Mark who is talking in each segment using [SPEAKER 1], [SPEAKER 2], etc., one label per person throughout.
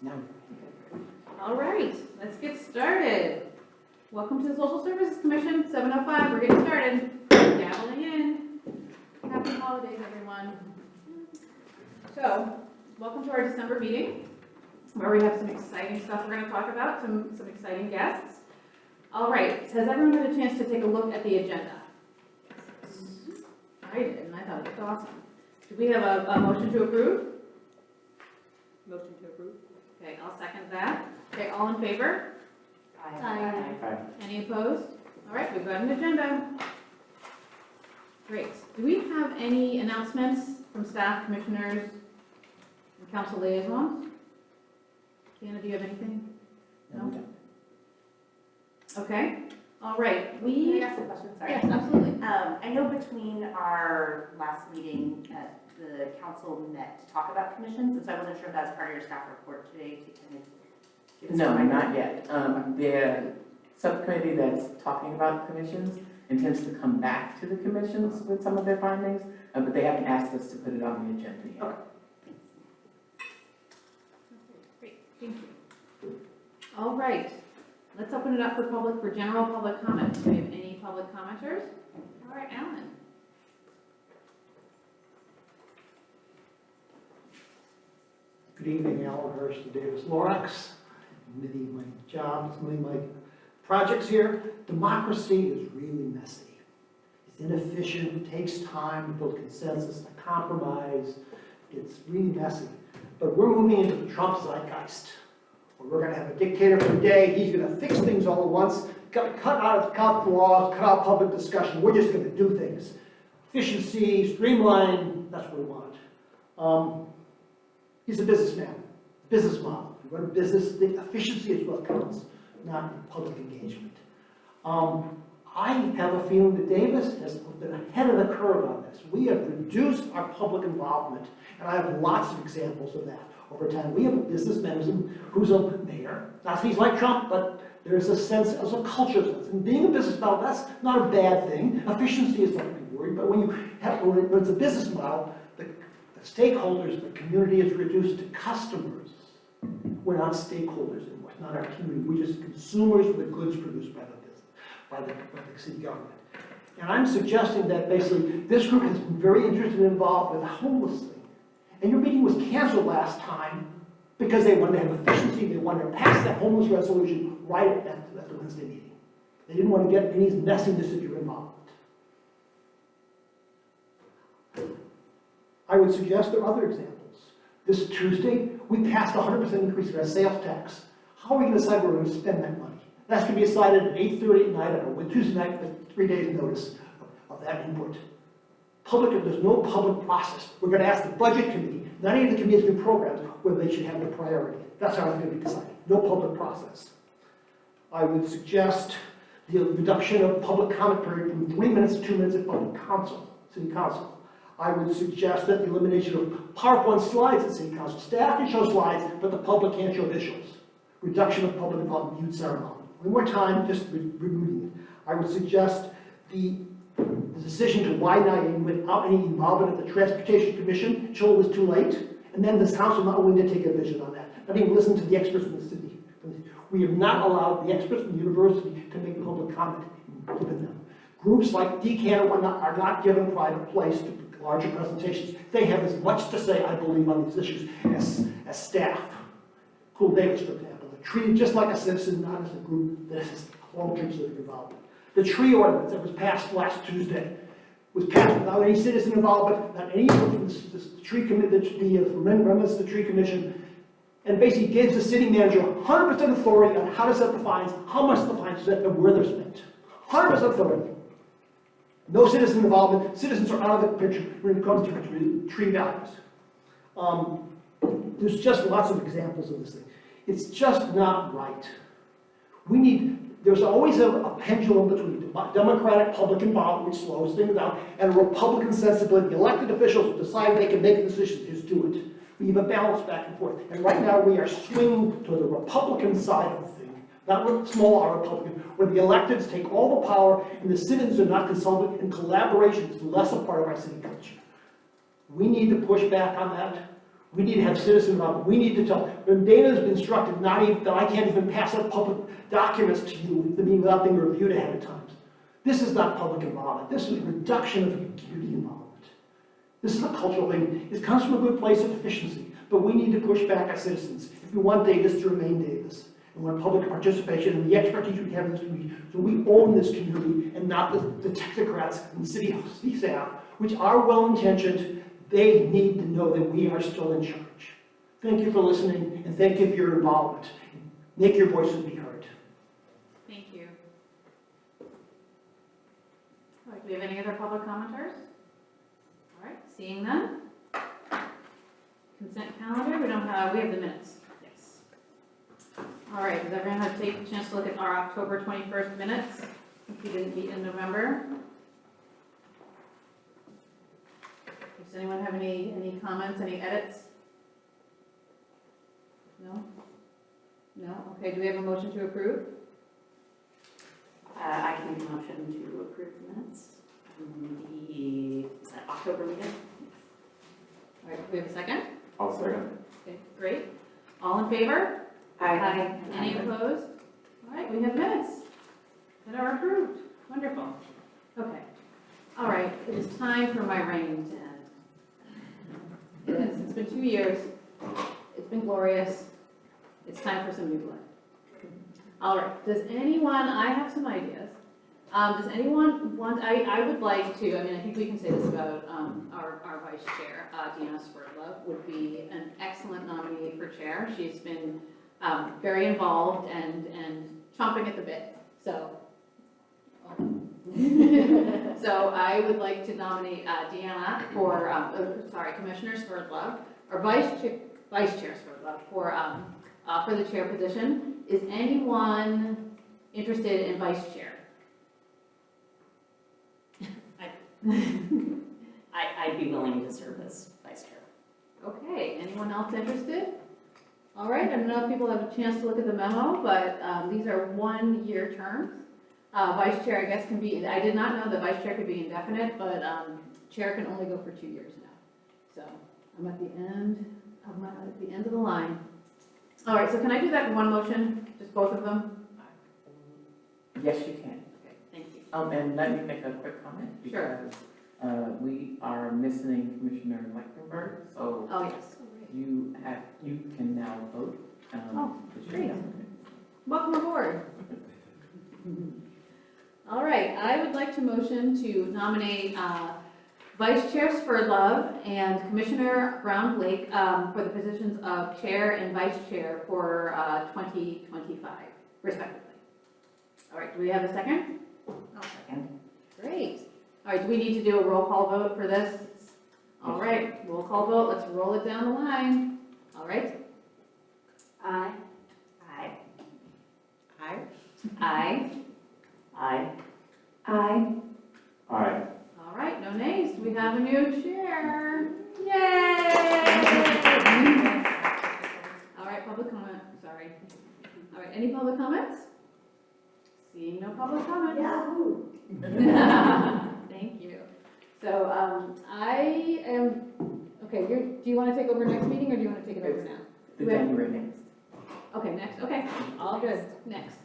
[SPEAKER 1] No.
[SPEAKER 2] All right, let's get started. Welcome to the Social Services Commission, 7:05, we're getting started. Dabbling in. Happy holidays, everyone. So, welcome to our December meeting, where we have some exciting stuff we're gonna talk about, some exciting guests. All right, has everyone had a chance to take a look at the agenda? I did, and I thought it looked awesome. Do we have a motion to approve? Motion to approve. Okay, I'll second that. Okay, all in favor?
[SPEAKER 1] Aye.
[SPEAKER 2] Any opposed? All right, we've got an agenda. Great. Do we have any announcements from staff, commissioners, and council liaisons? Deanna, do you have anything?
[SPEAKER 1] No.
[SPEAKER 2] Okay, all right.
[SPEAKER 3] Can I
[SPEAKER 2] We,
[SPEAKER 3] ask a question? Sorry.
[SPEAKER 2] yes, absolutely.
[SPEAKER 3] I know between our last meeting, the council met to talk about commissions, and so I wasn't sure if that was part of your staff report today to kind of give us a
[SPEAKER 1] No,
[SPEAKER 3] reminder.
[SPEAKER 1] not yet. The subcommittee that's talking about commissions intends to come back to the commissions with some of their findings, but they haven't asked us to put it on the agenda yet.
[SPEAKER 3] Okay.
[SPEAKER 2] Great, thank you. All right, let's open it up for general public comment. Do we have any public commenters? All right, Alan.
[SPEAKER 4] Good evening, Alan Hurst, Davis Lorax. Many of my jobs, many of my projects here. Democracy is really messy. It's inefficient, it takes time to build consensus, to compromise. It's really messy. But we're moving into the Trump zeitgeist, where we're gonna have a dictator for a day, he's gonna fix things all at once, cut the laws, cut out public discussion, we're just gonna do things. Efficiency, streamline, that's what we want. He's a businessman, business model. You run a business, the efficiency is what counts, not public engagement. I have a feeling that Davis has been ahead of the curve on this. We have reduced our public involvement, and I have lots of examples of that over time. We have a businessman who's a mayor. Not that he's like Trump, but there's a sense, there's a culture sense. And being a business model, that's not a bad thing. Efficiency is something to be worried, but when it's a business model, the stakeholders, the community is reduced to customers. We're not stakeholders anymore. It's not our community. We're just consumers of the goods produced by the business, by the city government. And I'm suggesting that basically this group has been very interested and involved with the homeless thing. And your meeting was canceled last time because they wanted to have efficiency. They wanted to pass that homeless resolution right at the Wednesday meeting. They didn't want to get any messiness of your involvement. I would suggest there are other examples. This Tuesday, we passed a 100% increase in our sales tax. How are we going to decide where we're going to spend that money? That's going to be decided at 8:30 at night on a Tuesday night with 3 days notice of that input. There's no public process. We're going to ask the budget committee, not any of the committees and programs, whether they should have the priority. That's how it's going to be decided. No public process. I would suggest the reduction of public comment period from 3 minutes to 2 minutes at public council, city council. I would suggest that the elimination of PowerPoint slides at City Council. Staff can show slides, but the public can't show visuals. Reduction of public involvement, mute ceremony. One more time, just removing it. I would suggest the decision to widen IE without any involvement of the Transportation Commission until it was too late, and then this council not willing to take a vision on that. Not even listen to the experts from the city. We have not allowed the experts from the university to make public comment, given them. Groups like DCAN and whatnot are not given private place to larger presentations. They have as much to say, I believe, on these issues as staff. Cool Davis, for example, are treated just like a citizen, not as a group that has long-term civic involvement. The tree ordinance that was passed last Tuesday was passed without any citizen involvement, not any input from the tree committee, the remnants of the tree commission, and basically gives the city manager 100% authority on how to set the fines, how much the fines are set, and where they're spent. 100% authority. No citizen involvement. Citizens are out of the picture when it comes to tree values. There's just lots of examples of this thing. It's just not right. There's always a pendulum between democratic public involvement, which slows things down, and a Republican sensibility. The elected officials decide they can make decisions, just do it. We have a balance back and forth. And right now we are swinging to the Republican side of the thing, not with small r Republican, where the electeds take all the power and the citizens are not consulted, and collaboration is less a part of our city culture. We need to push back on that. We need to have citizen involvement. We need to tell, when Dana's been instructed not even, that I can't even pass out public documents to you, without being reviewed ahead of time. This is not public involvement. This is reduction of community involvement. This is a cultural thing. It comes from a good place of efficiency, but we need to push back as citizens if we want Davis to remain Davis. We want public participation and the expertise we have in this community, so we own this community and not the technocrats and city staff, which are well-intentioned. They need to know that we are still in charge. Thank you for listening, and thank you for your involvement. Make your voices be heard.
[SPEAKER 2] Thank you. All right, do we have any other public commenters? All right, seeing none. Consent calendar, we have the minutes. Yes. All right, does everyone have a chance to look at our October 21st minutes? If you didn't meet in November. Does anyone have any comments, any edits? No? No? Okay, do we have a motion to approve?
[SPEAKER 3] I can make a motion to approve the minutes from is that October meeting?
[SPEAKER 2] All right, do we have a second?
[SPEAKER 1] I'll second.
[SPEAKER 2] Okay, great. All in favor?
[SPEAKER 3] Aye.
[SPEAKER 2] Any opposed? All right, we have minutes that are approved. Wonderful. Okay. All right, it is time for my reign to end. It is. It's been 2 years. It's been glorious. It's time for some new blood. All right, does anyone, I have some ideas. Does anyone want, I would like to, I think we can say this about our vice chair, Deanna Swertla would be an excellent nominee for chair. She's been very involved and chomping at the bit, so. So I would like to nominate Deanna for, Commissioner Swertla, or Vice Chair Swertla for the chair position. Is anyone interested in vice chair?
[SPEAKER 3] I'd be willing to serve as vice chair.
[SPEAKER 2] Okay, anyone else interested? All right, I don't know if people have a chance to look at the memo, but these are 1-year terms. Vice chair, I guess, can be, I did not know that vice chair could be indefinite, but chair can only go for 2 years now. So I'm at the end of the line. All right, so can I do that in one motion, just both of them?
[SPEAKER 1] Yes, you can.
[SPEAKER 2] Okay, thank you.
[SPEAKER 1] And let me make a quick comment.
[SPEAKER 2] Sure.
[SPEAKER 1] Because we are missing Commissioner Leichenberg, so
[SPEAKER 2] Oh, yes.
[SPEAKER 1] you can now vote.
[SPEAKER 2] Oh,
[SPEAKER 1] because
[SPEAKER 2] great.
[SPEAKER 1] you're-
[SPEAKER 2] Welcome aboard. All right, I would like to motion to nominate Vice Chair Sverdlov and Commissioner Brown Blake for the positions of Chair and Vice Chair for 2025, respectively. All right, do we have a second?
[SPEAKER 3] I'll second.
[SPEAKER 2] Great. All right, do we need to do a roll call vote for this? All right, roll call vote, let's roll it down the line. All right?
[SPEAKER 3] Aye. Aye.
[SPEAKER 2] Aye. Aye.
[SPEAKER 3] Aye.
[SPEAKER 2] Aye.
[SPEAKER 1] All
[SPEAKER 2] All right, no nays. We have a new chair. Yay! All right, public comment, sorry. All right, any public comments? Seeing no public comments.
[SPEAKER 3] Yahoo!
[SPEAKER 2] Thank you. So, I am, okay, do you want to take over next meeting or do you want to take it over now?
[SPEAKER 1] The January next.
[SPEAKER 2] Okay, next, okay, all good, next.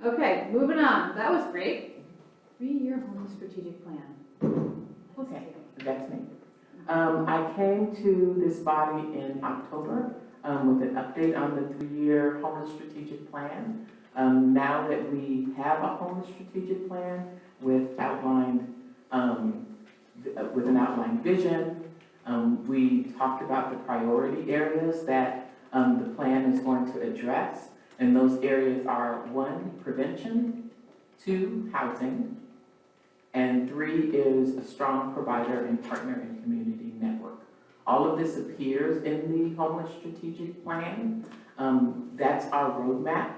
[SPEAKER 2] Okay, moving on, that was great. 3-year home strategic plan.
[SPEAKER 1] Okay, that's me. I came to this body in October with an update on the 3-year homeless strategic plan. Now that we have a homeless strategic plan with with an outlined vision, we talked about the priority areas that the plan is going to address. And those areas are 1, prevention, 2, housing, and 3 is a strong provider and partner and community network. All of this appears in the homeless strategic plan. That's our roadmap,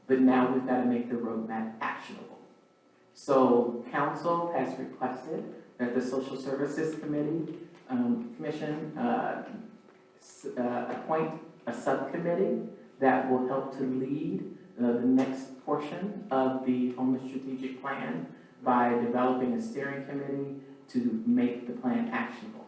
[SPEAKER 1] but now we've got to make the roadmap actionable. So council has requested that the Social Services Commission appoint a subcommittee that will help to lead the next portion of the homeless strategic plan by developing a steering committee to make the plan actionable.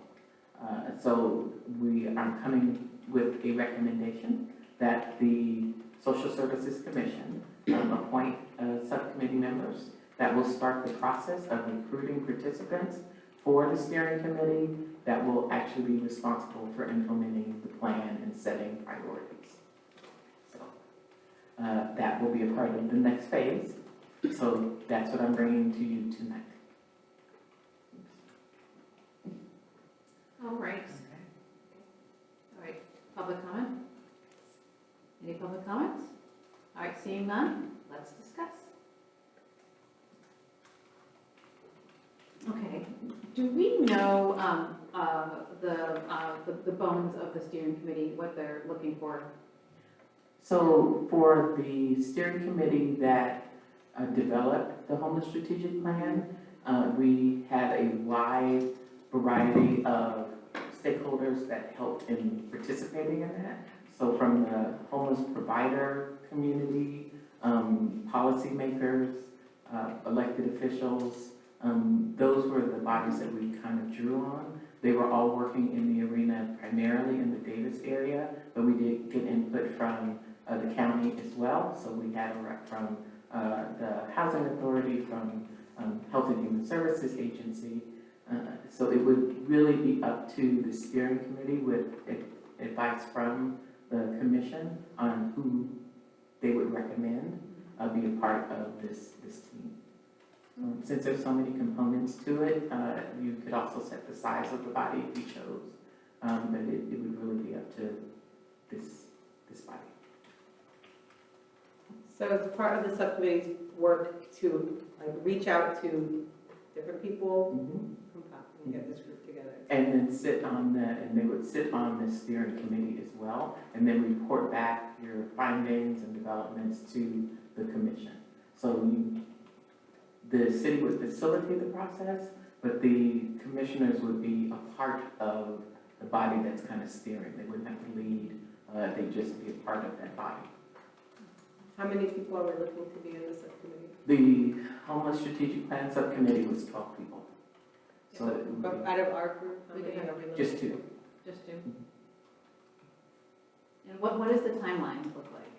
[SPEAKER 1] So we are coming with a recommendation that the Social Services Commission appoint subcommittee members that will start the process of recruiting participants for the steering committee that will actually be responsible for implementing the plan and setting priorities. So that will be a part of the next phase. So that's what I'm bringing to you tonight.
[SPEAKER 2] All right. All right, public comment? Any public comments? All right, seeing none, let's discuss. Okay, do we know the bones of the steering committee, what they're looking for?
[SPEAKER 1] So for the steering committee that developed the homeless strategic plan, we had a wide variety of stakeholders that helped in participating in that. So from the homeless provider community, policymakers, elected officials, those were the bodies that we kind of drew on. They were all working in the arena primarily in the Davis area, but we did get input from the county as well. So we had a rep from the Housing Authority, from Health and Human Services Agency. So it would really be up to the steering committee with advice from the commission on who they would recommend be a part of this team. Since there's so many components to it, you could also set the size of the body if you chose, but it would really be up to this body.
[SPEAKER 5] So it's part of the subcommittee's work to like reach out to different people and get this group together.
[SPEAKER 1] And then they would sit on the steering committee as well, and then report back your findings and developments to the commission. So the city would facilitate the process, but the commissioners would be a part of the body that's kind of steering. They wouldn't have to lead, they'd just be a part of that body.
[SPEAKER 5] How many people are we looking to be in the subcommittee?
[SPEAKER 1] The Homeless Strategic Plan Subcommittee was 12 people. So it would
[SPEAKER 5] But
[SPEAKER 1] be
[SPEAKER 5] out of our group, how many are we looking?
[SPEAKER 1] just 2.
[SPEAKER 2] Just two? And what does the timeline look like?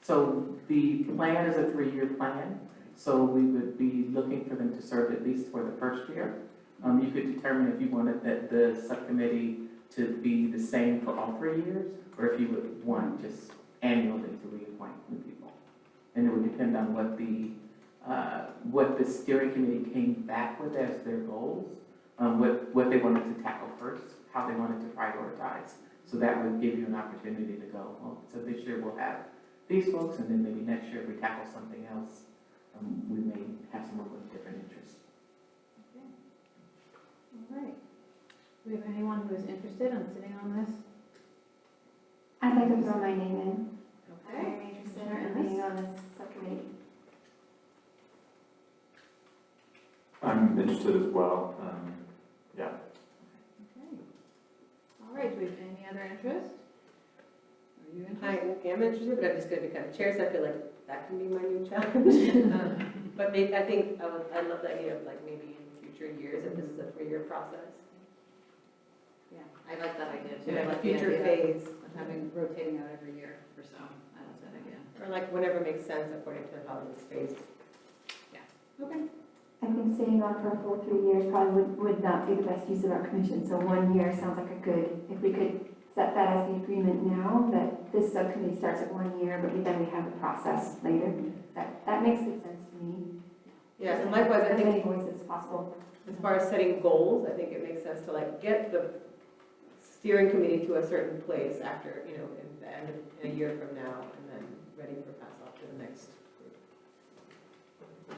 [SPEAKER 1] So the plan is a 3-year plan, so we would be looking for them to serve at least for the first year. You could determine if you wanted the subcommittee to be the same for all 3 years, or if you would want just annually to reappoint new people. And it would depend on what the steering committee came back with as their goals, what they wanted to tackle first, how they wanted to prioritize. So that would give you an opportunity to go, well, so this year we'll have these folks, and then maybe next year if we tackle something else, we may have someone with different interests.
[SPEAKER 2] All right. Do we have anyone who is interested in sitting on this?
[SPEAKER 6] I'd like to throw my name in.
[SPEAKER 2] Okay.
[SPEAKER 6] I'm very interested in being on this subcommittee.
[SPEAKER 7] I'm interested as well. Yeah.
[SPEAKER 2] Okay. All right, do we have any other interest? Are you
[SPEAKER 5] I
[SPEAKER 2] interested?
[SPEAKER 5] am interested, but I'm just going to become chair, so I feel like that can be my new challenge. But maybe, I think I love the idea of like maybe in future years, if this is a 3-year process.
[SPEAKER 2] Yeah, I like that idea too.
[SPEAKER 5] Yeah,
[SPEAKER 2] I like the
[SPEAKER 5] future
[SPEAKER 2] idea
[SPEAKER 5] phase.
[SPEAKER 2] of having, rotating out every year or so. I like that idea.
[SPEAKER 5] Or like whatever makes sense according to how it's phased.
[SPEAKER 2] Okay.
[SPEAKER 6] I think staying on for a full 3 years probably would not be the best use of our commission, so 1 year sounds like a good, if we could set that as the agreement now, that this subcommittee starts at 1 year, but then we have a process later. That makes good sense to me.
[SPEAKER 5] Yeah, and likewise, I
[SPEAKER 6] As many
[SPEAKER 5] think
[SPEAKER 6] voices as possible.
[SPEAKER 5] as far as setting goals, I think it makes sense to like get the steering committee to a certain place after, you know, in the end of, in a year from now, and then ready for pass off to the next group.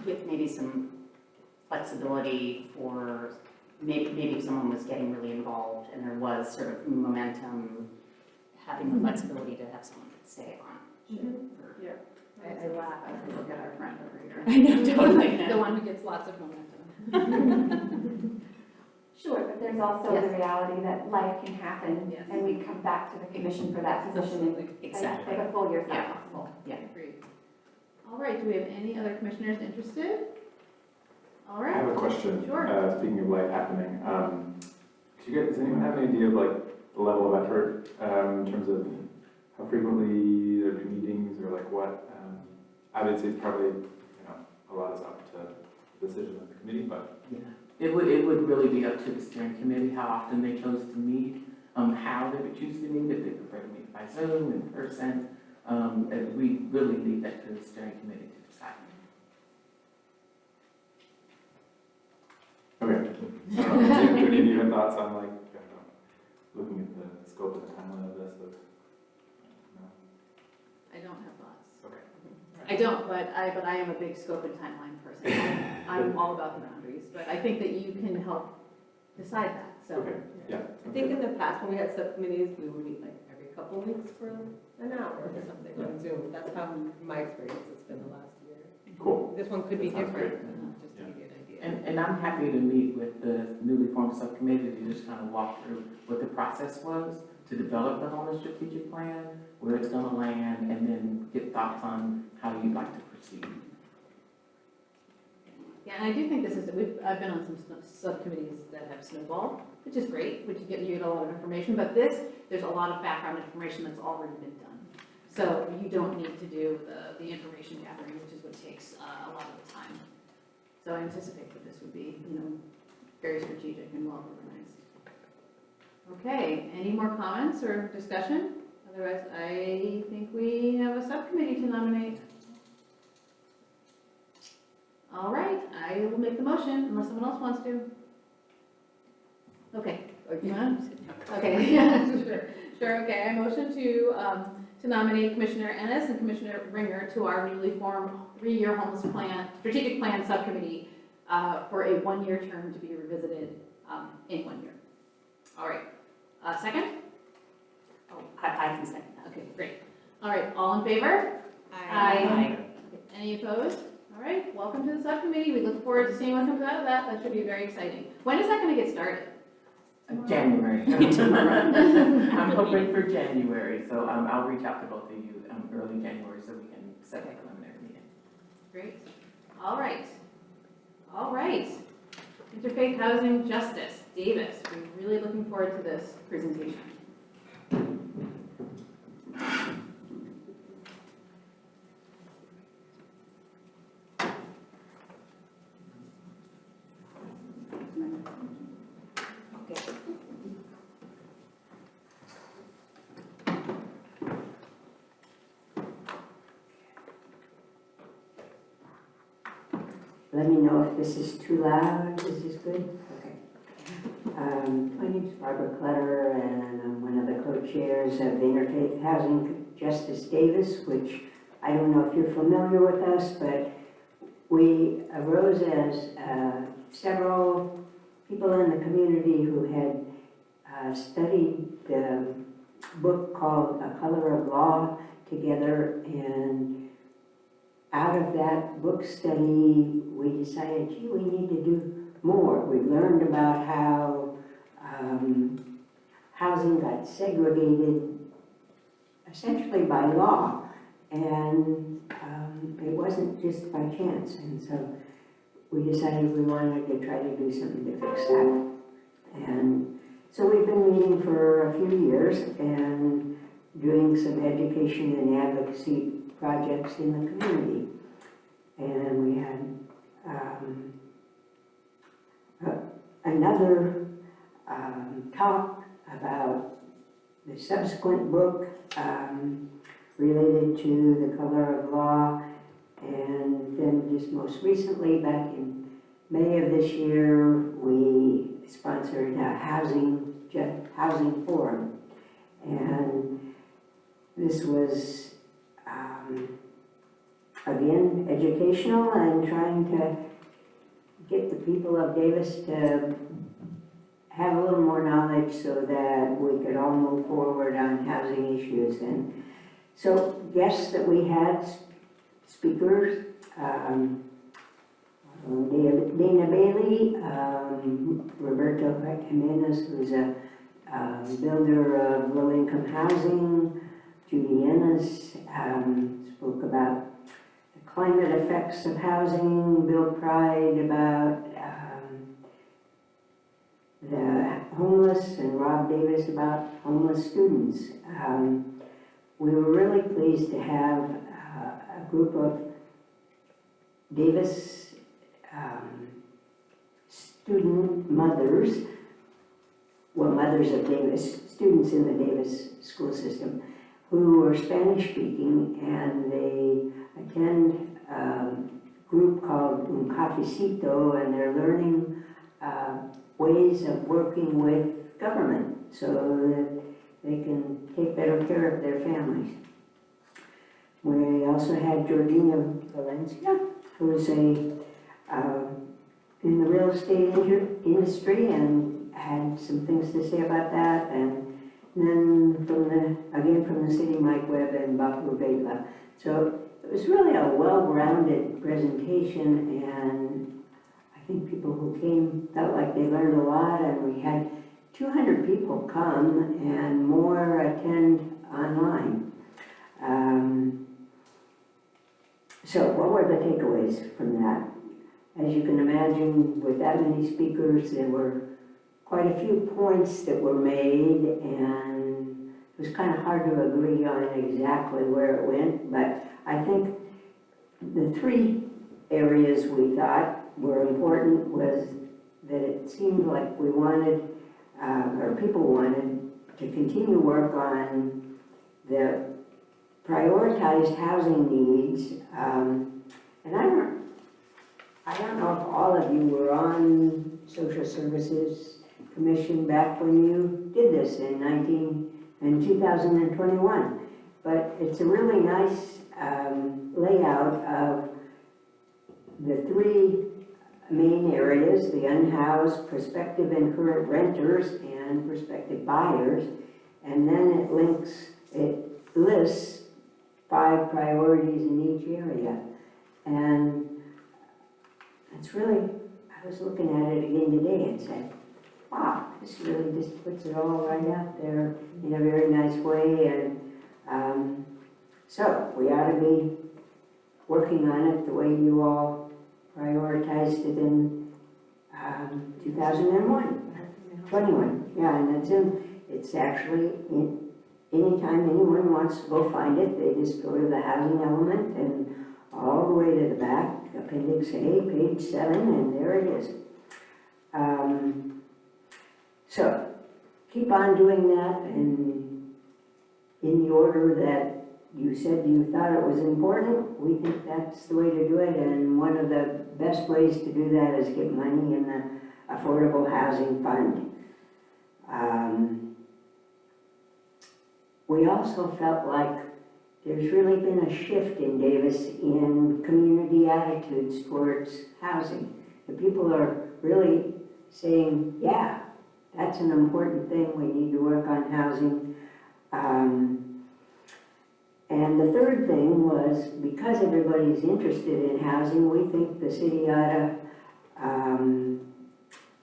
[SPEAKER 3] With maybe some flexibility for, maybe if someone was getting really involved and there was sort of momentum, having the flexibility to have someone stay on.
[SPEAKER 5] Yeah.
[SPEAKER 2] I laugh as I look at our friend over here.
[SPEAKER 3] I know, totally.
[SPEAKER 2] The one who gets lots of momentum.
[SPEAKER 6] Sure, but there's also the reality that life can happen,
[SPEAKER 2] Yes.
[SPEAKER 6] and we come back to the commission for that position. and
[SPEAKER 3] Exactly.
[SPEAKER 6] Like a full year is
[SPEAKER 3] Yeah.
[SPEAKER 6] not possible.
[SPEAKER 3] Yeah.
[SPEAKER 2] Agreed. All right, do we have any other commissioners interested? All
[SPEAKER 7] I
[SPEAKER 2] right.
[SPEAKER 7] have a question.
[SPEAKER 2] Sure.
[SPEAKER 7] Speaking of life happening, does anyone have an idea of like the level of effort, in terms of how frequently there'd be meetings or like what? I would say it's probably, a lot is up to the decision of the committee, but.
[SPEAKER 1] Yeah, it would really be up to the steering committee, how often they chose to meet, how they would choose to meet, if they prefer to meet by Zoom, in person. And we really leave that to the steering committee to decide.
[SPEAKER 7] Okay. Do any of you have thoughts on like, I don't know, looking at the scope and the timeline of this? No?
[SPEAKER 2] I don't have thoughts.
[SPEAKER 7] Okay.
[SPEAKER 2] I don't, but I am a big scope and timeline person. I'm all about the boundaries, but I think that you can help decide that, so.
[SPEAKER 7] Okay, yeah.
[SPEAKER 5] I think in the past, when we had subcommittees, we would meet like every couple of weeks for an hour or something on Zoom. That's how, in my experience, it's been the last year.
[SPEAKER 7] Cool.
[SPEAKER 5] This one could be
[SPEAKER 7] That sounds
[SPEAKER 5] different,
[SPEAKER 7] great.
[SPEAKER 5] just to give you an idea.
[SPEAKER 1] And I'm happy to meet with the newly formed subcommittee to just kind of walk through what the process was to develop the homeless strategic plan, where it's gonna land, and then get thoughts on how you'd like to proceed.
[SPEAKER 2] Yeah, and I do think this is, I've been on some subcommittees that have snowballed, which is great, which you get a lot of information, but there's a lot of background information that's already been done. So you don't need to do the information gathering, which is what takes a lot of the time. So I anticipate that this would be, very strategic and well organized. Okay, any more comments or discussion? Otherwise, I think we have a subcommittee to nominate. All right, I will make the motion unless someone else wants to. Okay, you want? Okay, yeah, sure, okay. I motion to nominate Commissioner Ennis and Commissioner Ringer to our newly formed 3-year homeless plan, strategic plan subcommittee for a 1-year term to be revisited in 1 year. All right, second?
[SPEAKER 3] Oh, I can second that.
[SPEAKER 2] Okay, great. All right, all in favor? Aye. Any opposed? All right, welcome to the subcommittee. We look forward to seeing what comes out of that. That should be very exciting. When is that going to get started?
[SPEAKER 1] January. I'm hoping for January, so I'll reach out to both of you early January so we can set a preliminary meeting.
[SPEAKER 2] Great. All right. All right. Interfaith Housing Justice, Davis. We're really looking forward to this presentation.
[SPEAKER 8] Let me know if this is too loud. Is this good? Okay. My name's Barbara Clutter, and I'm one of the co-chairs of Interfaith Housing Justice Davis, which I don't know if you're familiar with us, but we arose as several people in the community who had studied the book called A Color of Law together, and out of that book study, we decided, gee, we need to do more. We learned about how housing got segregated essentially by law, and it wasn't just by chance. And so we decided we wanted to try to do something to fix that. And so we've been meeting for a few years and doing some education and advocacy projects in the community. And we had another talk about the subsequent book related to the color of law. And then just most recently, back in May of this year, we sponsored a housing forum. And this was again, educational and trying to get the people of Davis to have a little more knowledge so that we could all move forward on housing issues. And so guests that we had, speakers, Dana Bailey, Roberto Jimenez, who's a builder of low-income housing, Judy Ennis spoke about climate effects of housing, Bill Pride about the homeless homeless and Rob Davis about homeless students. We were really pleased to have a group of Davis student mothers, well, mothers of Davis, students in the Davis school system, who are Spanish speaking, and they attend a group called Un Cafecito, and they're learning ways of working with government so that they can take better care of their families. We also had Georgina Valencia, who's in the real estate industry and had some things to say about that. And then from the city, Mike Webb and Bapu Vela. So it was really a well-rounded presentation, and I think people who came felt like they learned a lot, and we had 200 people come and more attend online. So what were the takeaways from that? As you can imagine, with that many speakers, there were quite a few points that were made, and it was kind of hard to agree on exactly where it went, but I think the three areas we thought were important was that it seemed like we wanted, or people wanted, to continue work on the prioritized housing needs. And I don't know if all of you were on Social Services Commission back when you did this in 2021, but it's a really nice layout of the three main areas: the unhoused, prospective and current renters, and prospective buyers. And then it lists 5 priorities in each area. And it's really, I was looking at it again today and said, wow, this really just puts it all right out there in a very nice way. And so we ought to be working on it the way you all prioritized it in 21, yeah, and it's actually, anytime anyone wants to go find it, they just go to the housing element and all the way to the back, Appendix A, page 7, and there it is. So keep on doing that, and in the order that you said you thought it was important, we think that's the way to do it, and one of the best ways to do that is get money in the Affordable Housing Fund. We also felt like there's really been a shift in Davis in community attitudes towards housing. The people are really saying, yeah, that's an important thing, we need to work on housing. And the third thing was, because everybody's interested in housing, we think the city ought to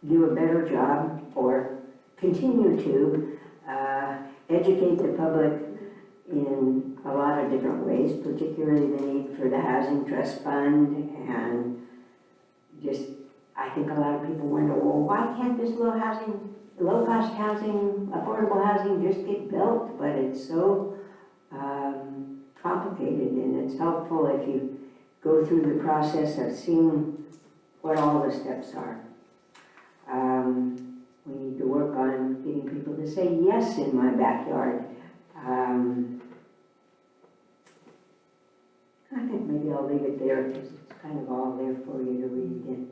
[SPEAKER 8] do a better job, or continue to educate the public in a lot of different ways, particularly the need for the Housing Trust Fund. And just, I think a lot of people wonder, well, why can't this low-cost housing, affordable housing just get built? But it's so complicated, and it's helpful if you go through the process of seeing what all the steps are. We need to work on getting people to say yes in my backyard. I think maybe I'll leave it there because it's kind of all there for you to read again.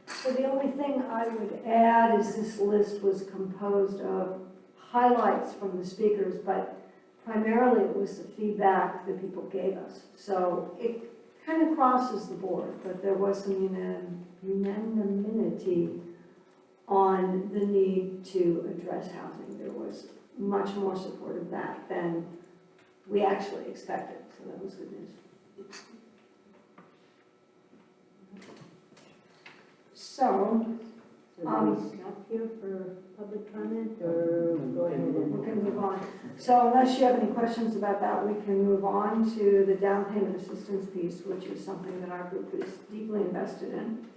[SPEAKER 9] So the only thing I would add is this list was composed of highlights from the speakers, but primarily it was the feedback that people gave us. So it kind of crosses the board, but there was some unanimity on the need to address housing. There was much more support of that than we actually expected, so that was good news. So,
[SPEAKER 8] So do we stop here for public comment, or go ahead and?
[SPEAKER 9] we can move on. So unless you have any questions about that, we can move on to the down payment assistance piece, which is something that our group is deeply invested in.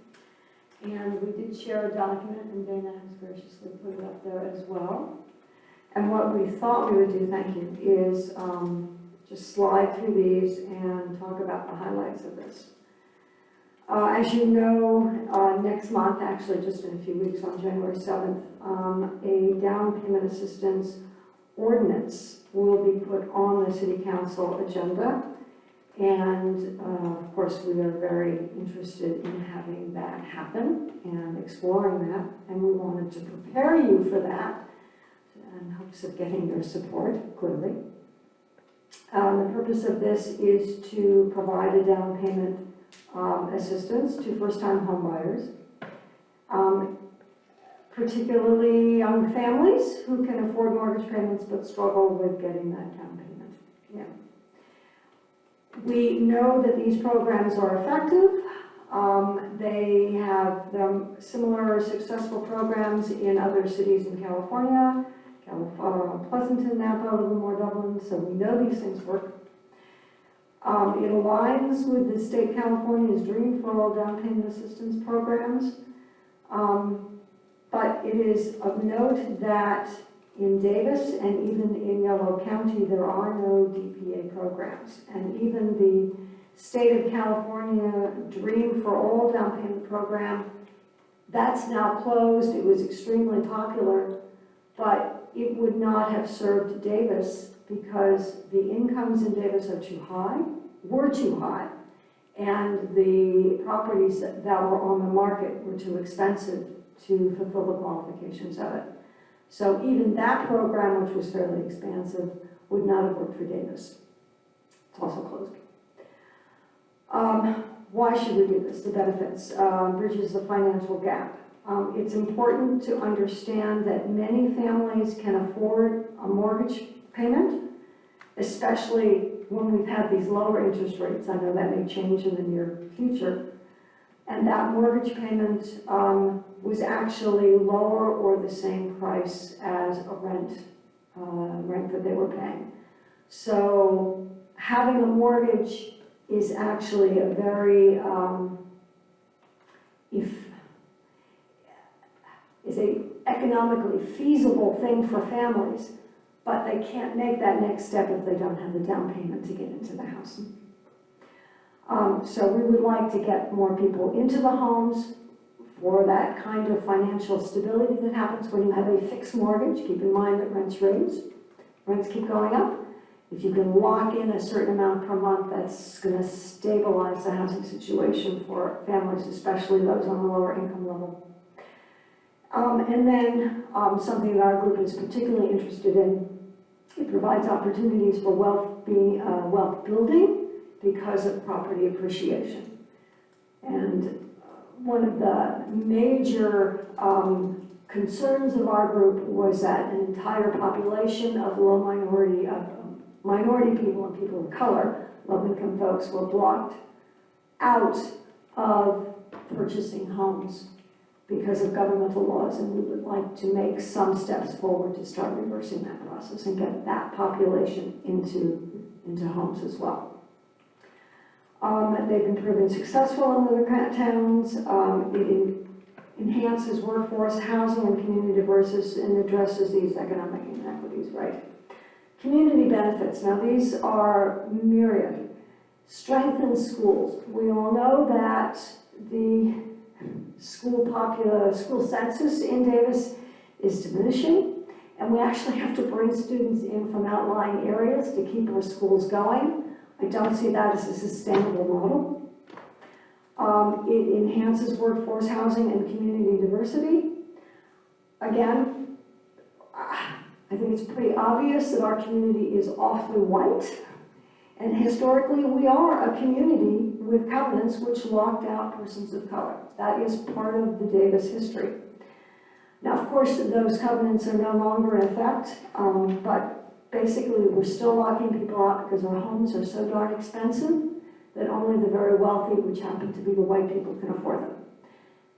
[SPEAKER 9] And we did share a document, and Dana has graciously put it up there as well. And what we thought we would do, thank you, is just slide through these and talk about the highlights of this. As you know, next month, actually just in a few weeks, on January 7th, a down payment assistance ordinance will be put on the city council agenda. And of course, we are very interested in having that happen and exploring that. And we wanted to prepare you for that in hopes of getting your support, clearly. The purpose of this is to provide a down payment assistance to first-time homebuyers, particularly young families who can afford mortgage payments but struggle with getting that down payment. Yeah. We know that these programs are effective. They have similar successful programs in other cities in California, Pleasanton, Napa, Livermore, Dublin, so we know these things work. It aligns with the state California's Dream for All down payment assistance programs. But it is of note that in Davis and even in Yolo County, there are no DPA programs. And even the state of California Dream for All down payment program, that's now closed. It was extremely popular, but it would not have served Davis because the incomes in Davis are too high, were too high, and the properties that were on the market were too expensive to fulfill the qualifications of it. So even that program, which was fairly expansive, would not have worked for Davis. It's also closed. Why should we do this? The benefits bridges the financial gap. It's important to understand that many families can afford a mortgage payment, especially when we've had these lower interest rates. I know that may change in the near future. And that mortgage payment was actually lower or the same price as a rent that they were paying. So having a mortgage is actually a very, is a economically feasible thing for families, but they can't make that next step if they don't have the down payment to get into the house. So we would like to get more people into the homes for that kind of financial stability that happens when you have a fixed mortgage. Keep in mind that rents raise, rents keep going up. If you can lock in a certain amount per month, that's going to stabilize the housing situation for families, especially those on the lower income level. And then something that our group is particularly interested in, it provides opportunities for wealth building because of property appreciation. And one of the major concerns of our group was that an entire population of minority people and people of color, low-income folks, were blocked out of purchasing homes because of governmental laws, and we would like to make some steps forward to start reversing that process and get that population into homes as well. They've been proven successful in other towns. It enhances workforce, housing, and community diversity and addresses these economic inequities, right? Community benefits. Now, these are myriad. Strengthens schools. We all know that the school census in Davis is diminishing, and we actually have to bring students in from outlying areas to keep our schools going. I don't see that as a sustainable model. It enhances workforce, housing, and community diversity. Again, I think it's pretty obvious that our community is awfully white, and historically we are a community with covenants which locked out persons of color. That is part of the Davis history. Now, of course, those covenants are no longer in effect, but basically we're still locking people out because our homes are so darn expensive that only the very wealthy, which happen to be the white people, can afford them.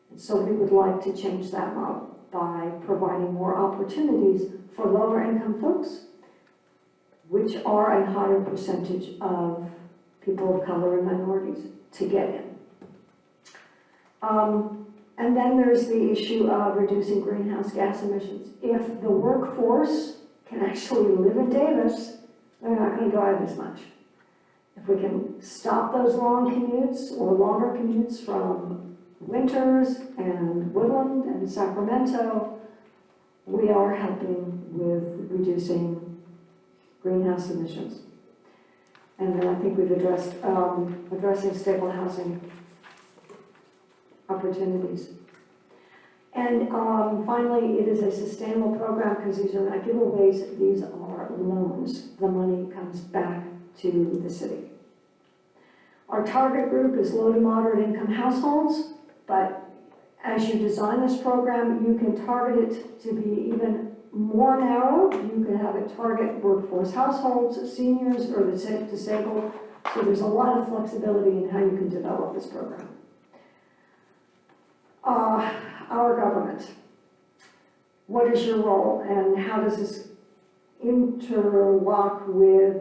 [SPEAKER 9] And so we would like to change that model by providing more opportunities for lower income folks, which are a higher percentage of people of color and minorities, to get in. And then there's the issue of reducing greenhouse gas emissions. If the workforce can actually live in Davis, they're not going to drive as much. If we can stop those long commutes or longer commutes from Winters and Woodland and Sacramento, we are helping with reducing greenhouse emissions. And then I think we've addressed addressing stable housing opportunities. And finally, it is a sustainable program because these are not giveaways, these are loans. The money comes back to the city. Our target group is low to moderate income households, but as you design this program, you can target it to be even more narrow. You can have it target workforce households, seniors, or the disabled. So there's a lot of flexibility in how you can develop this program. Our government. What is your role and how does this interlock with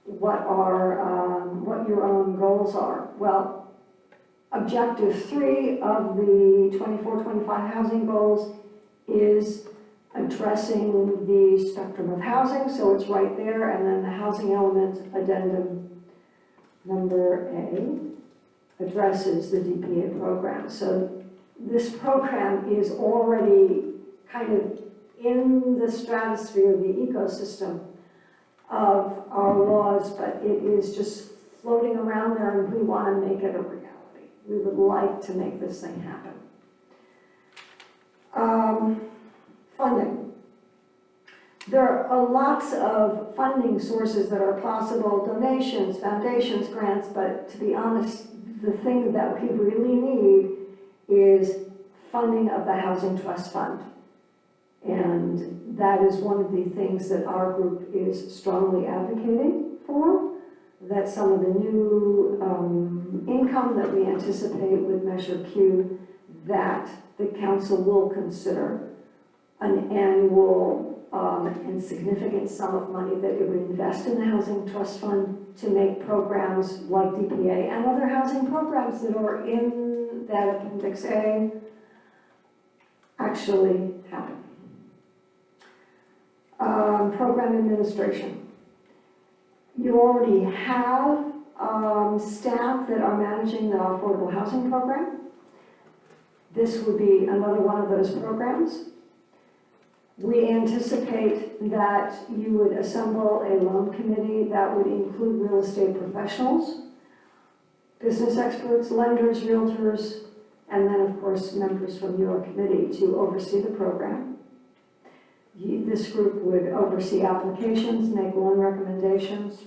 [SPEAKER 9] what your own goals are? Well, objective 3 of the 24-25 housing goals is addressing the spectrum of housing, so it's right there, and then the housing element addendum number A addresses the DPA program. So this program is already kind of in the stratosphere, the ecosystem of our laws, but it is just floating around there, and we want to make it a reality. We would like to make this thing happen. Funding. There are lots of funding sources that are possible, donations, foundations, grants, but to be honest, the thing that we really need is funding of the Housing Trust Fund. And that is one of the things that our group is strongly advocating for, that some of the new income that we anticipate with Measure Q, that the council will consider an annual and significant sum of money that it would invest in the Housing Trust Fund to make programs like DPA and other housing programs that are in that Appendix A actually happen. Program administration. You already have staff that are managing the affordable housing program. This would be another one of those programs. We anticipate that you would assemble a loan committee that would include real estate professionals, business experts, lenders, realtors, and then, of course, members from your committee to oversee the program. This group would oversee applications, make loan recommendations.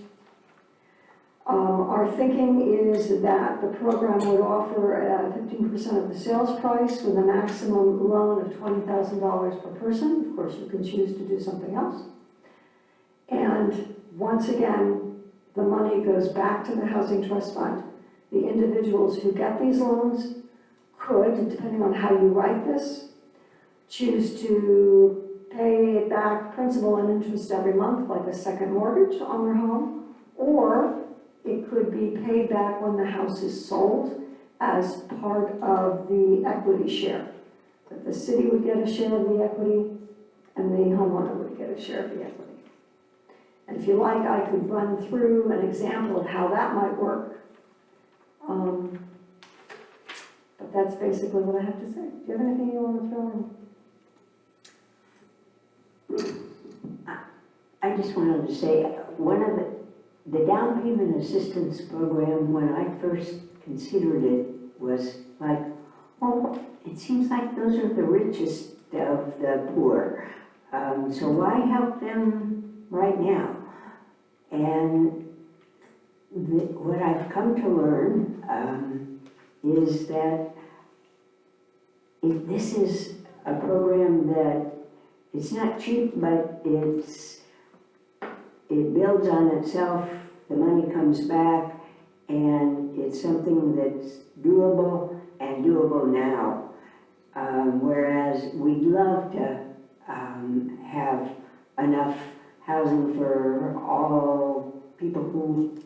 [SPEAKER 9] Our thinking is that the program would offer 15% of the sales price with a maximum loan of $20,000 per person. Of course, you can choose to do something else. And once again, the money goes back to the Housing Trust Fund. The individuals who get these loans could, depending on how you write this, choose to pay it back principal and interest every month, like a second mortgage on their home, or it could be paid back when the house is sold as part of the equity share. That the city would get a share of the equity and the homeowner would get a share of the equity. And if you like, I could run through an example of how that might work. But that's basically what I have to say. Do you have anything you want to throw in?
[SPEAKER 8] I just wanted to say, one of the down payment assistance program, when I first considered it, was like, oh, it seems like those are the richest of the poor. So why help them right now? And what I've come to learn is that this is a program that it's not cheap, but it builds on itself, the money comes back, and it's something that's doable and doable now. Whereas we'd love to have enough housing for all people who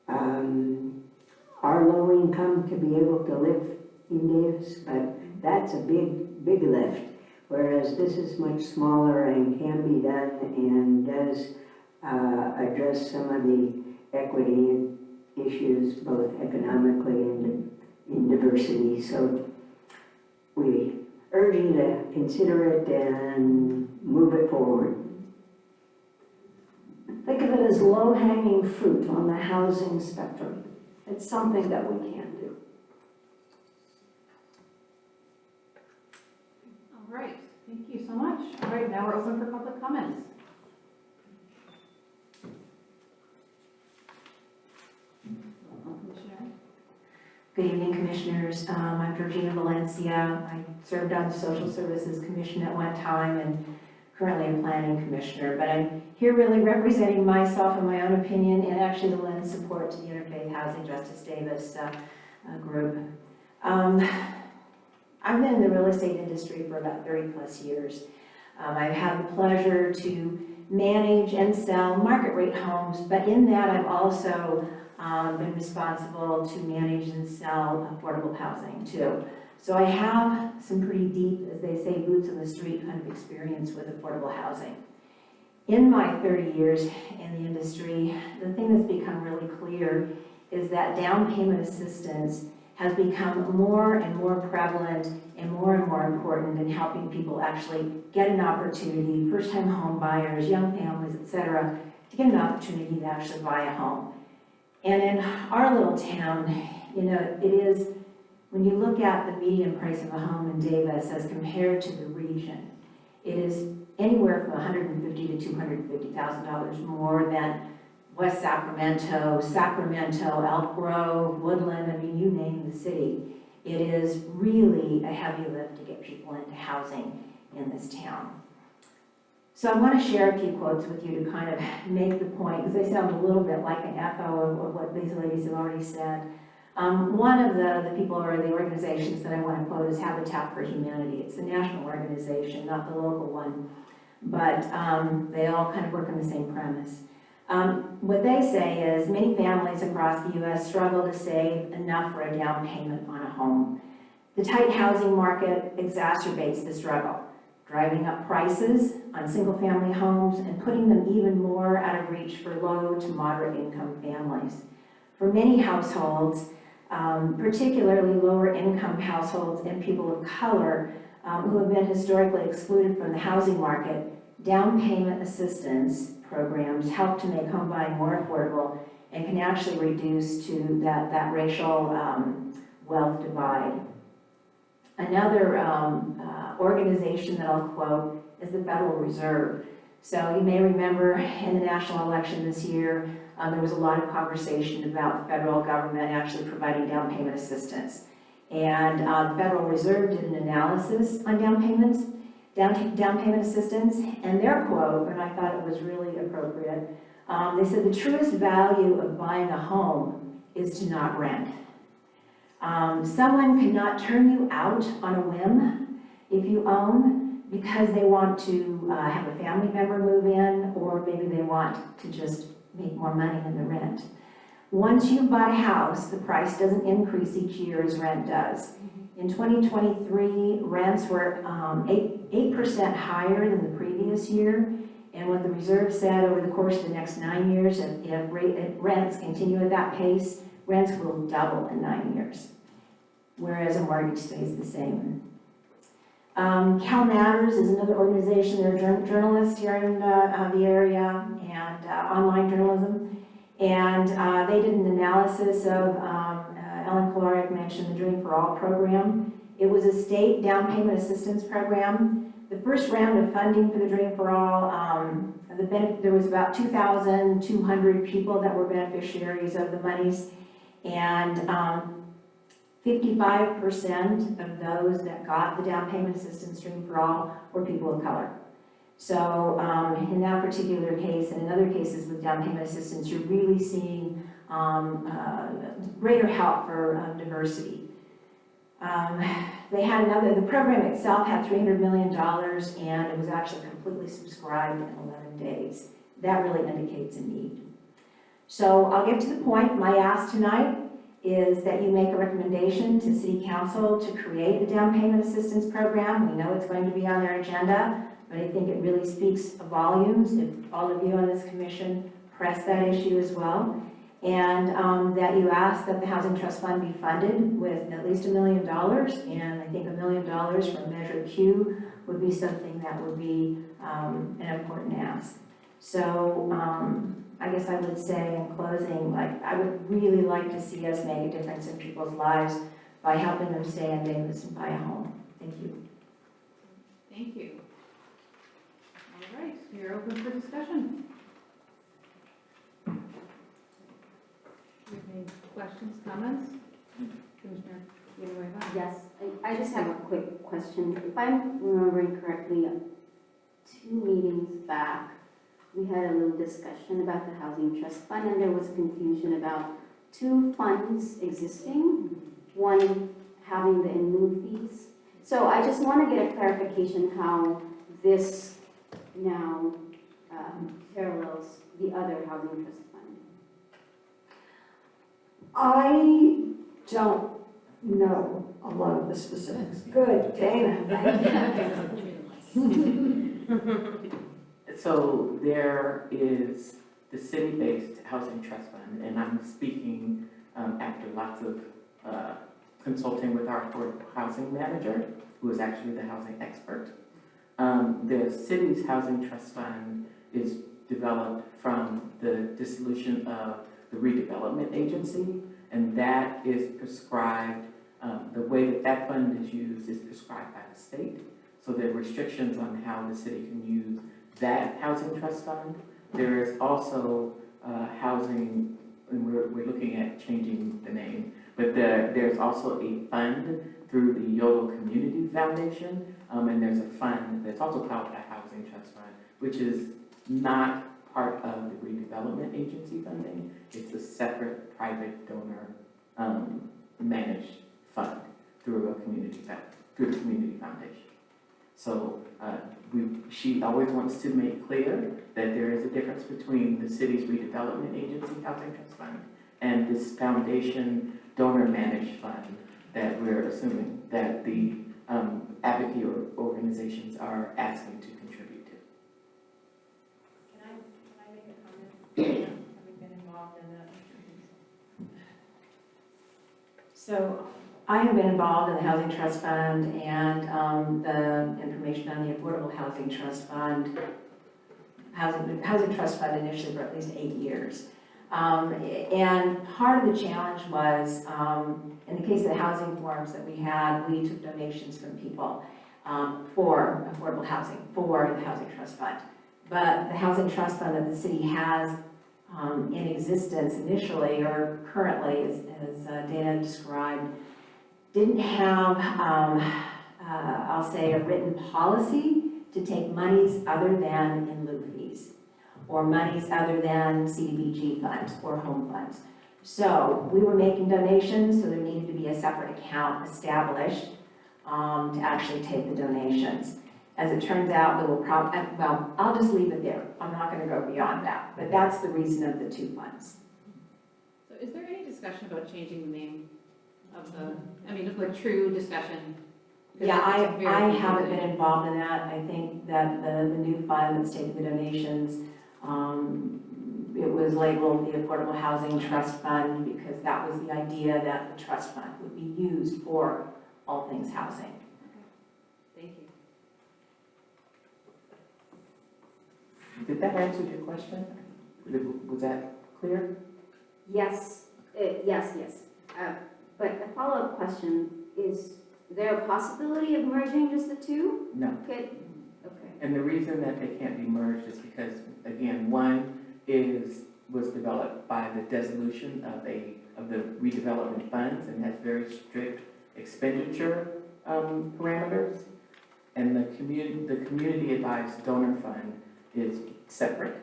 [SPEAKER 8] are low income to be able to live in Davis, but that's a big, big lift. Whereas this is much smaller and can be done and does address some of the equity issues, both economically and in diversity. So we urge you to consider it and move it forward.
[SPEAKER 9] Think of it as low-hanging fruit on the housing spectrum. It's something that we can do.
[SPEAKER 2] All right, thank you so much. All right, now we're open for public comments. Welcome, Commissioner.
[SPEAKER 10] Good evening, Commissioners. I'm Georgina Valencia. I served on the Social Services Commission at one time and currently a Planning Commissioner. But I'm here really representing myself and my own opinion and actually to lend support to the Interfaith Housing Justice Davis group. I've been in the real estate industry for about 30 plus years. I've had the pleasure to manage and sell market rate homes, but in that I've also been responsible to manage and sell affordable housing too. So I have some pretty deep, as they say, boots on the street kind of experience with affordable housing. In my 30 years in the industry, the thing that's become really clear is that down payment assistance has become more and more prevalent and more important in helping people actually get an opportunity, first-time home buyers, young families, etc., to get an opportunity to actually buy a home. And in our little town, you know, it is, when you look at the median price of a home in Davis as compared to the region, it is anywhere from $150,000 to $250,000 more than West Sacramento, Elk Grove, Woodland, I mean, you name the city. It is really a heavy lift to get people into housing in this town. So I want to share a few quotes with you to kind of make the point, because they sound a little bit like an echo of what these ladies have already said. One of the people or the organizations that I want to quote is Habitat for Humanity. It's the national organization, not the local one, but they all kind of work on the same premise. What they say is many families across the U.S. struggle to save enough for a down payment on a home. The tight housing market exacerbates the struggle, driving up prices on single-family homes and putting them even more out of reach for low to moderate income families. For many households, particularly lower income households and people of color who have been historically excluded from the housing market, down payment assistance programs help to make home buying more affordable and can actually reduce to that racial wealth divide. Another organization that I'll quote is the Federal Reserve. So you may remember in the national election this year, there was a lot of conversation about the federal government actually providing down payment assistance. And the Federal Reserve did an analysis on down payment assistance, and their quote, and I thought it was really appropriate, they said the truest value of buying a home is to not rent. Someone cannot turn you out on a whim if you own because they want to have a family member move in, or maybe they want to just make more money than the rent. Once you buy a house, the price doesn't increase each year as rent does. In 2023, rents were 8% higher than the previous year, and what the Reserve said over the course of the next 9 years, if rents continue at that pace, rents will double in 9 years, whereas a mortgage stays the same. CalMatters is another organization. They're journalists here in the area and online journalism. And they did an analysis of, Ellen Kolariak mentioned the Dream for All program. It was a state down payment assistance program. The first round of funding for the Dream for All, there was about 2,200 people that were beneficiaries of the monies. And 55% of those that got the down payment assistance Dream for All were people of color. So in that particular case, and in other cases with down payment assistance, you're really seeing greater help for diversity. They had the program itself had $300 million, and it was actually completely subscribed in 11 days. That really indicates a need. So I'll get to the point. My ask tonight is that you make a recommendation to City Council to create a down payment assistance program. We know it's going to be on their agenda, but I think it really speaks volumes if all of you on this commission press that issue as well. And that you ask that the Housing Trust Fund be funded with at least $1 million. And I think $1 million from Measure Q would be something that would be an important ask. So I guess I would say in closing, like, I would really like to see us make a difference in people's lives by helping them stay in Davis and buy a home. Thank you.
[SPEAKER 2] Thank you. All right, you're open for discussion. Do you have any questions, comments? Commissioner Villanueva?
[SPEAKER 11] Yes, I just have a quick question. If I'm remembering correctly, 2 meetings back, we had a little discussion about the Housing Trust Fund, and there was confusion about 2 funds existing, one having the in lieu fees. So I just want to get a clarification how this now parallels the other Housing Trust Fund.
[SPEAKER 9] I don't know a lot of the specifics. Good, Dana.
[SPEAKER 1] So there is the city-based housing trust fund, and I'm speaking after lots of consulting with our affordable housing manager, who is actually the housing expert. The city's housing trust fund is developed from the dissolution of the redevelopment agency, and that is prescribed, the way that that fund is used is prescribed by the state. So there are restrictions on how the city can use that housing trust fund. There is also housing, and we're looking at changing the name, but there's also a fund through the Yolo Community Foundation, and there's a fund that's also called a housing trust fund, which is not part of the redevelopment agency funding. It's a separate private donor managed fund through the community foundation. So she always wants to make clear that there is a difference between the city's redevelopment agency housing trust fund and this foundation donor managed fund that we're assuming that the advocacy organizations are asking to contribute to.
[SPEAKER 5] Can I make a comment? Have we been involved in that?
[SPEAKER 10] So I have been involved in the Housing Trust Fund and the information on the Affordable Housing Trust Fund, Housing Trust Fund initially for at least 8 years. And part of the challenge was, in the case of the housing forums that we had, we took donations from people for affordable housing, for the Housing Trust Fund. But the Housing Trust Fund that the city has in existence initially or currently, as Dana described, didn't have, I'll say, a written policy to take monies other than in lieu fees or monies other than CDBG funds or home funds. So we were making donations, so there needed to be a separate account established to actually take the donations. As it turns out, there will probably, well, I'll just leave it there. I'm not going to go beyond that, but that's the reason of the 2 funds.
[SPEAKER 2] So is there any discussion about changing the name of the, I mean, like true discussion?
[SPEAKER 10] Yeah,
[SPEAKER 2] It's very
[SPEAKER 10] I haven't
[SPEAKER 2] confusing.
[SPEAKER 10] been involved in that. I think that the new fund that's taking the donations, it was labeled the Affordable Housing Trust Fund because that was the idea that the trust fund would be used for all things housing.
[SPEAKER 2] Thank you.
[SPEAKER 1] Did that answer your question? Was that clear?
[SPEAKER 11] Yes, yes. But a follow-up question, is there a possibility of merging just the 2?
[SPEAKER 1] No.
[SPEAKER 11] Okay.
[SPEAKER 1] And the reason that they can't be merged is because, again, one was developed by the dissolution of the redevelopment funds and has very strict expenditure parameters. And the community advised donor fund is separate.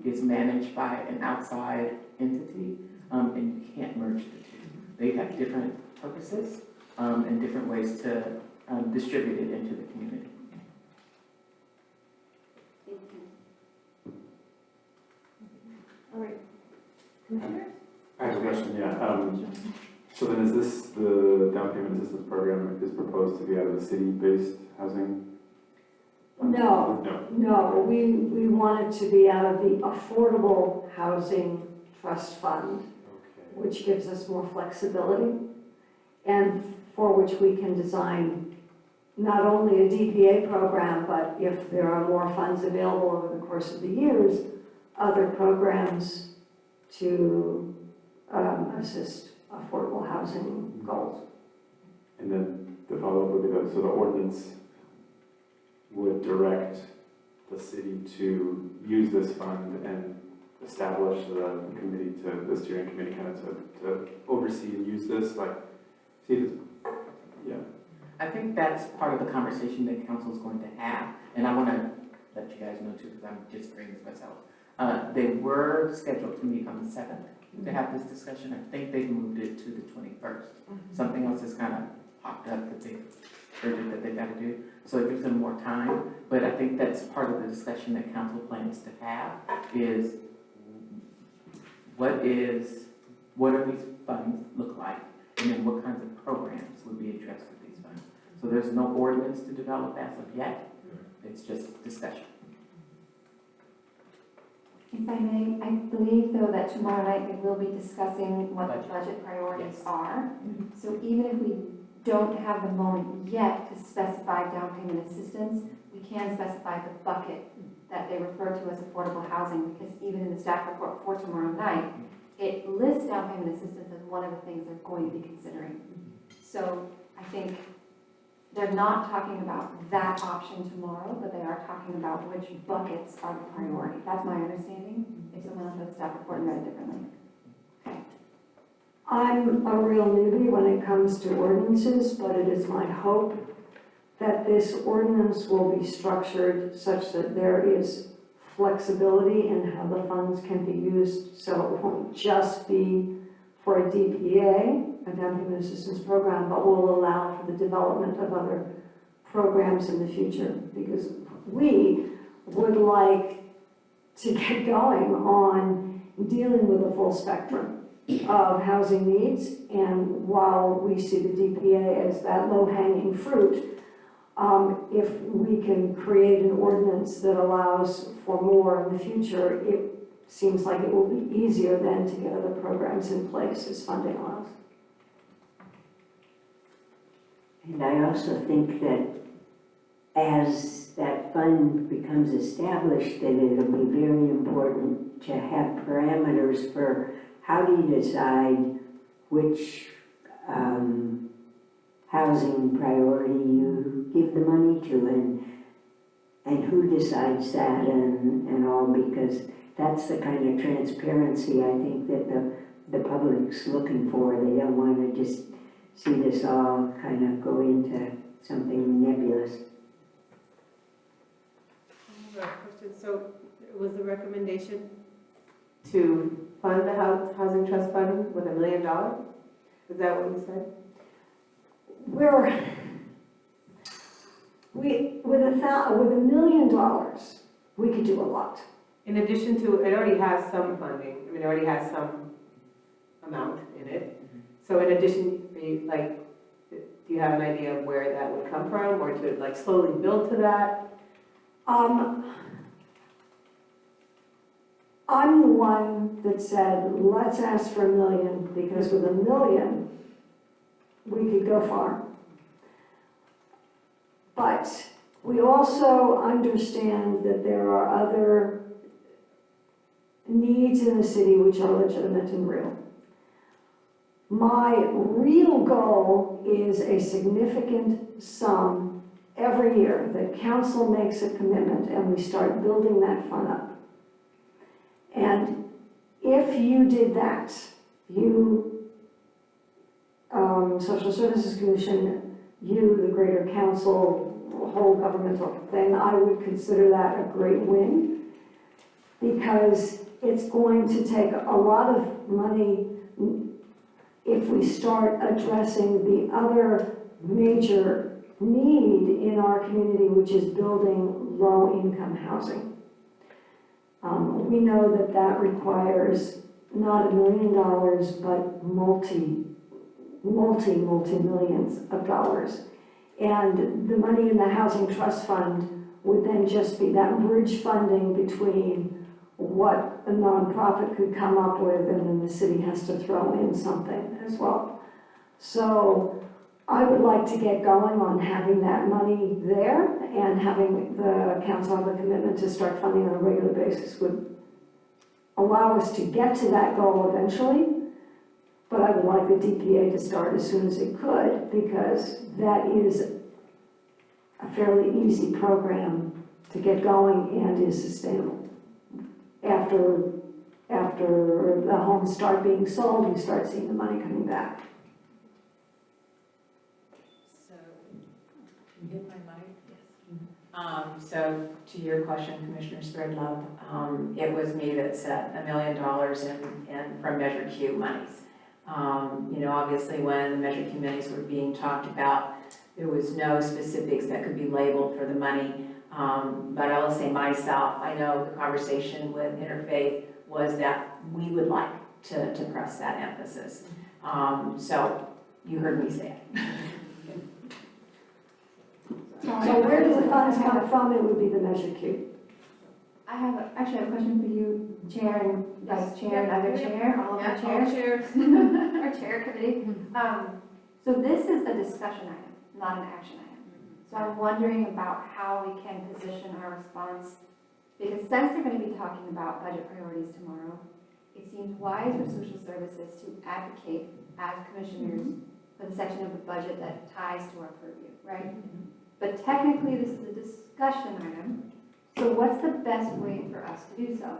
[SPEAKER 1] It's managed by an outside entity, and you can't merge the 2. They have different purposes and different ways to distribute it into the community.
[SPEAKER 11] Thank you.
[SPEAKER 5] All right. Commissioners?
[SPEAKER 7] I have a question, yeah. So then is this, the down payment assistance program is proposed to be out of the city-based housing?
[SPEAKER 9] No.
[SPEAKER 7] No.
[SPEAKER 9] No, we want it to be out of the Affordable Housing Trust Fund,
[SPEAKER 7] Okay.
[SPEAKER 9] which gives us more flexibility, and for which we can design not only a DPA program, but if there are more funds available over the course of the years, other programs to assist affordable housing goals.
[SPEAKER 7] And then the follow-up would be that, so the ordinance would direct the city to use this fund and establish the committee to, the steering committee kind of to oversee and use this, like, see this, yeah.
[SPEAKER 1] I think that's part of the conversation that council's going to have, and I want to let you guys know too, because I'm just bringing this myself. They were scheduled to meet on the 7th to have this discussion. I think they've moved it to the 21st. Something else has kind of popped up that they've urgent that they got to do, so it gives them more time. But I think that's part of the discussion that council plans to have is what do these funds look like, and then what kinds of programs would be addressed with these funds. So there's no ordinance to develop as of yet. It's just discussion.
[SPEAKER 6] If I may, I believe though that tomorrow night we will be discussing what the budget priorities
[SPEAKER 1] Yes.
[SPEAKER 6] are. So even if we don't have the moment yet to specify down payment assistance, we can specify the bucket that they refer to as affordable housing, because even in the staff report for tomorrow night, it lists down payment assistance as one of the things they're going to be considering. So I think they're not talking about that option tomorrow, but they are talking about which buckets are the priority. That's my understanding. If someone else read the staff report and read it differently.
[SPEAKER 9] I'm a real newbie when it comes to ordinances, but it is my hope that this ordinance will be structured such that there is flexibility in how the funds can be used, so it won't just be for a DPA, a down payment assistance program, but will allow for the development of other programs in the future, because we would like to get going on dealing with a full spectrum of housing needs, and while we see the DPA as that low-hanging fruit, if we can create an ordinance that allows for more in the future, it seems like it will be easier then to get other programs in place as funding allows.
[SPEAKER 8] And I also think that as that fund becomes established, that it'll be very important to have parameters for how do you decide which housing priority you give the money to, and who decides that and all, because that's the kind of transparency I think that the public's looking for. They don't want to just see this all kind of go into something nebulous.
[SPEAKER 5] I have a question. So was the recommendation to fund the housing trust fund with $1 million? Is that what you said?
[SPEAKER 9] With $1 million, we could do a lot.
[SPEAKER 5] In addition to, it already has some funding, I mean, it already has some amount in it. So in addition, do you have an idea of where that would come from, or to like slowly build to that?
[SPEAKER 9] I'm the one that said, let's ask for $1 million, because with $1 million, we could go far. But we also understand that there are other needs in the city which are legitimate and real. My real goal is a significant sum every year that council makes a commitment and we start building that fund up. And if you did that, Social Services Commission, the Greater Council, whole governmental thing, I would consider that a great win, because it's going to take a lot of money if we start addressing the other major need in our community, which is building low-income housing. We know that that requires not $1 million, but multi-millions of dollars. And the money in the Housing Trust Fund would then just be that bridge funding between what a nonprofit could come up with, and then the city has to throw in something as well. So I would like to get going on having that money there, and having the council have a commitment to start funding on a regular basis would allow us to get to that goal eventually. But I would like the DPA to start as soon as it could, because that is a fairly easy program to get going and is sustainable. After the homes start being sold, you start seeing the money coming back.
[SPEAKER 12] So, you hit my mic? Yes. So to your question, Commissioner Spiridlove, it was me that set $1 million in from Measure Q monies. You know, obviously when the Measure Q monies were being talked about, there was no specifics that could be labeled for the money. But I will say myself, I know the conversation with Interfaith was that we would like to press that emphasis. So you heard me say it.
[SPEAKER 9] So where do the funds come from? It would be the Measure Q.
[SPEAKER 6] I actually have a question for you, Chair and Vice Chair and other Chair, all of our
[SPEAKER 2] Yeah, all
[SPEAKER 6] chairs.
[SPEAKER 2] chairs.
[SPEAKER 6] Our Chair Committee. So this is a discussion item, not an action item. So I'm wondering about how we can position our response, because since they're going to be talking about budget priorities tomorrow, it seems wise for social services to advocate as commissioners for the section of the budget that ties to our purview, right? But technically, this is a discussion item, so what's the best way for us to do so?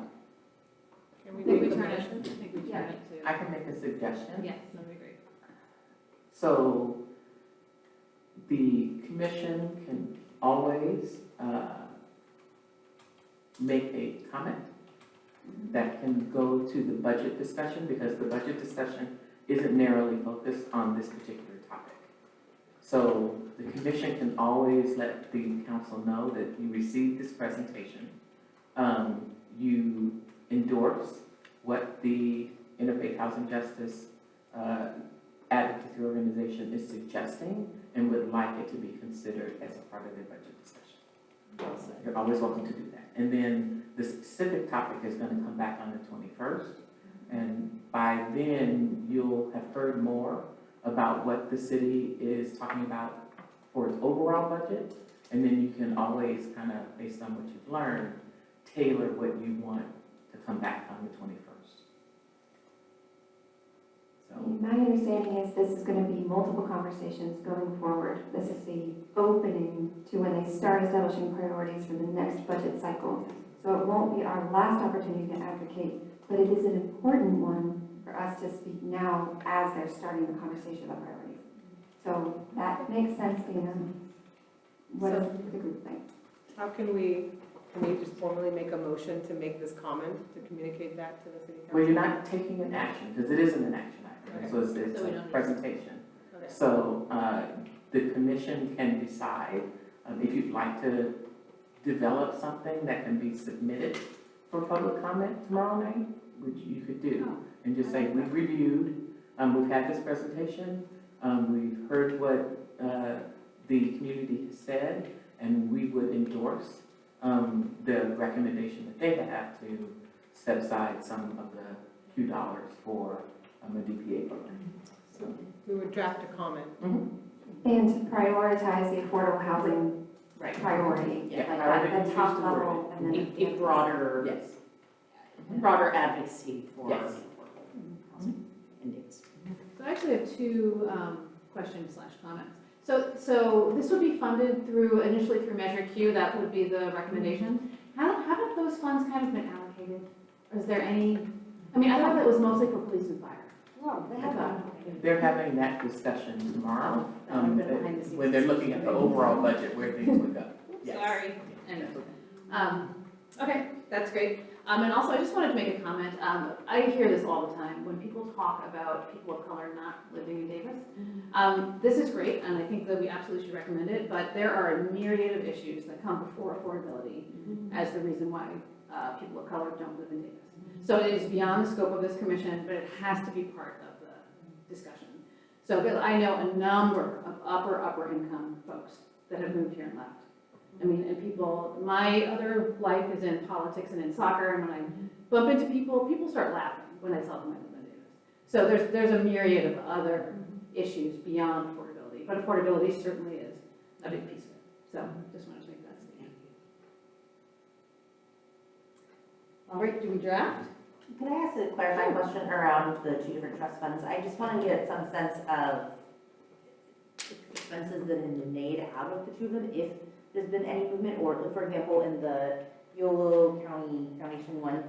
[SPEAKER 2] Can we turn it? I think we turn it to.
[SPEAKER 1] I can make a suggestion.
[SPEAKER 2] Yes, that'd be great.
[SPEAKER 1] So the commission can always make a comment that can go to the budget discussion, because the budget discussion isn't narrowly focused on this particular topic. So the commission can always let the council know that you received this presentation. You endorse what the Interfaith Housing Justice advocacy organization is suggesting, and would like it to be considered as a part of their budget discussion. You're always welcome to do that. And then the specific topic is going to come back on the 21st. And by then, you'll have heard more about what the city is talking about for its overall budget. And then you can always kind of, based on what you've learned, tailor what you want to come back on the 21st. So,
[SPEAKER 6] My understanding is this is going to be multiple conversations going forward. This is the opening to when they start establishing priorities for the next budget cycle. So it won't be our last opportunity to advocate, but it is an important one for us to speak now as they're starting the conversation about priorities. So that makes sense, Dana. What does the group think?
[SPEAKER 5] How can we just formally make a motion to make this comment, to communicate that to the city council?
[SPEAKER 1] well, you're not taking an action, because it is an action item.
[SPEAKER 5] Okay.
[SPEAKER 1] So it's
[SPEAKER 2] So we
[SPEAKER 1] a
[SPEAKER 2] don't need-
[SPEAKER 1] presentation.
[SPEAKER 5] Okay.
[SPEAKER 1] So the commission can decide if you'd like to develop something that can be submitted for public comment tomorrow night, which you could do. And just say, we've reviewed, we've had this presentation, we've heard what the community has said, and we would endorse the recommendation that they have to set aside some of the few dollars for a DPA program. So,
[SPEAKER 5] We would draft a comment.
[SPEAKER 6] And prioritize the affordable housing
[SPEAKER 1] right.
[SPEAKER 6] priority,
[SPEAKER 1] Yeah,
[SPEAKER 6] like
[SPEAKER 1] priority,
[SPEAKER 6] at the top
[SPEAKER 1] choose the word.
[SPEAKER 6] level, and then.
[SPEAKER 3] A broader,
[SPEAKER 1] Yes.
[SPEAKER 3] broader advocacy for
[SPEAKER 1] Yes.
[SPEAKER 3] affordable housing index.
[SPEAKER 2] So I actually have two questions/comments. So this would be funded through, initially through Measure Q, that would be the recommendation. How have those funds kind of been allocated? Is there any, I mean, I thought it was mostly for police and fire.
[SPEAKER 9] Well, they have
[SPEAKER 1] They're having that discussion tomorrow,
[SPEAKER 2] I've been behind the scenes.
[SPEAKER 1] when they're looking at the overall budget, where things would go. Yes.
[SPEAKER 2] Sorry. And, okay, that's great. And also, I just wanted to make a comment. I hear this all the time when people talk about people of color not living in Davis. This is great, and I think that we absolutely should recommend it, but there are a myriad of issues that come before affordability as the reason why people of color don't live in Davis. So it is beyond the scope of this commission, but it has to be part of the discussion. So, because I know a number of upper income folks that have moved here and left. I mean, and people, my other life is in politics and in soccer, and when I bump into people, people start laughing when I tell them I live in Davis. So there's a myriad of other issues beyond affordability, but affordability certainly is a big piece of it. So just wanted to make that statement. All right, do we draft?
[SPEAKER 3] Can I ask a clarifying question around the two different trust funds? I just want to get some sense of expenses that have been made out of the two of them, if there's been any movement, or for example, in the Yolo County Foundation one,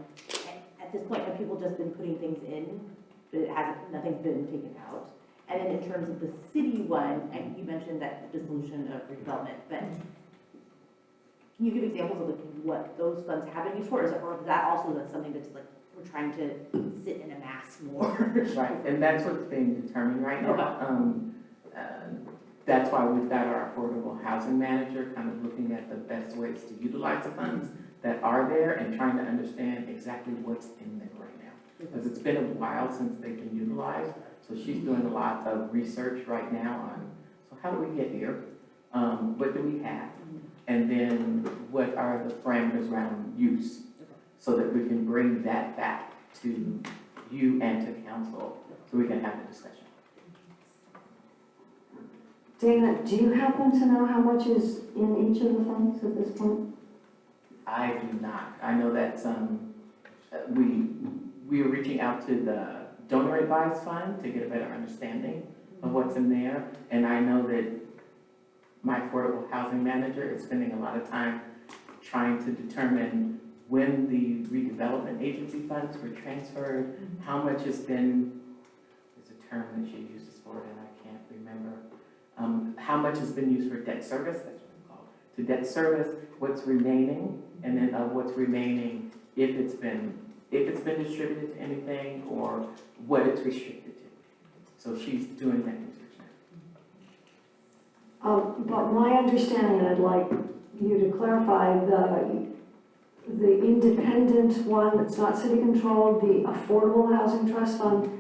[SPEAKER 3] at this point, have people just been putting things in, but nothing's been taken out? And then in terms of the city one, and you mentioned that dissolution of redevelopment, but can you give examples of like what those funds have been used for, or is that also something that's like, we're trying to sit and amass more?
[SPEAKER 1] Right, and that's what's being determined right now. That's why we've got our affordable housing manager kind of looking at the best ways to utilize the funds that are there and trying to understand exactly what's in there right now. Because it's been a while since they've been utilized, so she's doing a lot of research right now on, so how do we get here? What do we have? And then what are the parameters around use? So that we can bring that back to you and to council, so we can have the discussion.
[SPEAKER 9] Dana, do you happen to know how much is in each of the funds at this point?
[SPEAKER 1] I do not. I know that we are reaching out to the donor advised fund to get a better understanding of what's in there. And I know that my affordable housing manager is spending a lot of time trying to determine when the redevelopment agency funds were transferred, how much has been, there's a term that she uses for it and I can't remember. How much has been used for debt service, that's what it's called, to debt service, what's remaining, and then of what's remaining, if it's been distributed to anything or what it's restricted to. So she's doing that research now.
[SPEAKER 9] But my understanding, and I'd like you to clarify, the independent one that's not city controlled, the Affordable Housing Trust Fund,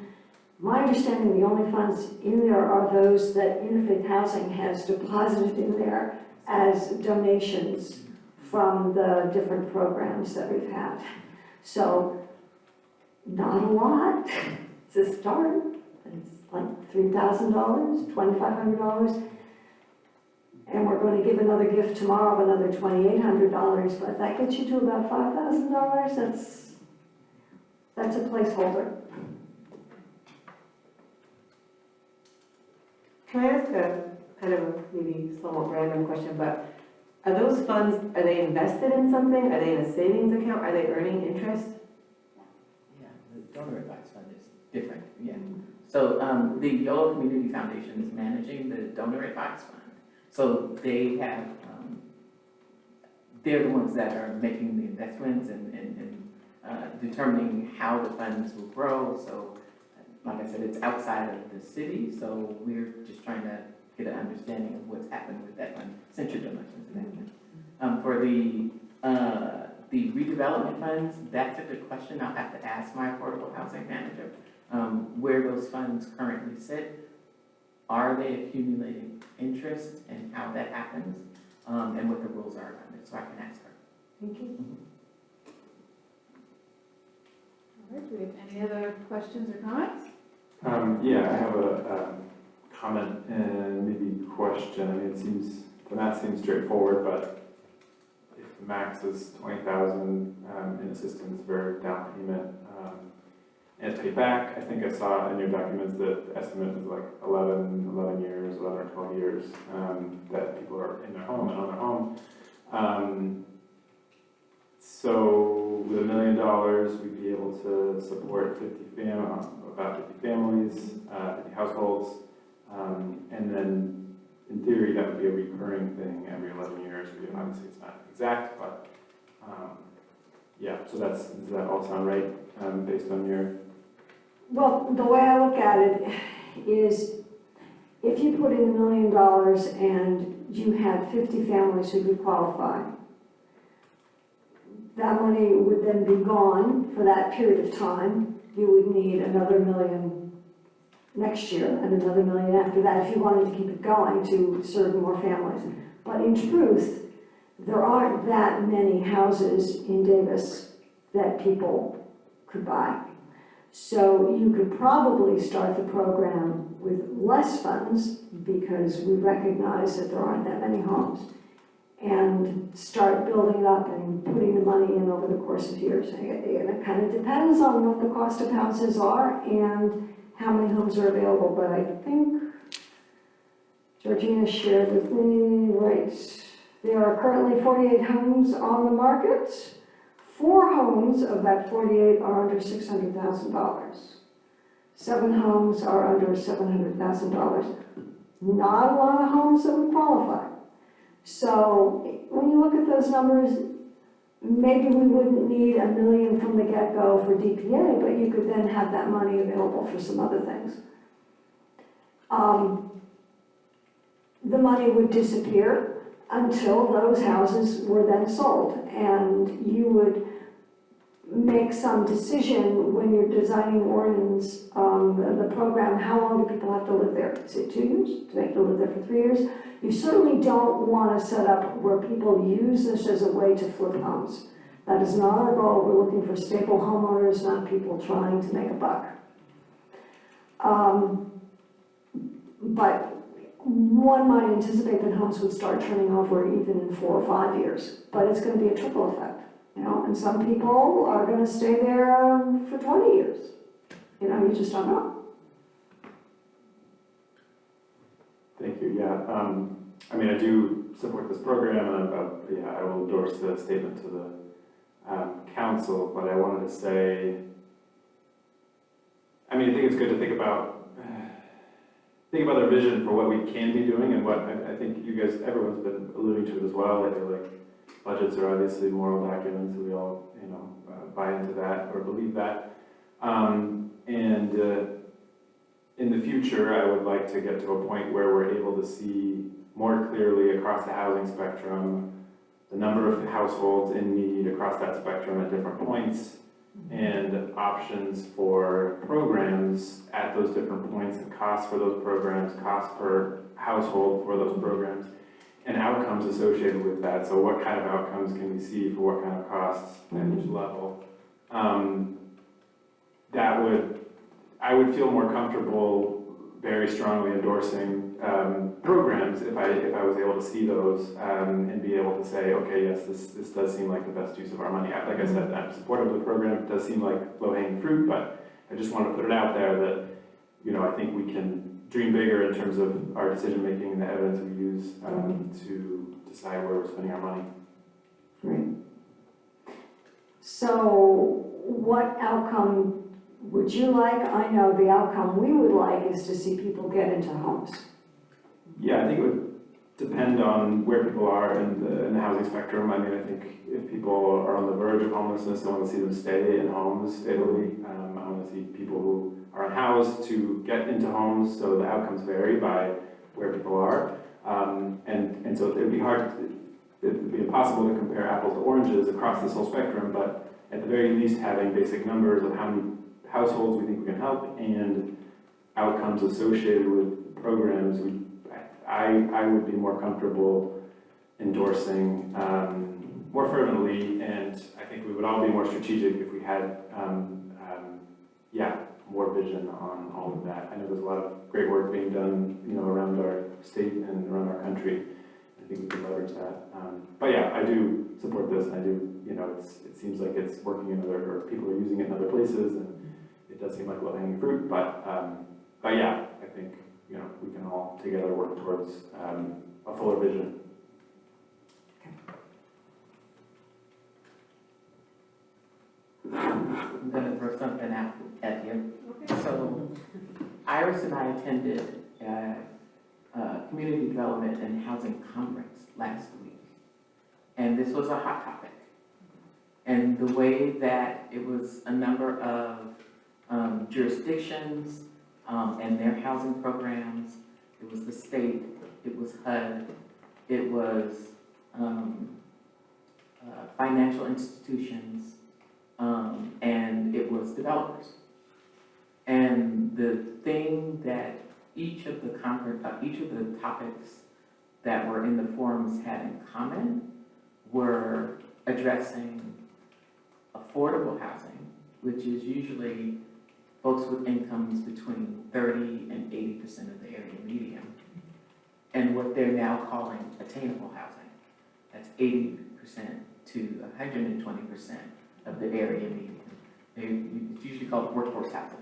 [SPEAKER 9] my understanding, the only funds in there are those that Interfaith Housing has deposited in there as donations from the different programs that we've had. So, not a lot. It's a start. It's like $3,000, $2,500. And we're going to give another gift tomorrow of another $2,800, but that gets you to about $5,000. That's a placeholder.
[SPEAKER 5] Can I ask a kind of a maybe somewhat random question, but are those funds, are they invested in something? Are they in a savings account? Are they earning interest?
[SPEAKER 1] Yeah, the donor advised fund is different, yeah. So the Yolo Community Foundation is managing the donor advised fund. So they have, they're the ones that are making the investments and determining how the funds will grow. So like I said, it's outside of the city, so we're just trying to get an understanding of what's happened with that fund, since your donations to that fund. For the redevelopment funds, that's a good question. I'll have to ask my affordable housing manager where those funds currently sit. Are they accumulating interest and how that happens, and what the rules are around it, so I can ask her.
[SPEAKER 5] Thank you.
[SPEAKER 2] All right, do we have any other questions or comments?
[SPEAKER 7] Yeah, I have a comment and maybe question. I mean, the math seems straightforward, but if the max is 20,000 in assistance for down payment, and it's paid back, I think I saw in your documents that the estimate was like 11 years, 11 or 12 years, that people are in their home and on their home. So with $1 million, we'd be able to support about 50 families, 50 households, and then in theory that would be a recurring thing every 11 years. Obviously it's not exact, but yeah, so does that all sound right based on your?
[SPEAKER 9] Well, the way I look at it is, if you put in $1 million and you had 50 families who could qualify, that money would then be gone for that period of time. You would need another million next year and another million after that if you wanted to keep it going to serve more families. But in truth, there aren't that many houses in Davis that people could buy. So you could probably start the program with less funds because we recognize that there aren't that many homes, and start building it up and putting the money in over the course of years. And it kind of depends on what the cost of houses are and how many homes are available, but I think Georgina shared with me, right, there are currently 48 homes on the market. 4 homes of that 48 are under $600,000. 7 homes are under $700,000. Not a lot of homes that would qualify. So when you look at those numbers, maybe we wouldn't need $1 million from the get-go for DPA, but you could then have that money available for some other things. The money would disappear until those houses were then sold, and you would make some decision when you're designing ordinance, the program, how long do people have to live there? Is it 2 years? Do they have to live there for 3 years? You certainly don't want to set up where people use this as a way to flip homes. That is not our goal. We're looking for stable homeowners, not people trying to make a buck. But one might anticipate that homes would start turning over even in 4 or 5 years, but it's going to be a trickle effect, you know, and some people are going to stay there for 20 years. You know, you just don't know.
[SPEAKER 7] Thank you, yeah. I mean, I do support this program, and I will endorse the statement to the council, but I wanted to say, I mean, I think it's good to think about their vision for what we can be doing, and what I think you guys, everyone's been alluding to it as well. I feel like budgets are obviously moral documents, so we all, you know, buy into that or believe that. In the future, I would like to get to a point where we're able to see more clearly across the housing spectrum the number of households in need across that spectrum at different points, and options for programs at those different points, and costs for those programs, cost per household for those programs, and outcomes associated with that. So what kind of outcomes can we see for what kind of costs at each level? I would feel more comfortable very strongly endorsing programs if I was able to see those and be able to say, okay, yes, this does seem like the best use of our money. Like I said, I'm supportive of the program. It does seem like low-hanging fruit, but I just want to put it out there that, you know, I think we can dream bigger in terms of our decision-making and the evidence we use to decide where we're spending our money.
[SPEAKER 9] Great. So what outcome would you like? I know the outcome we would like is to see people get into homes.
[SPEAKER 7] Yeah, I think it would depend on where people are in the housing spectrum. I mean, I think if people are on the verge of homelessness, I want to see them stay in homes stably. I want to see people who are unhoused to get into homes, so the outcomes vary by where people are. And so it would be impossible to compare apples to oranges across this whole spectrum, but at the very least having basic numbers of how many households we think we can help and outcomes associated with programs, I would be more comfortable endorsing more fervently, and I think we would all be more strategic if we had, more vision on all of that. I know there's a lot of great work being done, you know, around our state and around our country. I think we can leverage that. But yeah, I do support this, and I do, you know, it seems like it's working in or people are using it in other places, and it does seem like low-hanging fruit, but yeah, I think, you know, we can all together work towards a fuller vision.
[SPEAKER 1] I'm going to throw something out at you. So Iris and I attended a community development and housing conference last week, and this was a hot topic. And the way that it was a number of jurisdictions and their housing programs, it was the state, it was HUD, it was financial institutions, and it was developers. And the thing that each of the topics that were in the forums had in common were addressing affordable housing, which is usually folks with incomes between 30 and 80% of the area median, and what they're now calling attainable housing. That's 80% to 120% of the area median. It's usually called workforce housing.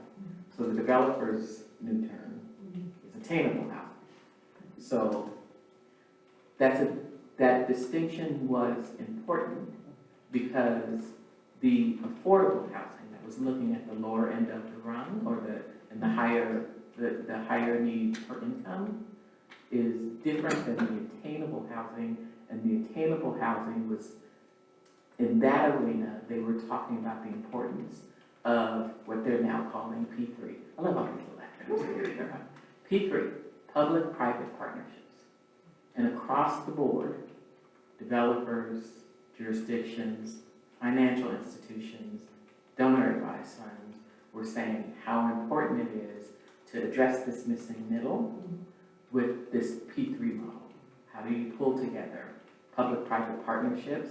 [SPEAKER 1] So the developer's new term is attainable housing. So that distinction was important because the affordable housing that was looking at the lower end of the rung or the higher need for income is different than the attainable housing. And the attainable housing was, in that arena, they were talking about the importance of what they're now calling P3. I love all these acronyms. P3, public-private partnerships. And across the board, developers, jurisdictions, financial institutions, donor advised funds were saying how important it is to address this missing middle with this P3 model. How do you pull together public-private partnerships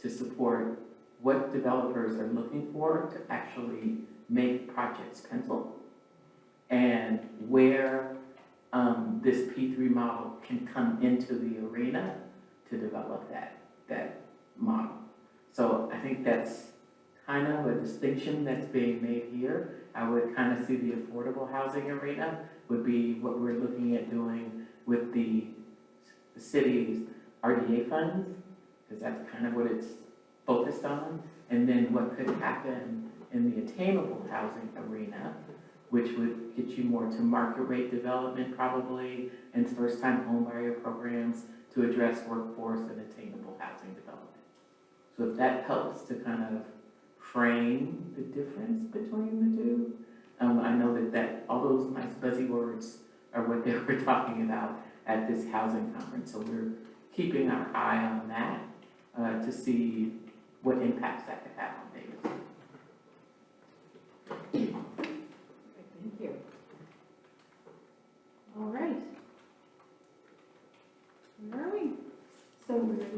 [SPEAKER 1] to support what developers are looking for to actually make projects pencil, and where this P3 model can come into the arena to develop that model. So I think that's kind of a distinction that's being made here. I would kind of see the affordable housing arena would be what we're looking at doing with the city's RDA funds, because that's kind of what it's focused on. And then what could happen in the attainable housing arena, which would get you more to market rate development probably, and first-time homebuyer programs to address workforce and attainable housing development. So if that helps to kind of frame the difference between the two, I know that all those nice buzzy words are what they were talking about at this housing conference. So we're keeping our eye on that to see what impacts that could have on Davis.
[SPEAKER 2] Thank you. All right. Where are we?
[SPEAKER 6] So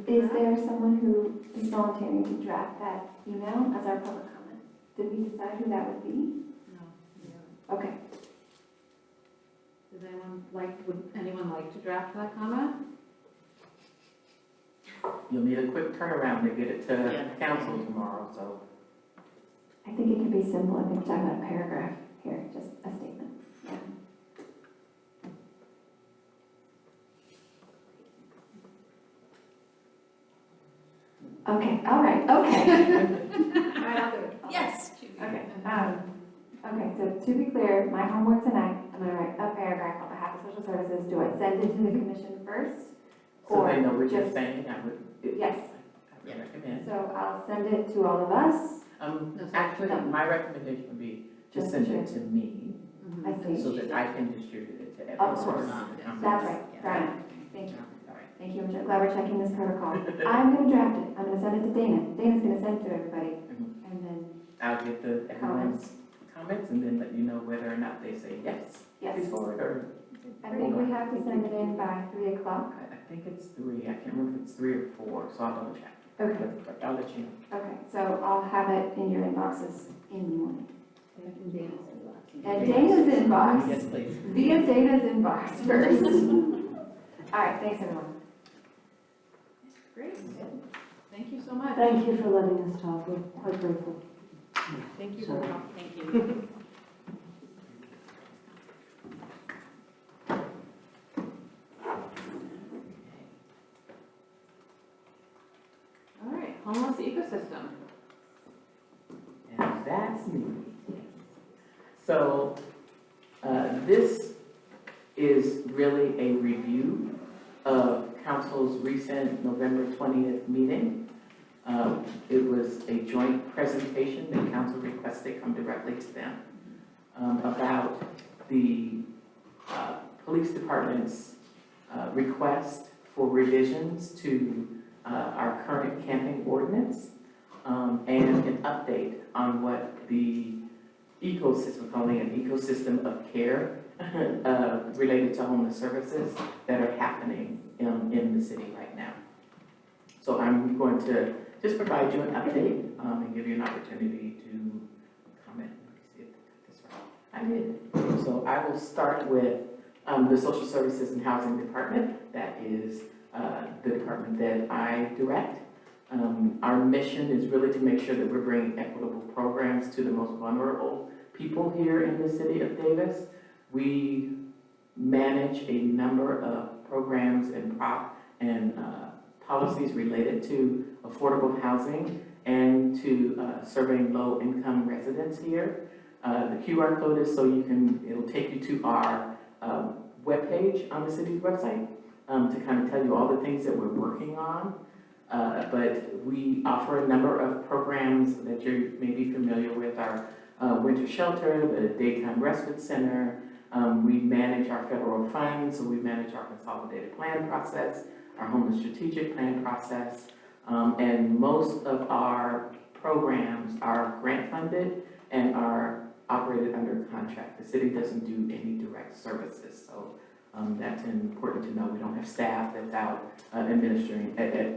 [SPEAKER 6] is there someone who is volunteering to draft that email as our public comment? Did we decide who that would be?
[SPEAKER 2] No.
[SPEAKER 6] Okay.
[SPEAKER 2] Would anyone like to draft that comment?
[SPEAKER 1] You'll need a quick turnaround to get it to council tomorrow, so.
[SPEAKER 6] I think it can be simple. I think we're talking about a paragraph here, just a statement. Yeah. Okay, all right, okay. All right, I'll do it.
[SPEAKER 2] Yes.
[SPEAKER 6] Okay, okay, so to be clear, my homework tonight, I'm gonna write a paragraph on behalf of social services. Do I send it to the commission first?
[SPEAKER 1] So they know what you're
[SPEAKER 6] just-
[SPEAKER 1] saying,
[SPEAKER 6] Yes.
[SPEAKER 1] I would recommend.
[SPEAKER 6] So I'll send it to all of us.
[SPEAKER 1] Actually, my recommendation would be to send it to me,
[SPEAKER 6] I see.
[SPEAKER 1] so that I can distribute it to
[SPEAKER 6] Of
[SPEAKER 1] everyone.
[SPEAKER 6] course. That's right, fair enough. Thank you.
[SPEAKER 1] All right.
[SPEAKER 6] Thank you, I'm glad we're checking this protocol. I'm gonna draft it. I'm gonna send it to Dana. Dana's gonna send it to everybody.
[SPEAKER 1] Mhm.
[SPEAKER 6] And then,
[SPEAKER 1] I'll get everyone's comments and then let you know whether or not they say yes,
[SPEAKER 6] yes.
[SPEAKER 1] please forward, or
[SPEAKER 6] I think we have to send it in by 3 o'clock.
[SPEAKER 1] I think it's 3, I can't remember if it's 3 or 4, so I'll double check.
[SPEAKER 6] Okay,
[SPEAKER 1] But I'll let you know.
[SPEAKER 6] okay, so I'll have it in your inboxes in the morning. And Dana's inbox,
[SPEAKER 1] Yes, please.
[SPEAKER 6] via Dana's inbox first. All right, thanks, everyone.
[SPEAKER 2] Great. Thank you so much.
[SPEAKER 9] Thank you for letting us talk, we're quite grateful.
[SPEAKER 2] Thank you.
[SPEAKER 8] Sorry.
[SPEAKER 2] Thank you. All right, homeless ecosystem.
[SPEAKER 1] And that's me. So, this is really a review of council's recent November 20th meeting. It was a joint presentation that council requested come directly to them about the police department's request for revisions to our current camping ordinance, and an update on what the ecosystem, calling it ecosystem of care, related to homeless services that are happening in the city right now. So I'm going to just provide you an update, and give you an opportunity to comment. Let me see if I got this right. I did. So I will start with the Social Services and Housing Department. That is the department that I direct. Our mission is really to make sure that we're bringing equitable programs to the most vulnerable people here in the city of Davis. We manage a number of programs and policies related to affordable housing and to serving low-income residents here. The QR code is so it'll take you to our webpage on the city's website to kind of tell you all the things that we're working on. But we offer a number of programs that you may be familiar with, our winter shelter, the daytime respite center. We manage our federal funds, so we manage our consolidated plan process, our homeless strategic plan process, and most of our programs are grant funded and are operated under contract. The city doesn't do any direct services, so that's important to know. We don't have staff that's out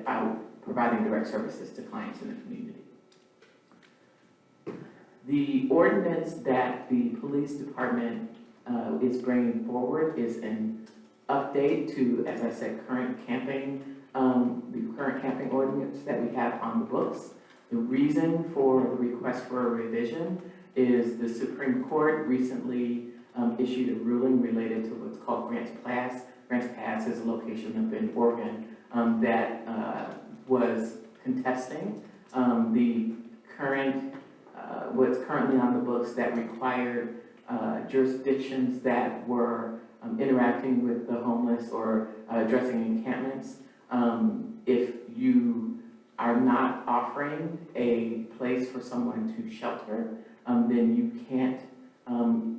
[SPEAKER 1] out providing direct services to clients in the community. The ordinance that the police department is bringing forward is an update to, as I said, the current camping ordinance that we have on the books. The reason for the request for a revision is the Supreme Court recently issued a ruling related to what's called Grants Pass. Grants Pass is a location up in Oregon that was contesting the current, what's currently on the books that required jurisdictions that were interacting with the homeless or addressing encampments. If you are not offering a place for someone to shelter, then you can't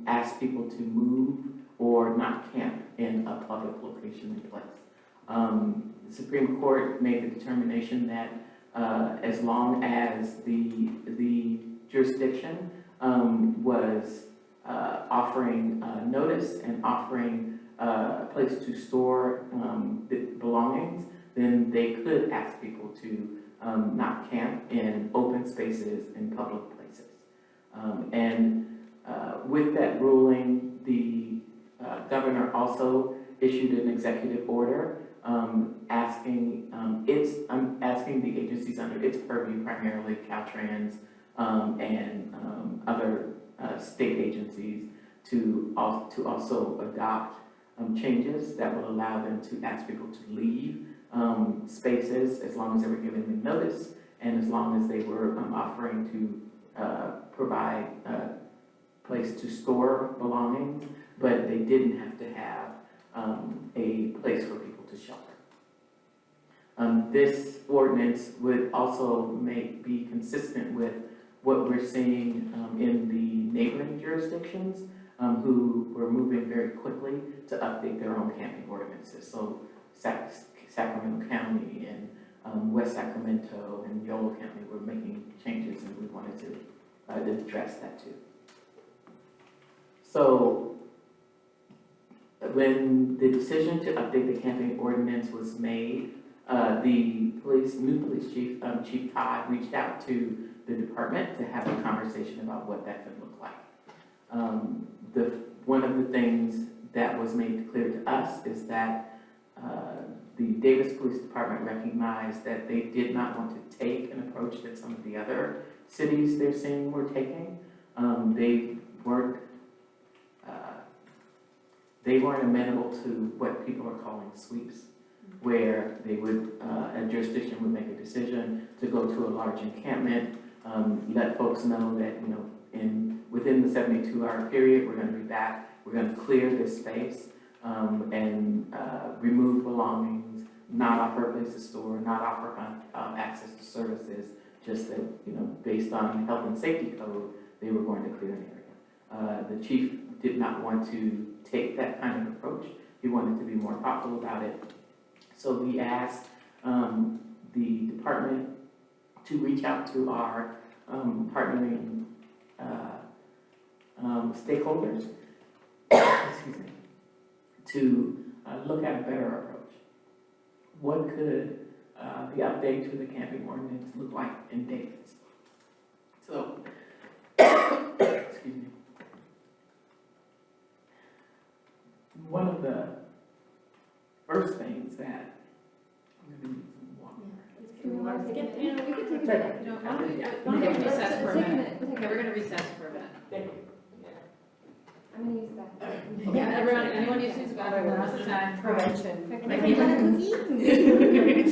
[SPEAKER 1] ask people to move or not camp in a public location in place. The Supreme Court made the determination that as long as the jurisdiction was offering notice and offering a place to store the belongings, then they could ask people to not camp in open spaces in public places. With that ruling, the governor also issued an executive order asking the agencies under its purview, primarily Caltrans and other state agencies, to also adopt changes that will allow them to ask people to leave spaces as long as they were giving them notice and as long as they were offering to provide a place to store belongings, but they didn't have to have a place for people to shelter. This ordinance would also be consistent with what we're seeing in the neighboring jurisdictions who were moving very quickly to update their own camping ordinances. So Sacramento County and West Sacramento and Yolo County were making changes, and we wanted to address that too. So when the decision to update the camping ordinance was made, the new police chief, Chief Todd, reached out to the department to have a conversation about what that could look like. One of the things that was made clear to us is that the Davis Police Department recognized that they did not want to take an approach that some of the other cities they're seeing were taking. They weren't amenable to what people are calling sweeps, where they would, a jurisdiction would make a decision to go to a large encampment, let folks know that, within the 72-hour period, we're going to be back, we're going to clear this space, and remove belongings, not offer a place to store, not offer access to services, just that, based on health and safety code, they were going to clear an area. The chief did not want to take that kind of approach. He wanted to be more thoughtful about it. So we asked the department to reach out to our partnering stakeholders, excuse me, to look at a better approach. What could the update to the camping ordinance look like in Davis? So, excuse me. One of the first things that, I'm gonna need some water.
[SPEAKER 2] We can take a minute. No, why don't we recess for a minute? Okay, we're gonna recess for a minute.
[SPEAKER 1] Thank you.
[SPEAKER 6] I'm gonna use that.
[SPEAKER 2] Yeah, anyone uses the bathroom the rest of the time?
[SPEAKER 5] Prevention.
[SPEAKER 2] Like, you want a cookie?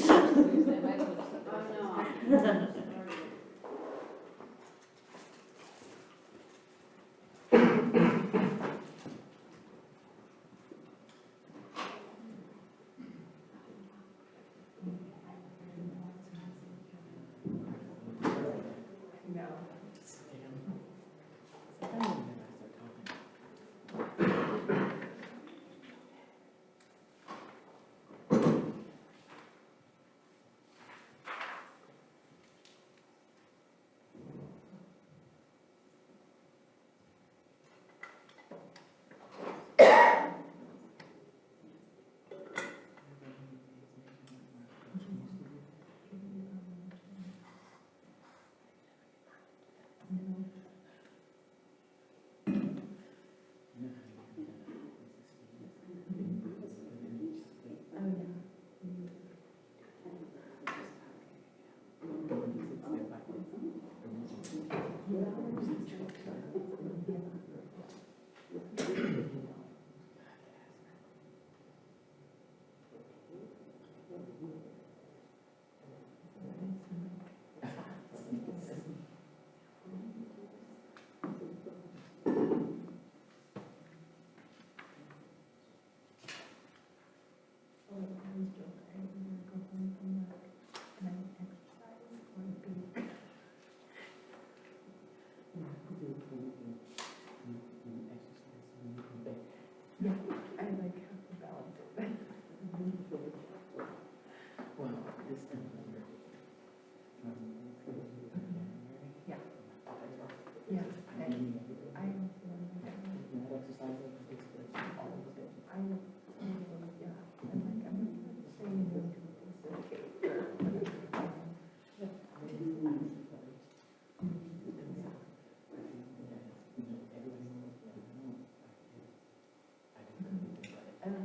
[SPEAKER 2] Oh, no.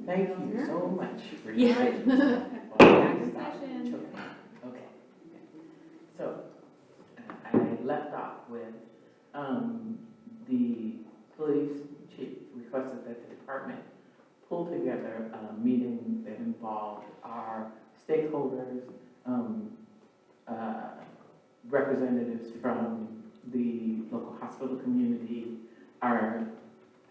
[SPEAKER 1] Thank you so much for your
[SPEAKER 2] Yeah.
[SPEAKER 1] patience.
[SPEAKER 2] Back to session.
[SPEAKER 1] Okay. So, I left off with, the police chief requested that the department pull together a meeting that involved our stakeholders, representatives from the local hospital community, our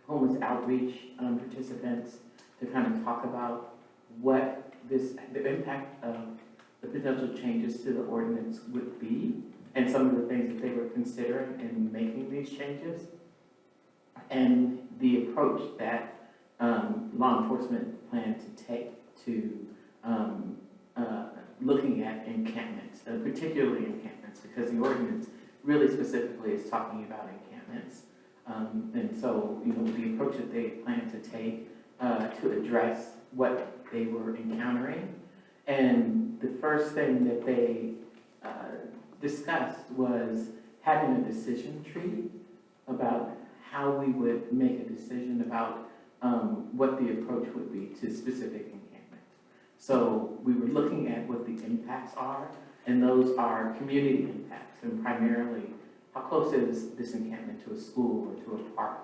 [SPEAKER 1] homeless outreach participants, to kind of talk about what the impact of the potential changes to the ordinance would be, and some of the things that they were considering in making these changes, and the approach that law enforcement plan to take to looking at encampments, particularly encampments, because the ordinance really specifically is talking about encampments. And so, you know, the approach that they plan to take to address what they were encountering. And the first thing that they discussed was having a decision tree about how we would make a decision about what the approach would be to specific encampments. So we were looking at what the impacts are, and those are community impacts, and primarily how close is this encampment to a school or to a park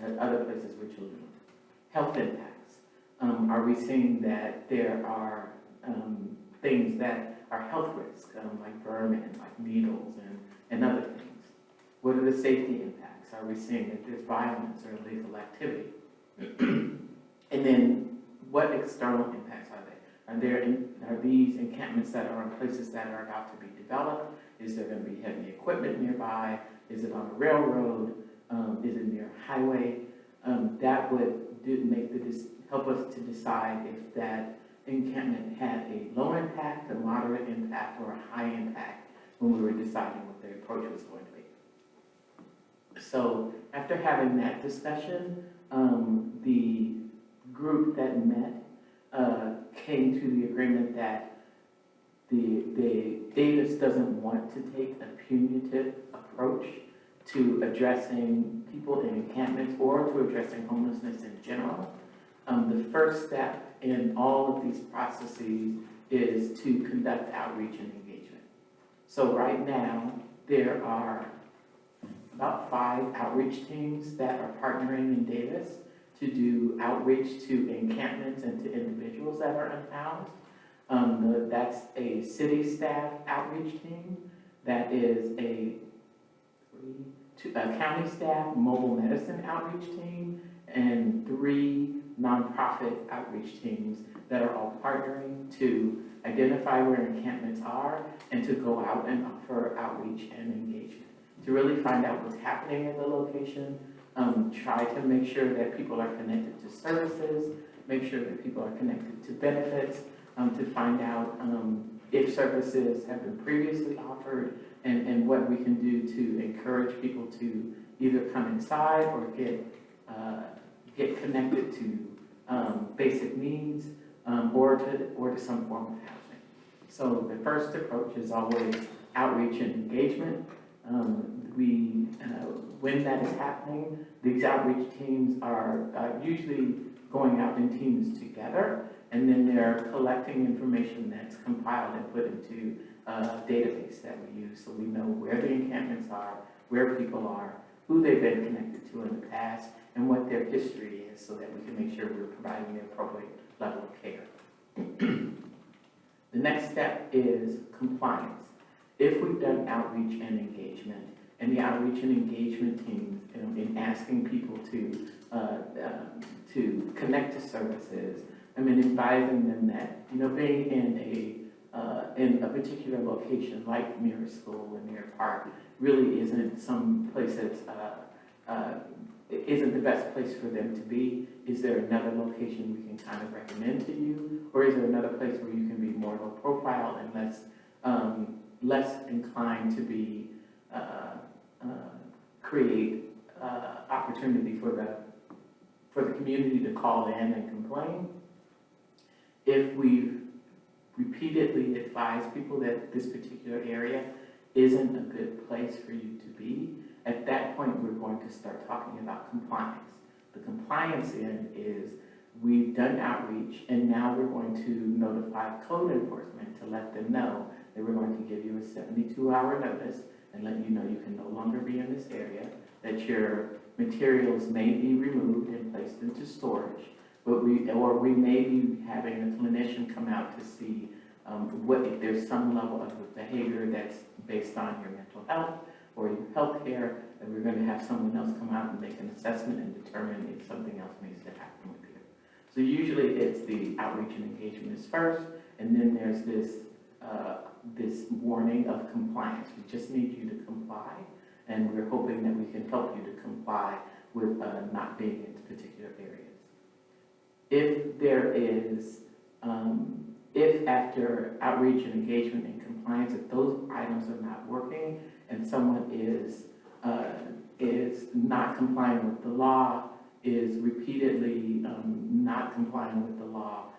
[SPEAKER 1] or other places where children live. Health impacts. Are we seeing that there are things that are health risks, like vermin, like needles, and other things? What are the safety impacts? Are we seeing that there's violence or lethal activity? And then what external impacts are there? Are these encampments that are in places that are about to be developed? Is there going to be heavy equipment nearby? Is it on a railroad? Is it near a highway? That would help us to decide if that encampment had a low impact, a moderate impact, or a high impact when we were deciding what the approach was going to be. So after having that discussion, the group that met came to the agreement that Davis doesn't want to take a punitive approach to addressing people in encampments or to addressing homelessness in general. The first step in all of these processes is to conduct outreach and engagement. So right now, there are about 5 outreach teams that are partnering in Davis to do outreach to encampments and to individuals that are unhoused. That's a city staff outreach team. That is a county staff mobile medicine outreach team, and 3 nonprofit outreach teams that are all partnering to identify where encampments are and to go out and offer outreach and engagement, to really find out what's happening in the location, try to make sure that people are connected to services, make sure that people are connected to benefits, to find out if services have been previously offered and what we can do to encourage people to either come inside or get connected to basic needs or to some form of housing. So the first approach is always outreach and engagement. When that is happening, these outreach teams are usually going out in teams together, and then they're collecting information that's compiled and put into a database that we use, so we know where the encampments are, where people are, who they've been connected to in the past, and what their history is, so that we can make sure we're providing the appropriate level of care. The next step is compliance. If we've done outreach and engagement, and the outreach and engagement teams in asking people to connect to services, advising them that, being in a particular location like near a school or near a park really isn't some place that's isn't the best place for them to be. Is there another location we can kind of recommend to you? Or is there another place where you can be more low profile and less inclined to be create opportunity for the community to call in and complain? If we've repeatedly advised people that this particular area isn't a good place for you to be, at that point we're going to start talking about compliance. The compliance end is we've done outreach and now we're going to notify code enforcement to let them know that we're going to give you a 72-hour notice and let you know you can no longer be in this area, that your materials may be removed and placed into storage, or we may be having a clinician come out to see if there's some level of behavior that's based on your mental health or your health care, and we're going to have someone else come out and make an assessment and determine if something else needs to happen with you. So usually it's the outreach and engagement is first, and then there's this warning of compliance. We just need you to comply, and we're hoping that we can help you to comply with not being in particular areas. If there is, if after outreach and engagement and compliance, if those items are not working and someone is not complying with the law, is repeatedly not complying with the law,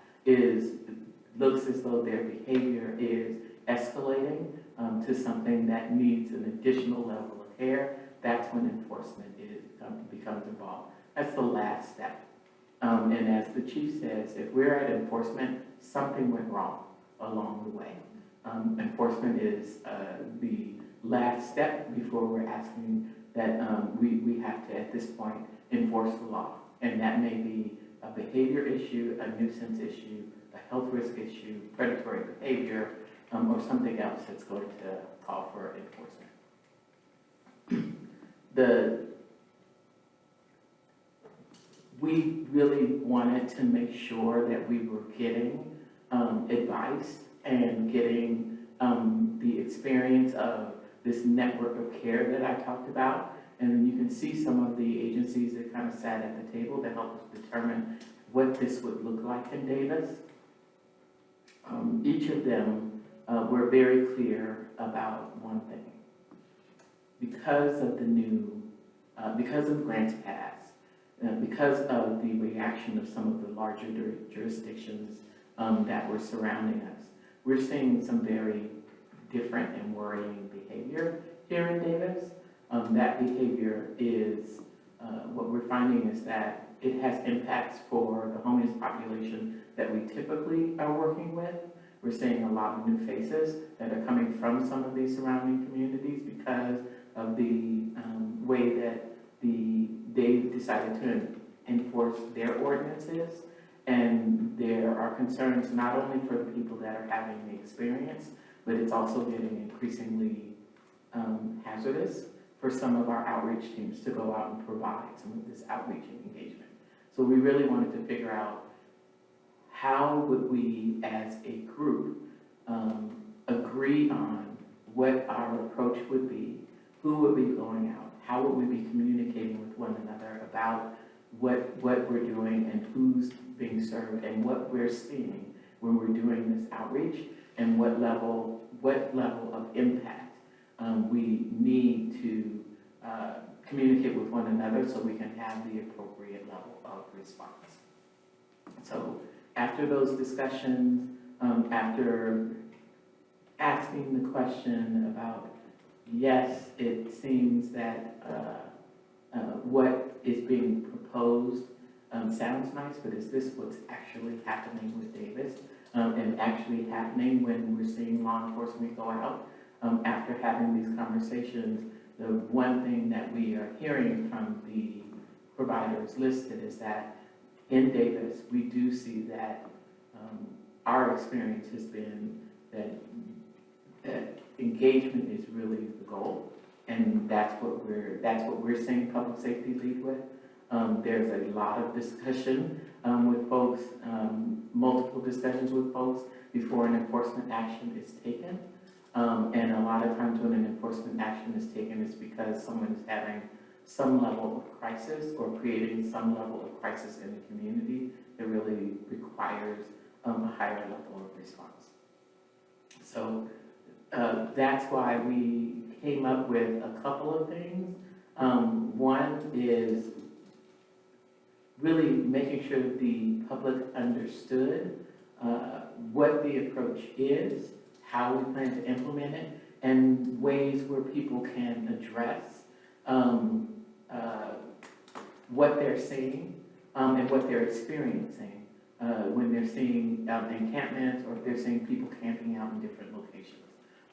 [SPEAKER 1] looks as though their behavior is escalating, to something that needs an additional level of care, that's when enforcement becomes involved. That's the last step. And as the chief says, if we're at enforcement, something went wrong along the way. Enforcement is the last step before we're asking that we have to, at this point, enforce the law. And that may be a behavior issue, a nuisance issue, a health risk issue, predatory behavior, or something else that's going to call for enforcement. We really wanted to make sure that we were getting advice and getting the experience of this network of care that I talked about. And you can see some of the agencies that kind of sat at the table to help us determine what this would look like in Davis. Each of them were very clear about one thing. Because of because of Grants Pass, because of the reaction of some of the larger jurisdictions that were surrounding us, we're seeing some very different and worrying behavior here in Davis. That behavior is, what we're finding is that it has impacts for the homeless population that we typically are working with. We're seeing a lot of new faces that are coming from some of these surrounding communities because of the way that they decided to enforce their ordinances. And there are concerns not only for the people that are having the experience, but it's also getting increasingly hazardous for some of our outreach teams to go out and provide some of this outreach and engagement. So we really wanted to figure out how would we as a group agree on what our approach would be, who would be going out, how would we be communicating with one another about what we're doing and who's being served and what we're seeing when we're doing this outreach, and what level of impact we need to communicate with one another so we can have the appropriate level of response. So after those discussions, after asking the question about, yes, it seems that what is being proposed sounds nice, but is this what's actually happening with Davis and actually happening when we're seeing law enforcement go out? After having these conversations, the one thing that we are hearing from the providers listed is that in Davis, we do see that our experience has been that engagement is really the goal, and that's what we're seeing public safety lead with. There's a lot of discussion with folks, multiple discussions with folks before an enforcement action is taken. And a lot of times when an enforcement action is taken, it's because someone is having some level of crisis or creating some level of crisis in the community that really requires a higher level of response. So that's why we came up with a couple of things. One is really making sure the public understood what the approach is, how we plan to implement it, and ways where people can address what they're seeing and what they're experiencing when they're seeing encampments or if they're seeing people camping out in different locations.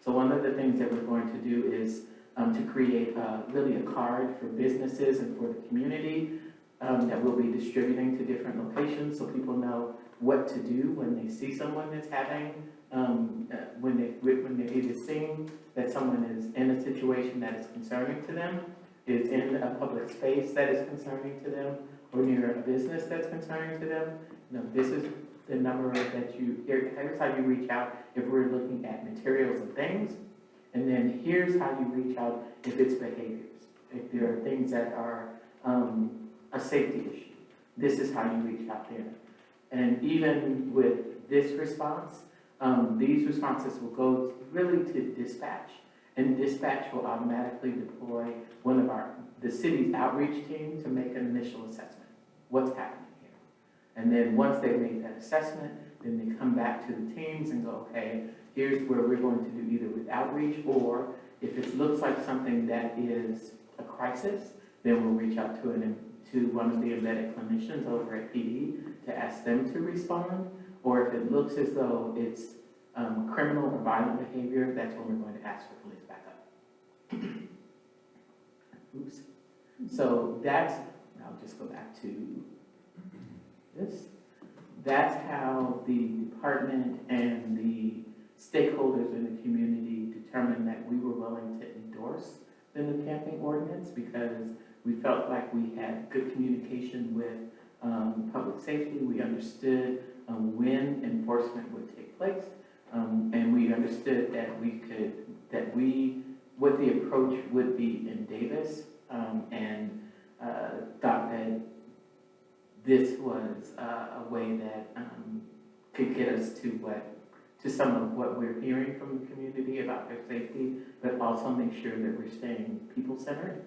[SPEAKER 1] So one of the things that we're going to do is to create really a card for businesses and for the community that we'll be distributing to different locations so people know what to do when they see someone that's having, when they're either seeing that someone is in a situation that is concerning to them, is in a public space that is concerning to them, or near a business that's concerning to them. You know, this is the number that here's how you reach out if we're looking at materials and things, and then here's how you reach out if it's behaviors. If there are things that are a safety issue, this is how you reach out there. And even with this response, these responses will go really to dispatch, and dispatch will automatically deploy one of the city's outreach team to make an initial assessment. What's happening here? And then once they've made that assessment, then they come back to the teams and go, okay, here's where we're going to do either with outreach, or if it looks like something that is a crisis, then we'll reach out to one of the embedded clinicians over at PD to ask them to respond. Or if it looks as though it's criminal or violent behavior, that's when we're going to ask for police backup. Oops. So that's, I'll just go back to this. That's how the department and the stakeholders in the community determined that we were willing to endorse the new camping ordinance, because we felt like we had good communication with public safety. We understood when enforcement would take place, and we understood that what the approach would be in Davis, and thought that this was a way that could get us to some of what we're hearing from the community about their safety, but also make sure that we're staying people-centered,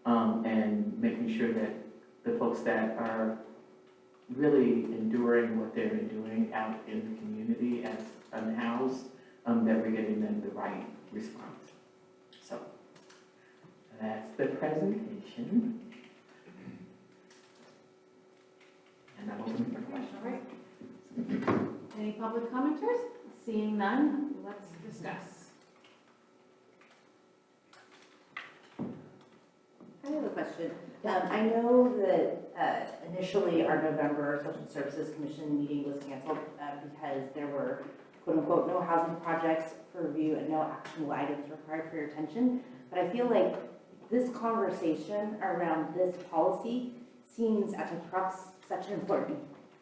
[SPEAKER 1] and making sure that the folks that are really enduring what they're doing out in the community as unhoused, that we're getting them the right response. So that's the presentation. And I'm open for questions.
[SPEAKER 2] All right. Any public commenters? Seeing none, let's discuss.
[SPEAKER 13] I have a question. I know that initially our November Social Services Commission meeting was canceled because there were quote-unquote no housing projects for review and no actionable items required for your attention. But I feel like this conversation around this policy seems at the crux such an important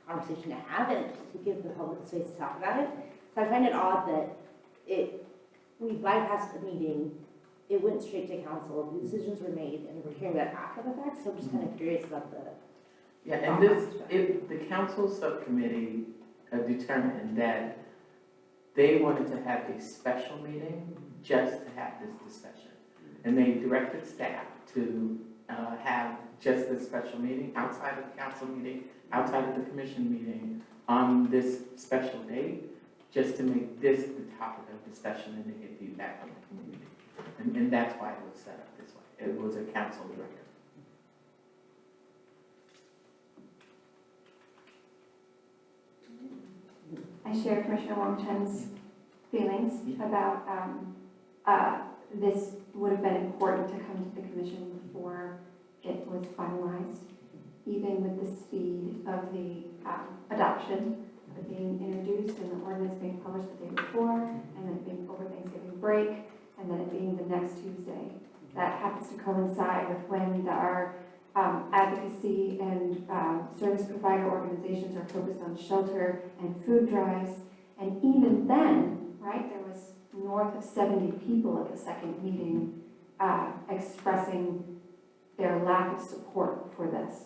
[SPEAKER 13] conversation to have and to give the public space to talk about it. So I find it odd that we bypassed the meeting, it went straight to council, the decisions were made, and we're hearing that after the fact, so I'm just kind of curious about the.
[SPEAKER 1] Yeah, and the council subcommittee determined that they wanted to have a special meeting just to have this discussion. And they directed staff to have just this special meeting outside of the council meeting, outside of the commission meeting, on this special date, just to make this the topic of discussion and to get feedback from the community. And that's why it was set up this way. It was a council directive.
[SPEAKER 6] I share Commissioner Wong Chen's feelings about this would have been important to come to the commission before it was finalized, even with the speed of the adoption of it being introduced and the ordinance being published the day before, and then it being over Thanksgiving break, and then it being the next Tuesday. That happens to coincide with when our advocacy and service provider organizations are focused on shelter and food drives. And even then, right, there was north of 70 people at the second meeting expressing their lack of support for this.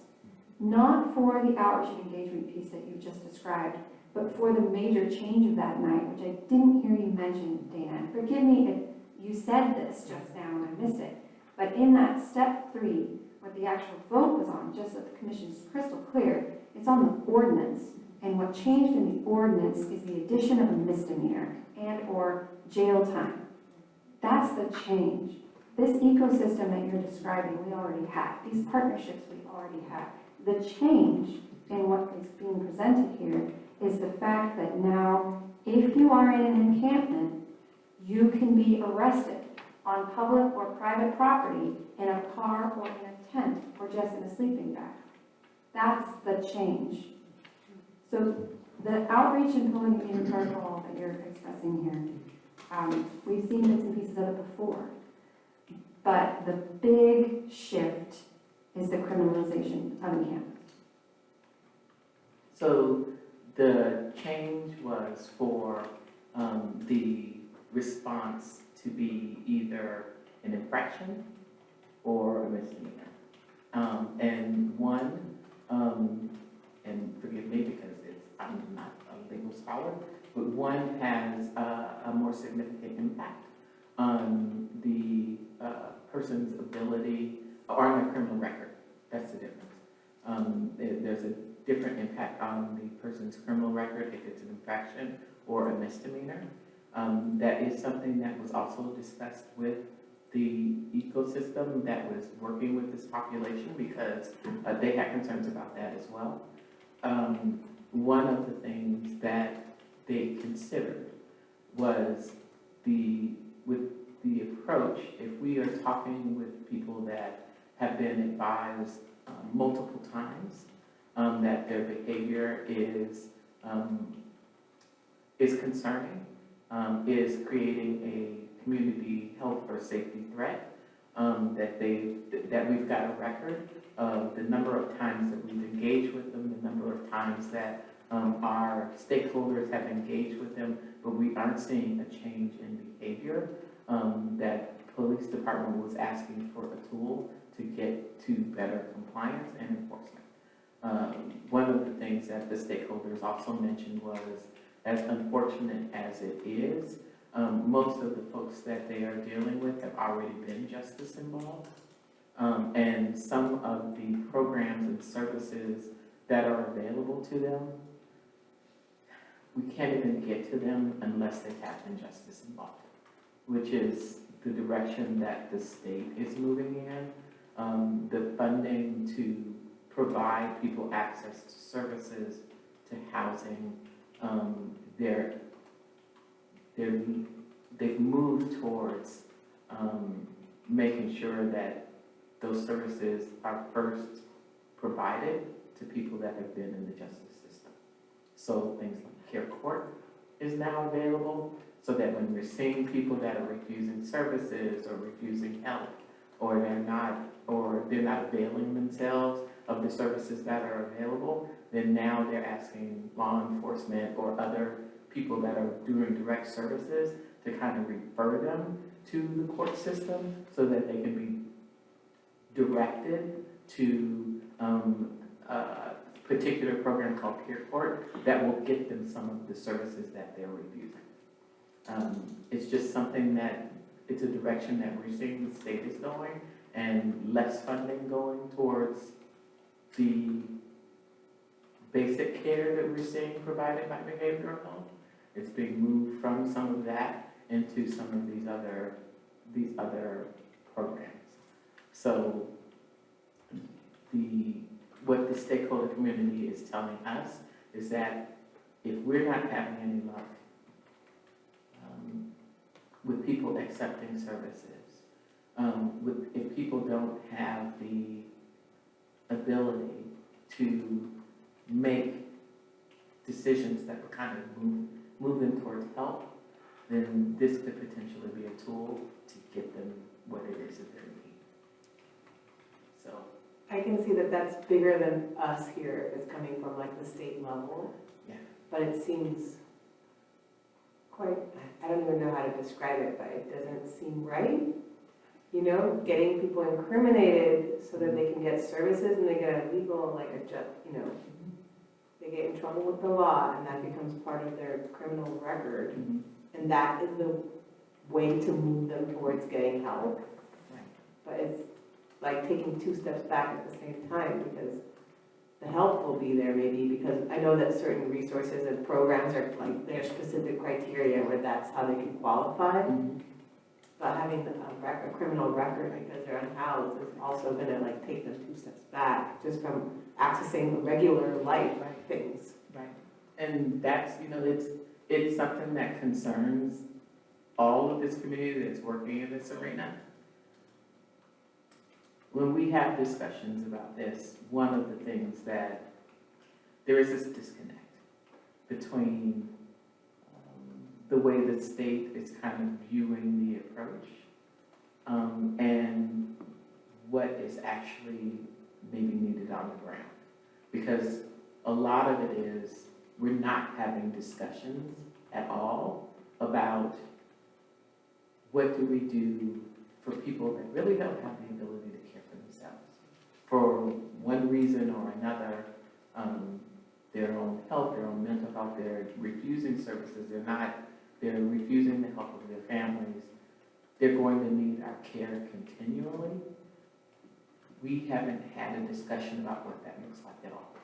[SPEAKER 6] Not for the outreach and engagement piece that you just described, but for the major change of that night, which I didn't hear you mention, Dana. Forgive me if you said this just now and I missed it, but in that step 3, what the actual vote was on, just so the commission's crystal clear, it's on the ordinance. And what changed in the ordinance is the addition of a misdemeanor and or jail time. That's the change. This ecosystem that you're describing, we already have. These partnerships, we already have. The change in what is being presented here is the fact that now, if you are in an encampment, you can be arrested on public or private property in a car or in a tent or just in a sleeping bag. That's the change. So the outreach and pulling in protocol that you're expressing here, we've seen bits and pieces of it before. But the big shift is the criminalization of encampment.
[SPEAKER 1] So the change was for the response to be either an infraction or a misdemeanor. And one, and forgive me because I'm not a legal scholar, but one has a more significant impact on the person's ability, or on their criminal record. That's the difference. There's a different impact on the person's criminal record if it's an infraction or a misdemeanor. That is something that was also discussed with the ecosystem that was working with this population because they had concerns about that as well. One of the things that they considered was with the approach, if we are talking with people that have been advised multiple times that their behavior is concerning, is creating a community health or safety threat, that we've got a record of the number of times that we've engaged with them, the number of times that our stakeholders have engaged with them, but we aren't seeing a change in behavior, that police department was asking for a tool to get to better compliance and enforcement. One of the things that the stakeholders also mentioned was, as unfortunate as it is, most of the folks that they are dealing with have already been justice involved. And some of the programs and services that are available to them, we can't even get to them unless they have been justice involved, which is the direction that the state is moving in. The funding to provide people access to services, to housing, they've moved towards making sure that those services are first provided to people that have been in the justice system. So things like Care Court is now available, so that when we're seeing people that are refusing services or refusing help, or they're not availing themselves of the services that are available, then now they're asking law enforcement or other people that are doing direct services to kind of refer them to the court system so that they can be directed to a particular program called Care Court that will get them some of the services that they're refusing. It's just something that, it's a direction that we're seeing the state is going, and less funding going towards the basic care that we're seeing provided by behavioral health. It's being moved from some of that into some of these other programs. So what the stakeholder community is telling us is that if we're not having any luck with people accepting services, if people don't have the ability to make decisions that will kind of move them towards help, then this could potentially be a tool to get them what it is that they're needing. So
[SPEAKER 5] I can see that that's bigger than us here. It's coming from like the state level.
[SPEAKER 1] Yeah.
[SPEAKER 5] But it seems quite, I don't even know how to describe it, but it doesn't seem right. You know, getting people incriminated so that they can get services and they get a legal, like they get in trouble with the law and that becomes part of their criminal record.
[SPEAKER 1] mm-hmm.
[SPEAKER 5] And that is the way to move them towards getting help.
[SPEAKER 1] Right.
[SPEAKER 5] But it's like taking two steps back at the same time, because the help will be there maybe, because I know that certain resources and programs are like, there's specific criteria where that's how they can qualify.
[SPEAKER 1] Mm-hmm.
[SPEAKER 5] But having a criminal record because they're unhoused is also gonna like take them two steps back just from accessing the regular life things.
[SPEAKER 1] Right. And that's, it's something that concerns all of this community that's working in this arena. When we have discussions about this, one of the things that there is this disconnect between the way the state is kind of viewing the approach and what is actually maybe needed on the ground. Because a lot of it is we're not having discussions at all about what do we do for people that really don't have the ability to care for themselves. For one reason or another, their own health, their own mental health, they're refusing services, they're refusing the help of their families. They're going to need our care continually. We haven't had a discussion about what that looks like at all.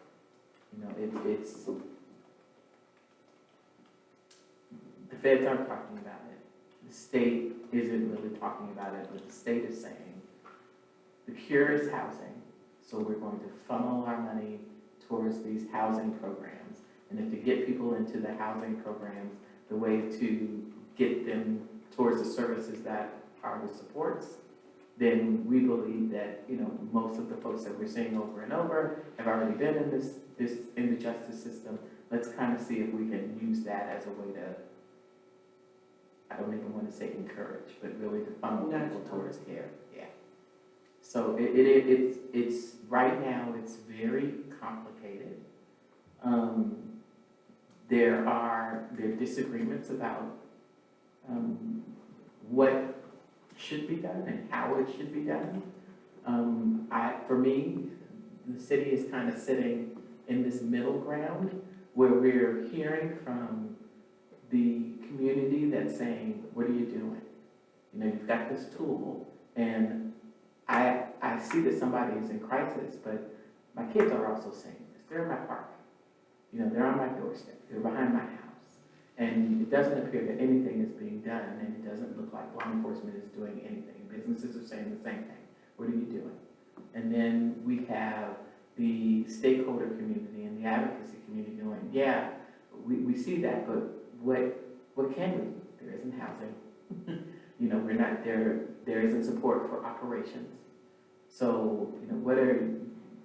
[SPEAKER 1] the feds aren't talking about it. The state isn't really talking about it, but the state is saying, the cure is housing, so we're going to funnel our money towards these housing programs. And if to get people into the housing programs, the way to get them towards the services that are the supports, then we believe that, you know, most of the folks that we're seeing over and over have already been in in the justice system. Let's kind of see if we can use that as a way to, I don't even want to say encourage, but really to funnel people towards care, yeah. So it's, right now, it's very complicated. There are disagreements about what should be done and how it should be done. For me, the city is kind of sitting in this middle ground where we're hearing from the community that's saying, what are you doing? You know, you've got this tool, and I see that somebody is in crisis, but my kids are also saying this. They're in my park. You know, they're on my doorstep. They're behind my house. And it doesn't appear that anything is being done, and it doesn't look like law enforcement is doing anything. Businesses are saying the same thing. What are you doing? And then we have the stakeholder community and the advocacy community going, yeah, we see that, but what can we do? There isn't housing. You know, we're not there. There isn't support for operations. So, you know,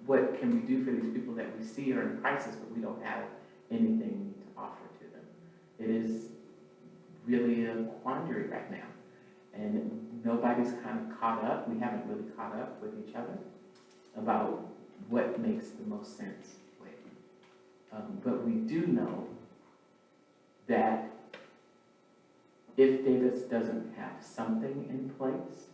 [SPEAKER 1] what can we do for these people that we see are in crisis, but we don't have anything to offer to them? It is really a quandary right now, and nobody's kind of caught up. We haven't really caught up with each other about what makes the most sense with. But we do know that if Davis doesn't have something in place,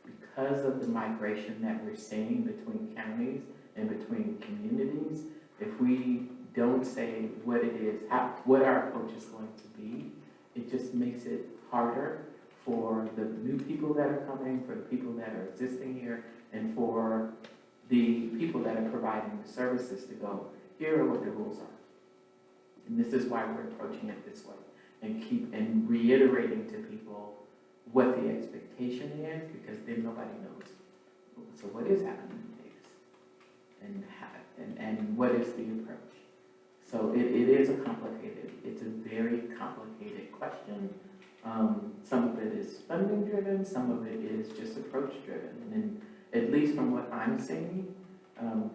[SPEAKER 1] because of the migration that we're seeing between counties and between communities, if we don't say what it is, what our approach is going to be, it just makes it harder for the new people that are coming, for the people that are existing here, and for the people that are providing the services to go, here are what the rules are. And this is why we're approaching it this way, and reiterating to people what the expectation is, because then nobody knows. So what is happening in Davis? And what is the approach? So it is it's a very complicated question. Some of it is funding driven, some of it is just approach driven. And at least from what I'm seeing,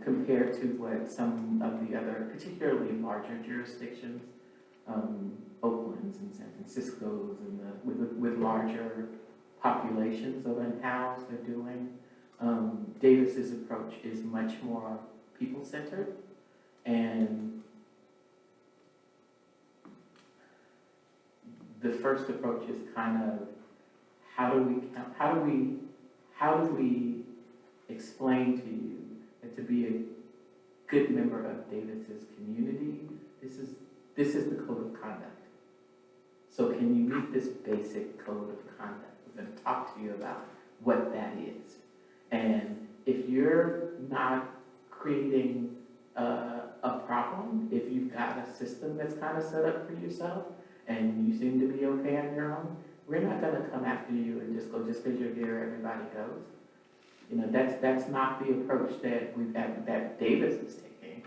[SPEAKER 1] compared to what some of the other, particularly larger jurisdictions, Oakland's and San Francisco's and with larger populations of unhoused are doing, Davis's approach is much more people-centered, and the first approach is kind of how do we explain to you that to be a good member of Davis's community, this is the code of conduct. So can you meet this basic code of conduct? We're going to talk to you about what that is. And if you're not creating a problem, if you've got a system that's kind of set up for yourself and you seem to be okay on your own, we're not going to come after you and just because you're here, everybody goes. You know, that's not the approach that Davis is taking,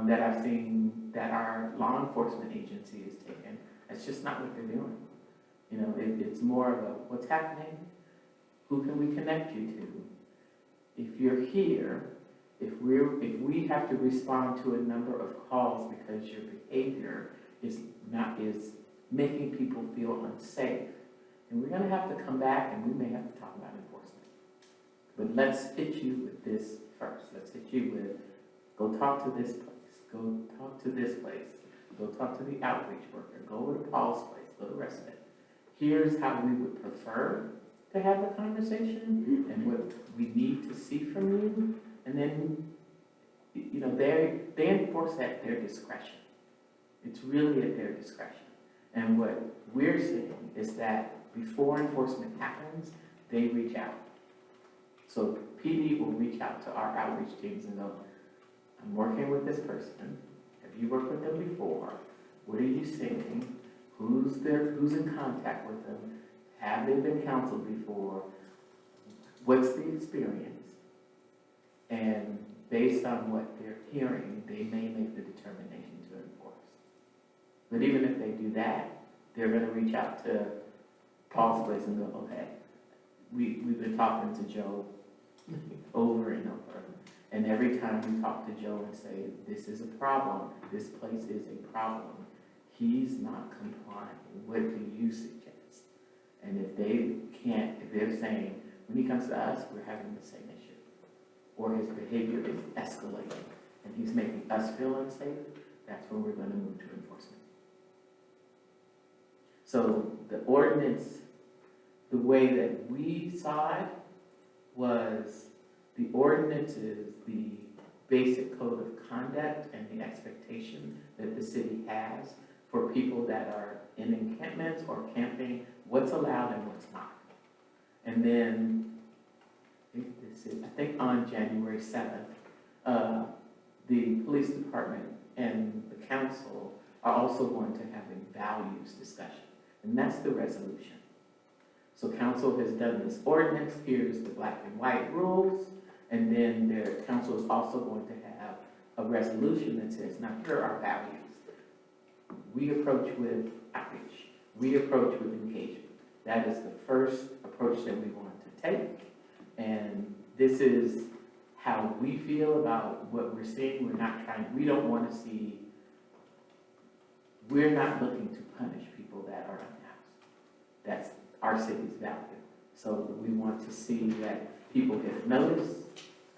[SPEAKER 1] that I've seen that our law enforcement agency is taking. That's just not what they're doing. You know, it's more of a, what's happening? Who can we connect you to? If you're here, if we have to respond to a number of calls because your behavior is making people feel unsafe, and we're going to have to come back and we may have to talk about enforcement. But let's hit you with this first. Let's hit you with, go talk to this place, go talk to this place, go talk to the outreach worker, go over to Paul's place, go to respite. Here's how we would prefer to have the conversation and what we need to see from you. And then, you know, they enforce at their discretion. It's really at their discretion. And what we're seeing is that before enforcement happens, they reach out. So PD will reach out to our outreach teams and go, I'm working with this person. Have you worked with them before? What are you seeing? who's in contact with them, have they been counseled before, what's the experience? And based on what they're hearing, they may make the determination to enforce. But even if they do that, they're gonna reach out to Paul's place and go, okay, we've been talking to Joe over and over. And every time we talk to Joe and say, this is a problem, this place is a problem, he's not complying. What do you suggest? And if they're saying, when he comes to us, we're having the same issue, or his behavior is escalating, and he's making us feel unsafe, that's when we're gonna move to enforcement. So the ordinance, the way that we saw it was the ordinance is the basic code of conduct and the expectation that the city has for people that are in encampments or camping, what's allowed and what's not. And then, I think on January 7th, the police department and the council are also going to have a values discussion. And that's the resolution. So council has done this ordinance, here's the black and white rules, and then the council is also going to have a resolution that says, now here are our values. We approach with outreach. We approach with engagement. That is the first approach that we want to take. And this is how we feel about what we're seeing. We don't want to see, we're not looking to punish people that are unhoused. That's our city's value. So we want to see that people get notice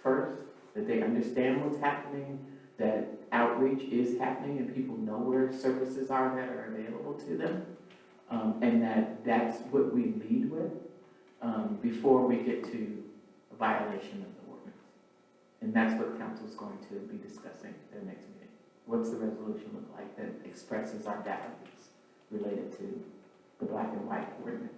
[SPEAKER 1] first, that they understand what's happening, that outreach is happening and people know where services are that are available to them, and that's what we lead with before we get to a violation of the ordinance. And that's what council is going to be discussing at their next meeting. What's the resolution look like that expresses our values related to the black and white ordinance?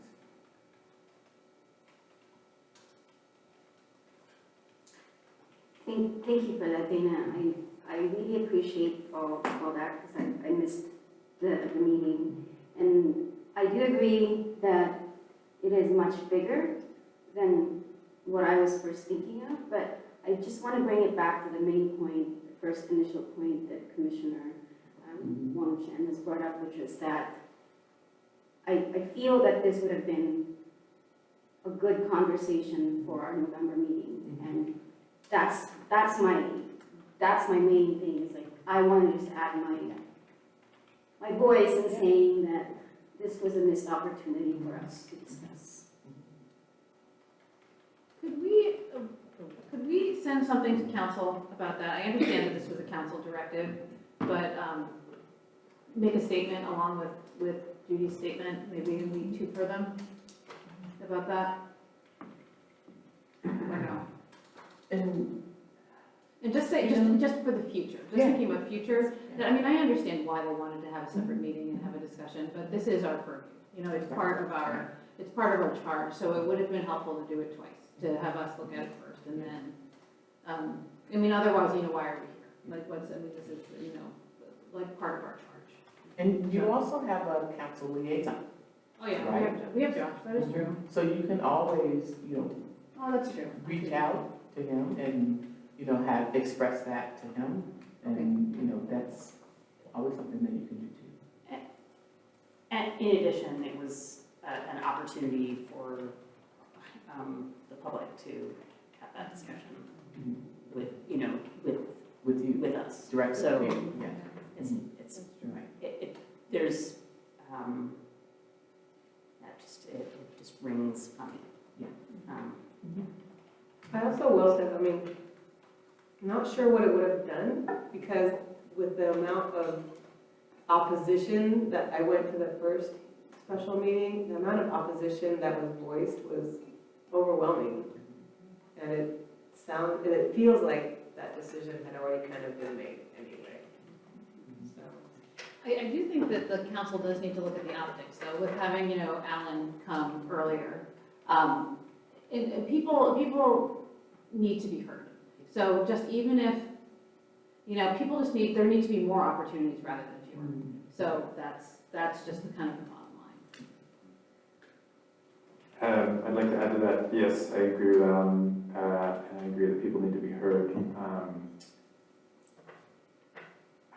[SPEAKER 11] Thank you for that, Dana. I really appreciate all that because I missed the meeting. And I do agree that it is much bigger than what I was first thinking of, but I just want to bring it back to the main point, the first initial point that Commissioner Wong Chen has brought up, which is that I feel that this would have been a good conversation for our November meeting. And that's my main thing, is like, I want to just add my voice in saying that this was a missed opportunity for us to discuss.
[SPEAKER 2] Could we send something to council about that? I understand that this was a council directive, but make a statement along with Judy's statement, maybe we tutor them about that? Or no? And just say, just for the future, just thinking about future, I mean, I understand why they wanted to have a separate meeting and have a discussion, but this is our purview. You know, it's part of our charge, so it would have been helpful to do it twice, to have us look at it first, and then, I mean, otherwise, you know, why are we here? Like, this is, you know, like part of our charge.
[SPEAKER 1] And you also have a council liaison.
[SPEAKER 2] Oh, yeah,
[SPEAKER 1] Right.
[SPEAKER 2] we have Josh, that is true.
[SPEAKER 1] So you can always,
[SPEAKER 2] Oh, that's true.
[SPEAKER 1] reach out to him and, express that to him. And, that's always something that you can do too.
[SPEAKER 3] And in addition, it was an opportunity for the public to have that discussion with,
[SPEAKER 1] With you,
[SPEAKER 3] with us.
[SPEAKER 1] directly.
[SPEAKER 3] So
[SPEAKER 1] Yeah.
[SPEAKER 3] it's, there's, it just rings funny.
[SPEAKER 1] Yeah.
[SPEAKER 5] I also will say, I mean, I'm not sure what it would have done, because with the amount of opposition that I went to the first special meeting, the amount of opposition that was voiced was overwhelming. And it feels like that decision had already kind of been made anyway. So.
[SPEAKER 2] I do think that the council does need to look at the optics, though, with having, Alan come earlier. And people need to be heard. So just even if, people just there need to be more opportunities rather than fewer. So that's just the kind of the bottom line.
[SPEAKER 7] I'd like to add to that, yes, I agree with that, and I agree that people need to be heard.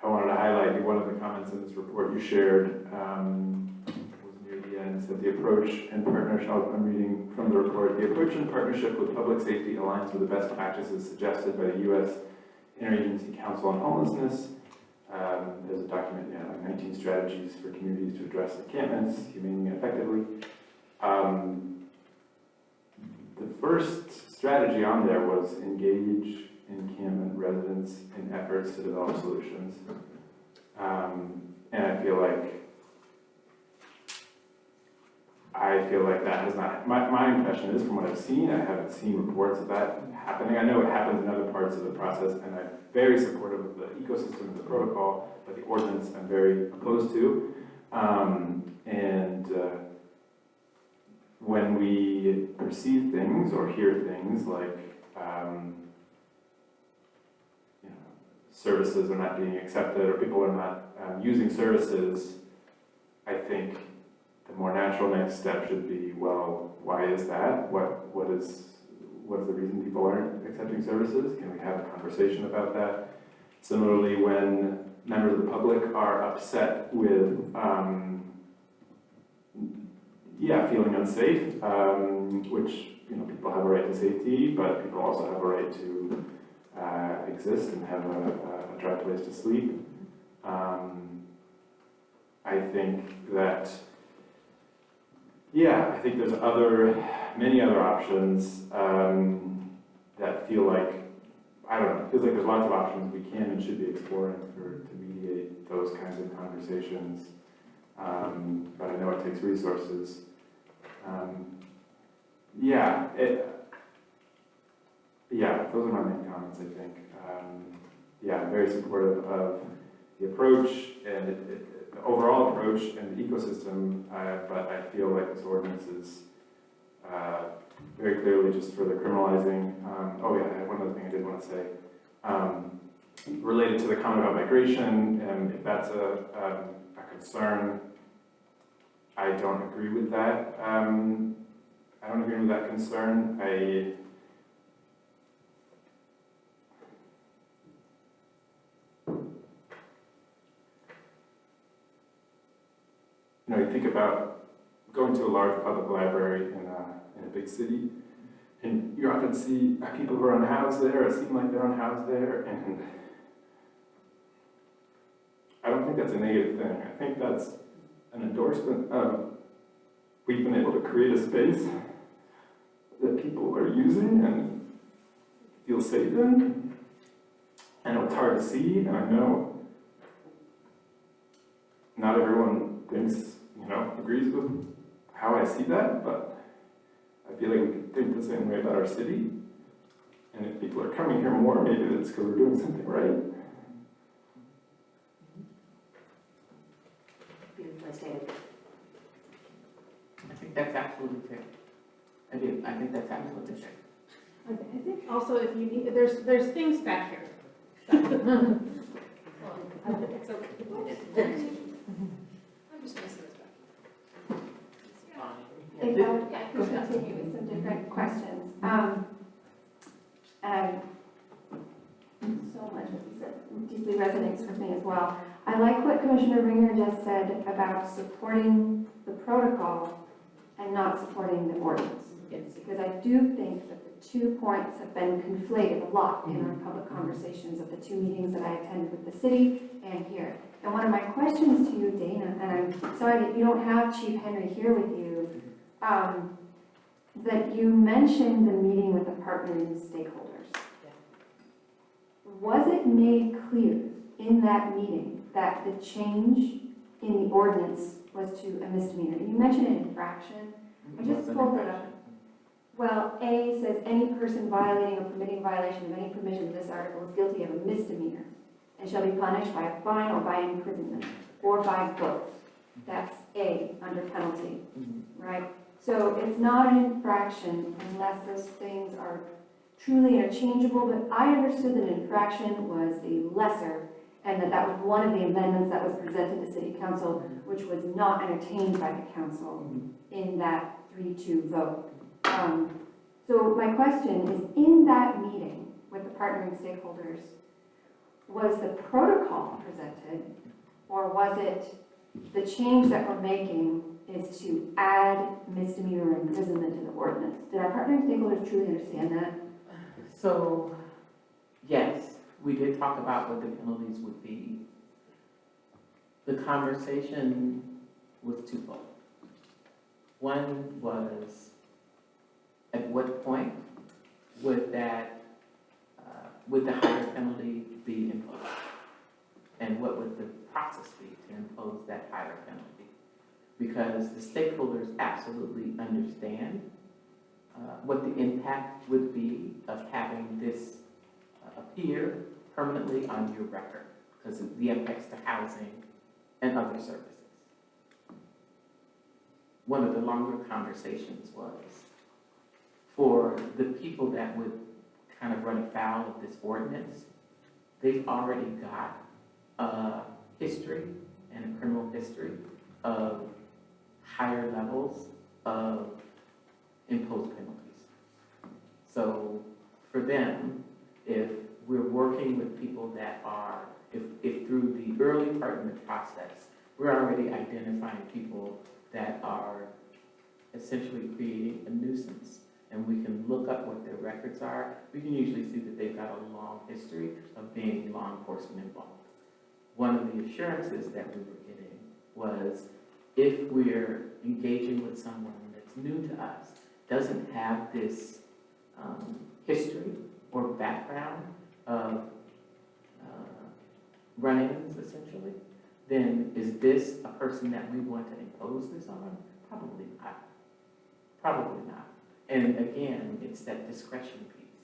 [SPEAKER 7] I wanted to highlight one of the comments in this report you shared, was near the end, said the approach and partnership, I'm reading from the report, the approach and partnership with public safety aligns with the best practices suggested by the U.S. Interagency Council on Homelessness. There's a document, like 19 strategies for communities to address encampments humanely and effectively. The first strategy on there was engage encampment residents in efforts to develop solutions. And I feel like that has not, my impression is, from what I've seen, I haven't seen reports of that happening. I know it happens in other parts of the process, and I'm very supportive of the ecosystem and the protocol, but the ordinance I'm very opposed to. When we perceive things or hear things like, services are not being accepted or people are not using services, I think the more natural next step should be, well, why is that? What is the reason people aren't accepting services? Can we have a conversation about that? Similarly, when members of the public are upset with, feeling unsafe, which, people have a right to safety, but people also have a right to exist and have a dry place to sleep. I think that, I think there's many other options that feel like, I don't know, it feels like there's lots of options we can and should be exploring to mediate those kinds of conversations. But I know it takes resources. Those are my main comments, I think. I'm very supportive of the approach and the overall approach and the ecosystem, but I feel like this ordinance is very clearly just further criminalizing. I had one other thing I did want to say. Related to the comment about migration, and if that's a concern, I don't agree with that. I don't agree with that concern. You think about going to a large public library in a big city, and you often see people who are unhoused there, or seem like they're unhoused there, and I don't think that's a negative thing. I think that's an endorsement of we've been able to create a space that people are using and feel safe in. I know it's hard to see, and I know not everyone thinks, agrees with how I see that, but I feel like we can think the same way about our city. And if people are coming here more, maybe that's because we're doing something right.
[SPEAKER 3] Beautifully stated.
[SPEAKER 1] I think that's absolutely fair. I do. I think that's absolutely fair.
[SPEAKER 2] I think also if you need, there's things back here. So. It's okay. I'm just gonna say this back.
[SPEAKER 6] If I could continue with some different questions. So much of this deeply resonates with me as well. I like what Commissioner Ringer just said about supporting the protocol and not supporting the ordinance.
[SPEAKER 1] Yes.
[SPEAKER 6] Because I do think that the 2 points have been conflated a lot in our public conversations of the 2 meetings that I attended with the city and here. And one of my questions to you, Dana, and I'm sorry that you don't have Chief Henry here with you, that you mentioned the meeting with the partnering stakeholders. Was it made clear in that meeting that the change in the ordinance was to a misdemeanor? You mentioned an infraction. I just pulled it up. Well, A says any person violating or permitting violation of any provision of this article is guilty of a misdemeanor and shall be punished by a fine or by imprisonment or by both. That's A under penalty, right? So it's not an infraction unless those things are truly interchangeable, but I understood that an infraction was the lesser and that was one of the amendments that was presented to city council, which was not entertained by the council in that 3-2 vote. So my question is, in that meeting with the partnering stakeholders, was the protocol presented, or was it the change that we're making is to add misdemeanor imprisonment to the ordinance? Did our partnering stakeholders truly understand that?
[SPEAKER 1] So, yes, we did talk about what the penalties would be. The conversation was twofold. One was, at what point would would the higher penalty be imposed? And what would the process be to impose that higher penalty? Because the stakeholders absolutely understand what the impact would be of having this appear permanently on your record, because of the impacts to housing and other services. One of the longer conversations was for the people that would kind of run afoul of this ordinance. They've already got a history and a criminal history of higher levels of imposed penalties. So for them, if we're working with people that are, if through the early part of the process, we're already identifying people that are essentially creating a nuisance, and we can look up what their records are, we can usually see that they've got a long history of being law enforcement involved. One of the assurances that we were getting was, if we're engaging with someone that's new to us, doesn't have this history or background of run-ins, essentially, then is this a person that we want to impose this on? Probably not. Probably not. And again, it's that discretion piece.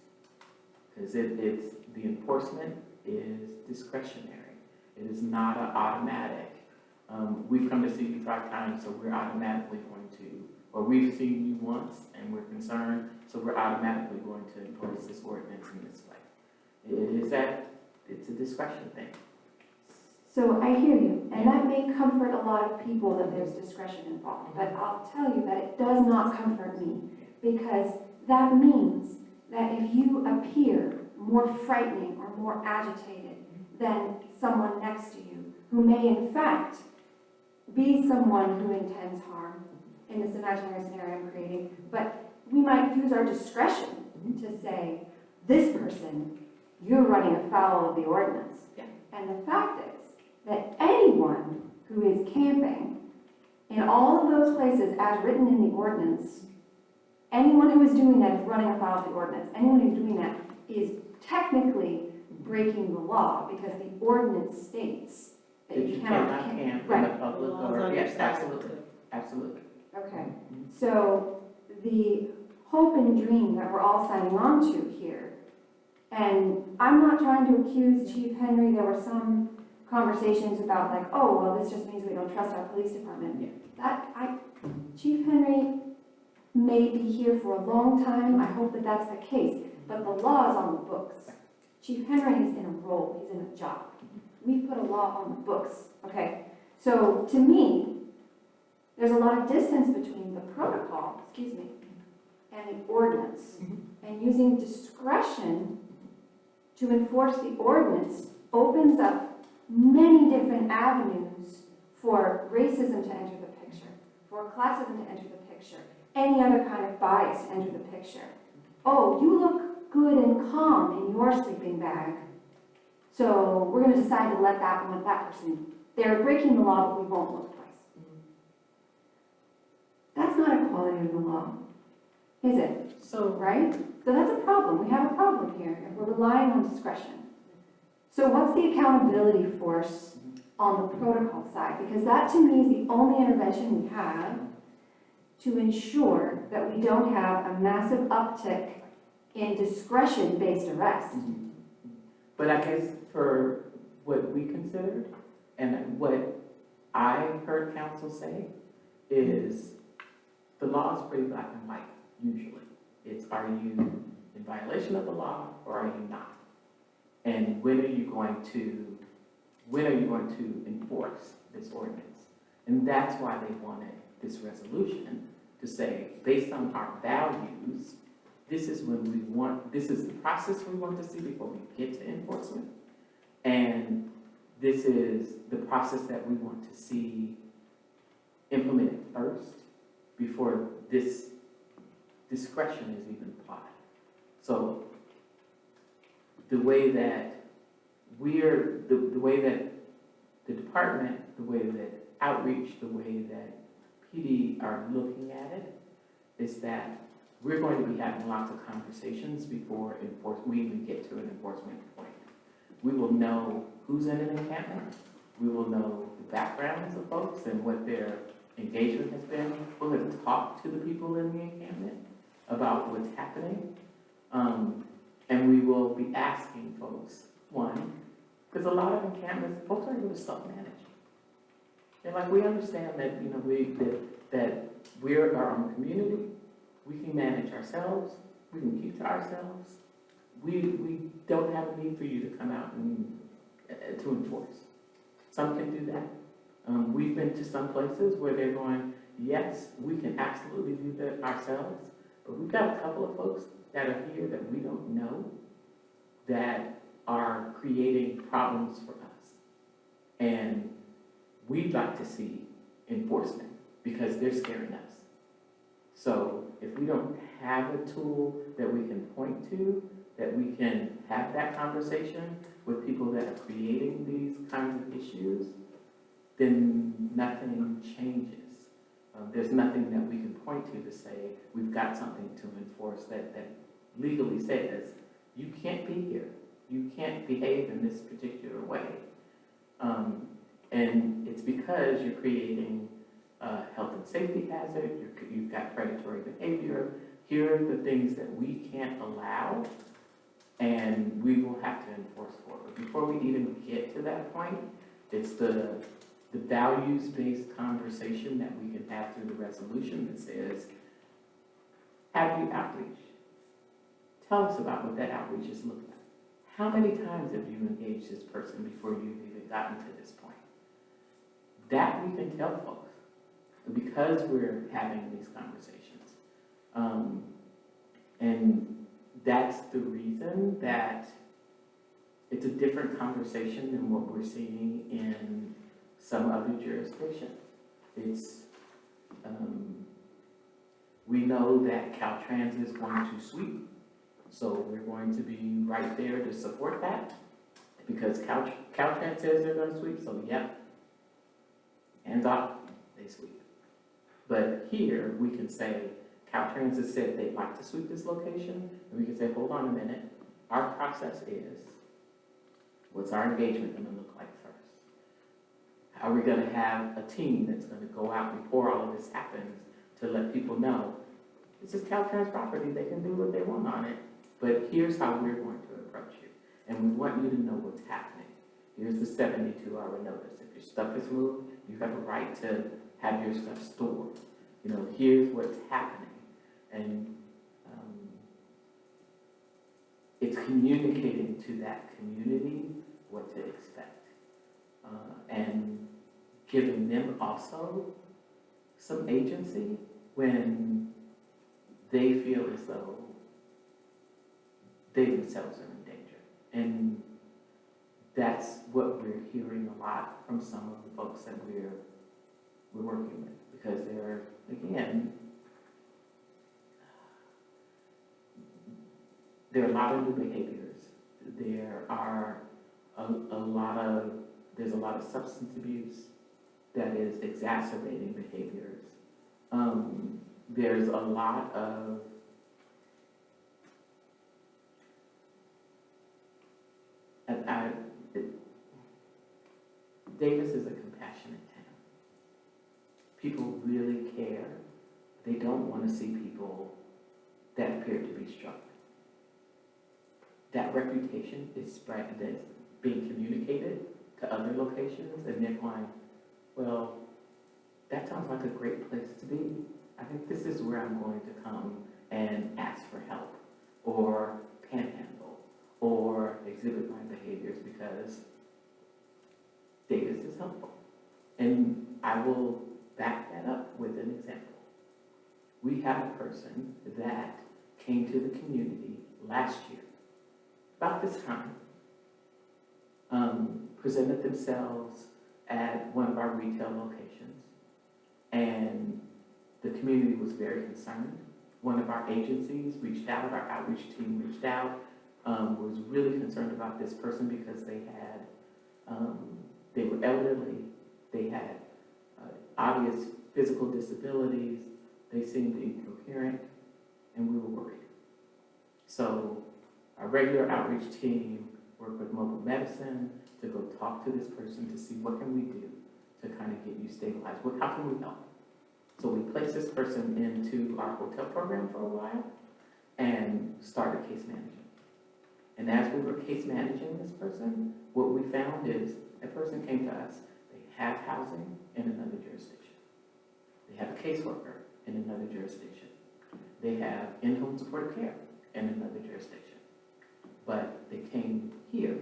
[SPEAKER 1] Because it's the enforcement is discretionary. It is not an automatic. We've come to see you 5 times, so we're automatically going to, or we've seen you once and we're concerned, so we're automatically going to impose this ordinance in this way. It is that, it's a discretion thing.
[SPEAKER 6] So I hear you, and that may comfort a lot of people that there's discretion involved, but I'll tell you that it does not comfort me, because that means that if you appear more frightening or more agitated than someone next to you, who may in fact be someone who intends harm in this imaginary scenario I'm creating, but we might use our discretion to say, this person, you're running afoul of the ordinance.
[SPEAKER 1] Yeah.
[SPEAKER 6] And the fact is that anyone who is camping in all of those places as written in the ordinance, anyone who is doing that is running afoul of the ordinance. Anyone who's doing that is technically breaking the law, because the ordinance states that you cannot camp.
[SPEAKER 1] camp in
[SPEAKER 6] Right.
[SPEAKER 1] the public or, yes, absolutely, absolutely.
[SPEAKER 6] Okay, so the hope and dream that we're all signing on to here, and I'm not trying to accuse Chief Henry, there were some conversations about like, oh, well, this just means we don't trust our police department.
[SPEAKER 1] Yeah.
[SPEAKER 6] Chief Henry may be here for a long time, I hope that that's the case, but the law is on the books. Chief Henry is in a role, he's in a job. We've put a law on the books, okay? So to me, there's a lot of distance between the protocol, and the ordinance. And using discretion to enforce the ordinance opens up many different avenues for racism to enter the picture, for classism to enter the picture, any other kind of bias to enter the picture. Oh, you look good and calm in your sleeping bag, so we're going to decide to let that person, they're breaking the law, but we won't look twice. That's not equality of the law, is it?
[SPEAKER 1] So,
[SPEAKER 6] Right? So that's a problem. We have a problem here if we're relying on discretion. So what's the accountability force on the protocol side? Because that to me is the only intervention we have to ensure that we don't have a massive uptick in discretion-based arrest.
[SPEAKER 1] but I guess for what we considered, and what I heard counsel say, is the law is pretty black and white, usually. It's, are you in violation of the law or are you not? And when are you going to when are you going to enforce this ordinance? And that's why they wanted this resolution to say, based on our values, this is the process we want to see before we get to enforcement. And this is the process that we want to see implemented first before this discretion is even applied. So the way that the way that the department, the way that outreach, the way that PD are looking at it is that we're going to be having lots of conversations before we even get to an enforcement point. We will know who's in an encampment. We will know the backgrounds of folks and what their engagement has been. We'll have talked to the people in the encampment about what's happening. And we will be asking folks, one, because a lot of encampments, folks are able to self-manage. They're like, we understand that, you know, that we're our own community. We can manage ourselves. We can keep to ourselves. We don't have a need for you to come out and to enforce. Some can do that. We've been to some places where they're going, yes, we can absolutely do that ourselves, but we've got a couple of folks that are here that we don't know that are creating problems for us. And we'd like to see enforcement because they're scaring us. So if we don't have a tool that we can point to, that we can have that conversation with people that are creating these kinds of issues, then nothing changes. There's nothing that we can point to say, we've got something to enforce that legally says, you can't be here. You can't behave in this particular way. And it's because you're creating a health and safety hazard, you've got predatory behavior. Here are the things that we can't allow, and we will have to enforce for it. Before we even get to that point, it's the values-based conversation that we can have through the resolution that says, have you outreach? Tell us about what that outreach is looking like. How many times have you engaged this person before you've even gotten to this point? That we can tell folks because we're having these conversations. And that's the reason that it's a different conversation than what we're seeing in some other jurisdictions. It's, we know that Caltrans is going to sweep, so we're going to be right there to support that because Caltrans says they're going to sweep, so yep, hands off, they sweep. But here we can say, Caltrans has said they'd like to sweep this location, and we can say, hold on a minute, our process is, what's our engagement going to look like first? How are we going to have a team that's going to go out before all of this happens to let people know, this is Caltrans property, they can do what they want on it, but here's how we're going to approach you. And we want you to know what's happening. Here's the 72-hour notice. If your stuff is moved, you have a right to have your stuff stored. You know, here's what's happening. And it's communicating to that community what to expect. And giving them also some agency when they feel as though they themselves are in danger. And that's what we're hearing a lot from some of the folks that we're working with, because they're, again, there are a lot of new behaviors. There are there's a lot of substance abuse that is exacerbating behaviors. There's a lot of Davis is a compassionate town. People really care. They don't want to see people that appear to be struggling. That reputation is spread, that's being communicated to other locations, and they're going, well, that sounds like a great place to be. I think this is where I'm going to come and ask for help, or panhandle, or exhibit my behaviors, because is helpful. And I will back that up with an example. We have a person that came to the community last year, about this time, presented themselves at one of our retail locations, and the community was very concerned. One of our agencies reached out, our outreach team reached out, was really concerned about this person because they were elderly, they had obvious physical disabilities, they seemed incoherent, and we were worried. So our regular outreach team worked with mobile medicine to go talk to this person to see what can we do to kind of get you stabilized. How can we help? So we placed this person into our hotel program for a while and started case managing. And as we were case managing this person, what we found is that person came to us, they have housing in another jurisdiction. They have a caseworker in another jurisdiction. They have in-home supportive care in another jurisdiction. But they came here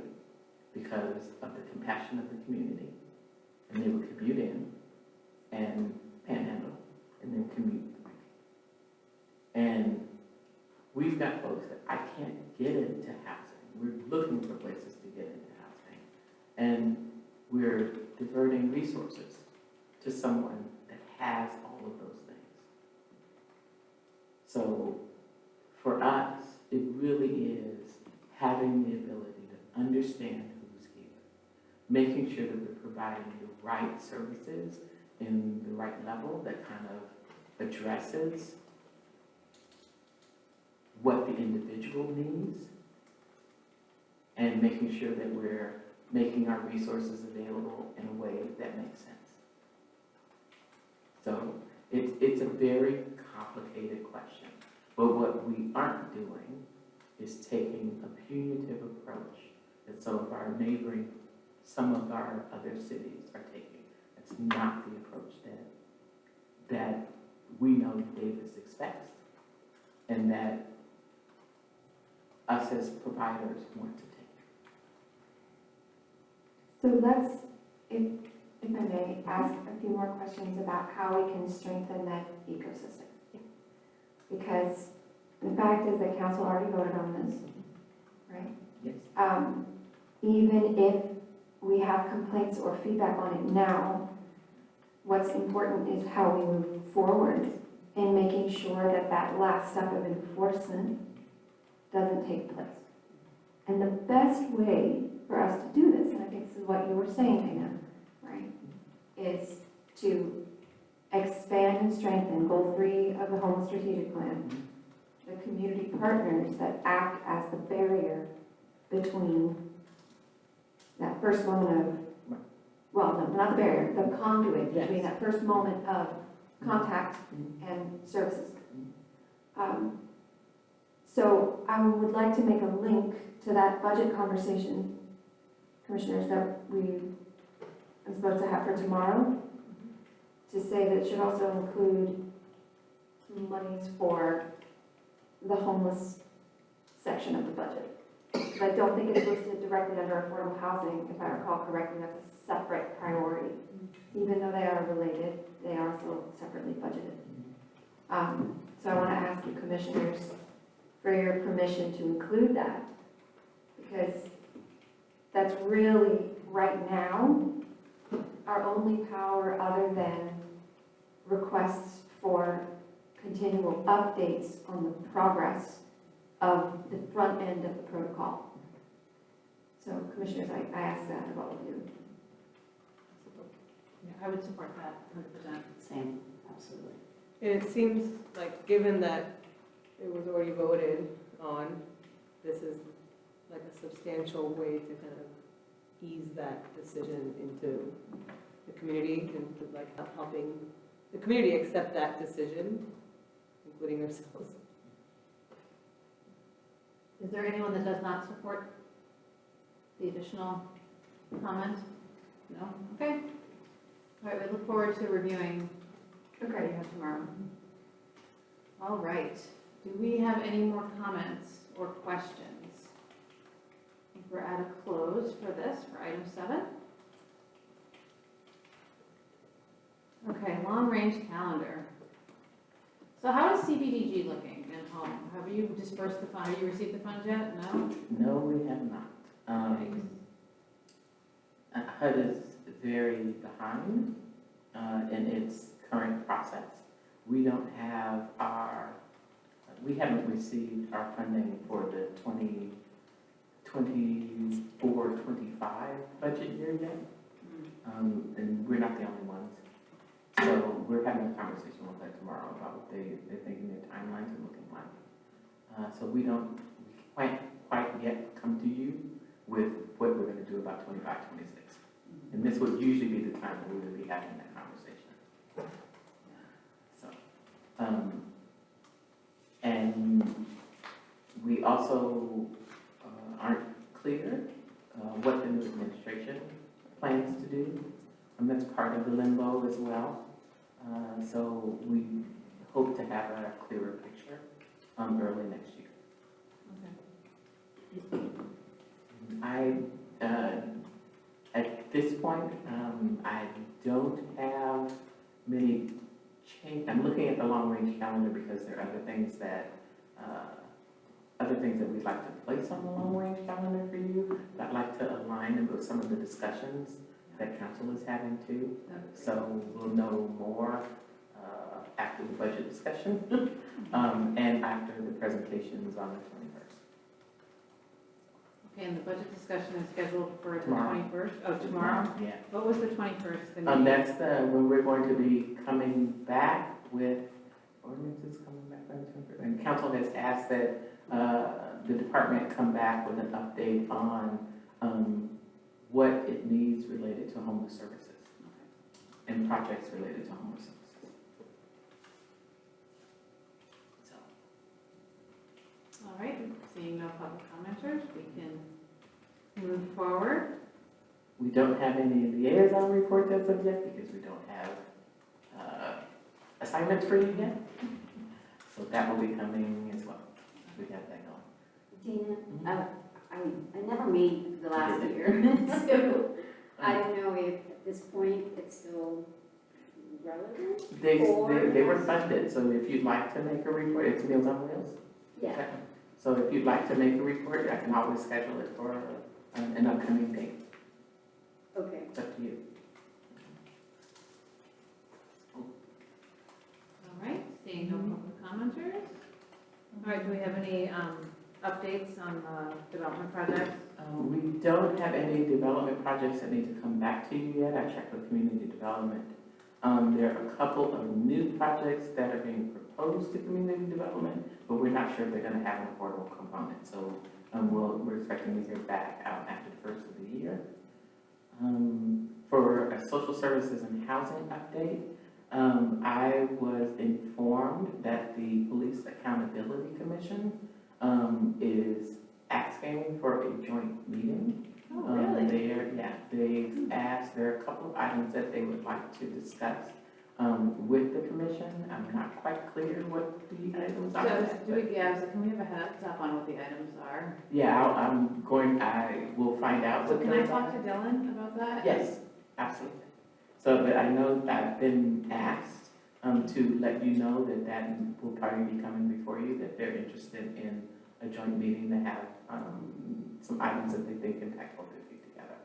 [SPEAKER 1] because of the compassion of the community. And they would commute in and panhandle and then commute back. And we've got folks that I can't get into housing. We're looking for places to get into housing. And we're diverting resources to someone that has all of those things. So for us, it really is having the ability to understand who's here, making sure that we're providing the right services in the right level that kind of addresses what the individual needs, and making sure that we're making our resources available in a way that makes sense. So it's a very complicated question, but what we aren't doing is taking a punitive approach that some of our other cities are taking. That's not the approach that we know Davis expects, and that us as providers want to take.
[SPEAKER 6] So let's, if I may, ask a few more questions about how we can strengthen that ecosystem. Because the fact is that council already voted on this, right?
[SPEAKER 1] Yes.
[SPEAKER 6] Even if we have complaints or feedback on it now, what's important is how we move forward in making sure that that last step of enforcement doesn't take place. And the best way for us to do this, and I think this is what you were saying, Dana, right, is to expand and strengthen Goal 3 of the Homeless Strategic Plan, the community partners that act as the barrier between that first moment of, well, no, not the barrier, the conduit between that first moment of contact and services. So I would like to make a link to that budget conversation, commissioners, that I'm supposed to have for tomorrow, to say that it should also include monies for the homeless section of the budget. But I don't think it's listed directly under affordable housing. If I recall correctly, that's a separate priority. Even though they are related, they are also separately budgeted. So I want to ask you, commissioners, for your permission to include that, because that's really, right now, our only power other than requests for continual updates on the progress of the front end of the protocol. So commissioners, I ask that of all of you.
[SPEAKER 2] Yeah, I would support that 100%.
[SPEAKER 3] Same, absolutely.
[SPEAKER 5] And it seems like, given that it was already voted on, this is like a substantial way to kind of ease that decision into the community and to like helping the community accept that decision, including ourselves.
[SPEAKER 2] Is there anyone that does not support the additional comment? No? Okay. All right, we look forward to reviewing what you have tomorrow. All right. Do we have any more comments or questions? I think we're at a close for this, for item 7. long-range calendar. So how is CBDG looking at home? Have you dispersed the fund, have you received the funds yet? No?
[SPEAKER 1] No, we have not. HUD is very behind in its current process. We don't have we haven't received our funding for the 2024-25 budget year yet. And we're not the only ones. So we're having a conversation with them tomorrow about what they're thinking their timelines are looking like. So we can't quite yet come to you with what we're gonna do about 25, 26. And this would usually be the time when we would be having that conversation. So, and we also aren't clear what the new administration plans to do. And that's part of the limbo as well. So we hope to have a clearer picture early next year. At this point, I don't have many change. I'm looking at the long-range calendar because there are other things that we'd like to place on the long-range calendar for you. That I'd like to align them with some of the discussions that council is having too. So we'll know more after the budget discussion and after the presentations on the 21st.
[SPEAKER 2] Okay, and the budget discussion is scheduled for the
[SPEAKER 1] Tomorrow.
[SPEAKER 2] 21st? Oh, tomorrow?
[SPEAKER 1] Yeah.
[SPEAKER 2] What was the 21st? The meeting?
[SPEAKER 1] That's when we're going to be coming back with ordinances coming back on the 21st. And council has asked that the department come back with an update on what it needs related to homeless services and projects related to homeless services. So.
[SPEAKER 2] All right, seeing no public commenters, we can move forward.
[SPEAKER 1] We don't have any liaison report as of yet because we don't have assignments for you yet. So that will be coming as well. We have that going.
[SPEAKER 11] Tina, I never made the last year, so I don't know if at this point it's still relevant.
[SPEAKER 1] They were funded, so if you'd like to make a report, it's Meals on Wheels.
[SPEAKER 11] Yeah.
[SPEAKER 1] So if you'd like to make a report, I can always schedule it for an upcoming date.
[SPEAKER 11] Okay.
[SPEAKER 1] It's up to you.
[SPEAKER 2] All right, seeing no public commenters. All right, do we have any updates on development projects?
[SPEAKER 1] We don't have any development projects that need to come back to you yet. I checked with community development. There are a couple of new projects that are being proposed to community development, but we're not sure if they're gonna have an affordable component. So we're expecting to hear back out after the first of the year. For a social services and housing update, I was informed that the Police Accountability Commission is asking for a joint meeting.
[SPEAKER 2] Oh, really?
[SPEAKER 1] They've asked, there are a couple of items that they would like to discuss with the commission. I'm not quite clear what the items are.
[SPEAKER 2] So can we have a heads up on what the items are?
[SPEAKER 1] Yeah, I will find out.
[SPEAKER 2] So
[SPEAKER 1] what
[SPEAKER 2] can I
[SPEAKER 1] those
[SPEAKER 2] talk
[SPEAKER 1] are.
[SPEAKER 2] to Dylan about that?
[SPEAKER 1] Yes, absolutely. So, but I know I've been asked to let you know that that will probably be coming before you, that they're interested in a joint meeting to have some items that they can tackle together.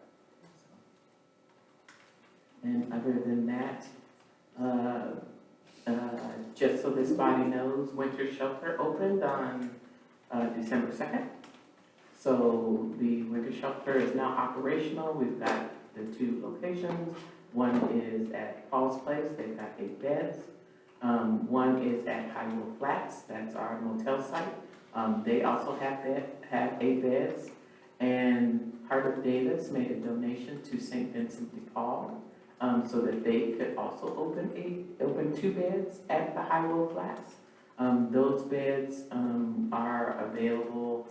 [SPEAKER 1] So. And other than that, just so this body knows, Winter Shelter opened on December 2nd. So the Winter Shelter is now operational. We've got the 2 locations. One is at Paul's Place, they've got 8 beds. One is at Highwell Flats, that's our motel site. They also have 8 beds. And Heart of Davis made a donation to St. Vincent de Paul so that they could also open 2 beds at the Highwell Flats. Those beds are available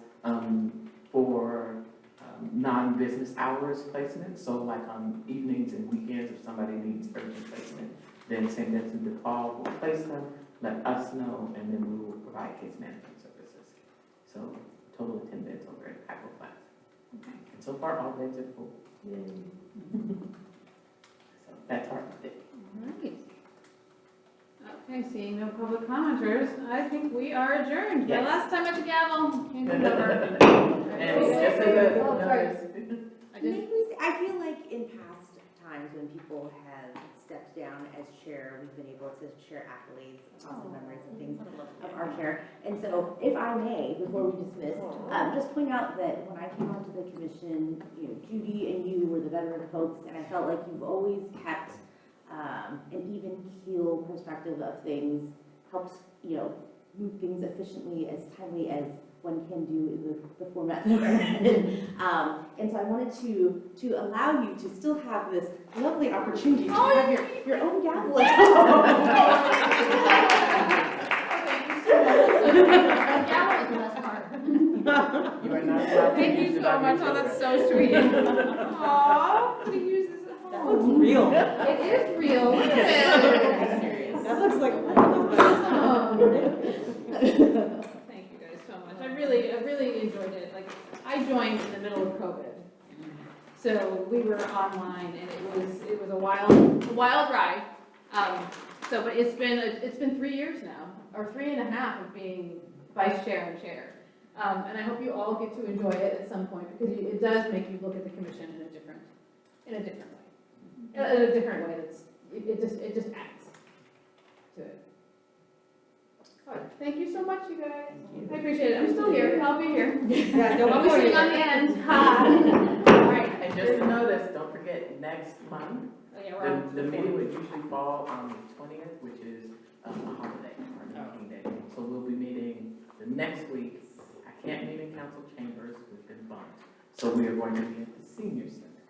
[SPEAKER 1] for non-business hours placement, so like on evenings and weekends, if somebody needs urgent placement, then St. Vincent de Paul will place them, let us know, and then we will provide case management services. So total of 10 beds over at Highwell Flats.
[SPEAKER 2] Okay.
[SPEAKER 1] And so far, all beds are full. Yay. So that's our update.
[SPEAKER 2] All right. Okay, seeing no public commenters, I think we are adjourned. My
[SPEAKER 1] Yes.
[SPEAKER 2] last time at the gavel. Can't
[SPEAKER 1] And
[SPEAKER 2] remember.
[SPEAKER 1] just as a
[SPEAKER 2] Oh, sorry.
[SPEAKER 1] notice,
[SPEAKER 2] I did.
[SPEAKER 13] Maybe, I feel like in past times when people have stepped down as chair, we've been able to share accolades, positive memories and things of our chair. And so, if I may, before we dismiss, just point out that when I came onto the commission, you know, Judy and you were the veteran folks, and I felt like you've always kept an even keel perspective of things, helps, you know, move things efficiently, as timely as one can do in the format that we're in. And so I wanted to allow you to still have this lovely opportunity to have your own gavel at
[SPEAKER 2] Gavel is the best part.
[SPEAKER 1] you are not allowed to
[SPEAKER 2] Thank
[SPEAKER 1] use
[SPEAKER 2] you
[SPEAKER 1] it
[SPEAKER 2] so
[SPEAKER 1] on
[SPEAKER 2] much.
[SPEAKER 1] your
[SPEAKER 2] Oh, that's
[SPEAKER 1] children.
[SPEAKER 2] so sweet. Aww, we use this at
[SPEAKER 5] That
[SPEAKER 2] home.
[SPEAKER 5] looks real.
[SPEAKER 2] It is real. Look at it.
[SPEAKER 5] That looks like.
[SPEAKER 2] Thank you guys so much. I really enjoyed it. Like, I joined in the middle of COVID. So we were online and it was a wild ride. But it's been 3 years now, or 3.5 of being vice chair and chair. And I hope you all get to enjoy it at some point because it does make you look at the commission in a different way. In a different way it just adds to it. But thank you so much, you guys. I appreciate it. I'm still here. I'll be here.
[SPEAKER 5] Yeah, don't
[SPEAKER 2] I'll be
[SPEAKER 5] worry.
[SPEAKER 2] sitting on the end. All right.
[SPEAKER 1] And just to notice, don't forget, next month,
[SPEAKER 2] Oh, yeah, we're on.
[SPEAKER 1] the meeting would usually fall on the 20th, which is a holiday, Martin King Day. So we'll be meeting the next week. I can't meet in council chambers, we've been bumped. So we are going to be at the senior center.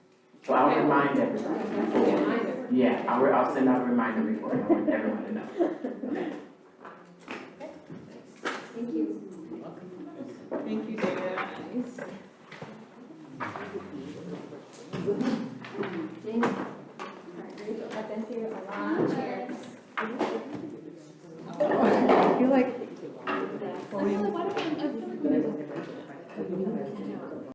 [SPEAKER 1] So I'll
[SPEAKER 2] Okay.
[SPEAKER 1] remind everybody.
[SPEAKER 2] Remind everyone.
[SPEAKER 1] Yeah, I'll send out a reminder before, I want everyone to know.
[SPEAKER 6] Thank you.
[SPEAKER 2] Thank you, David. Nice.
[SPEAKER 6] James, sorry, Rachel, I've been through a lot of chairs.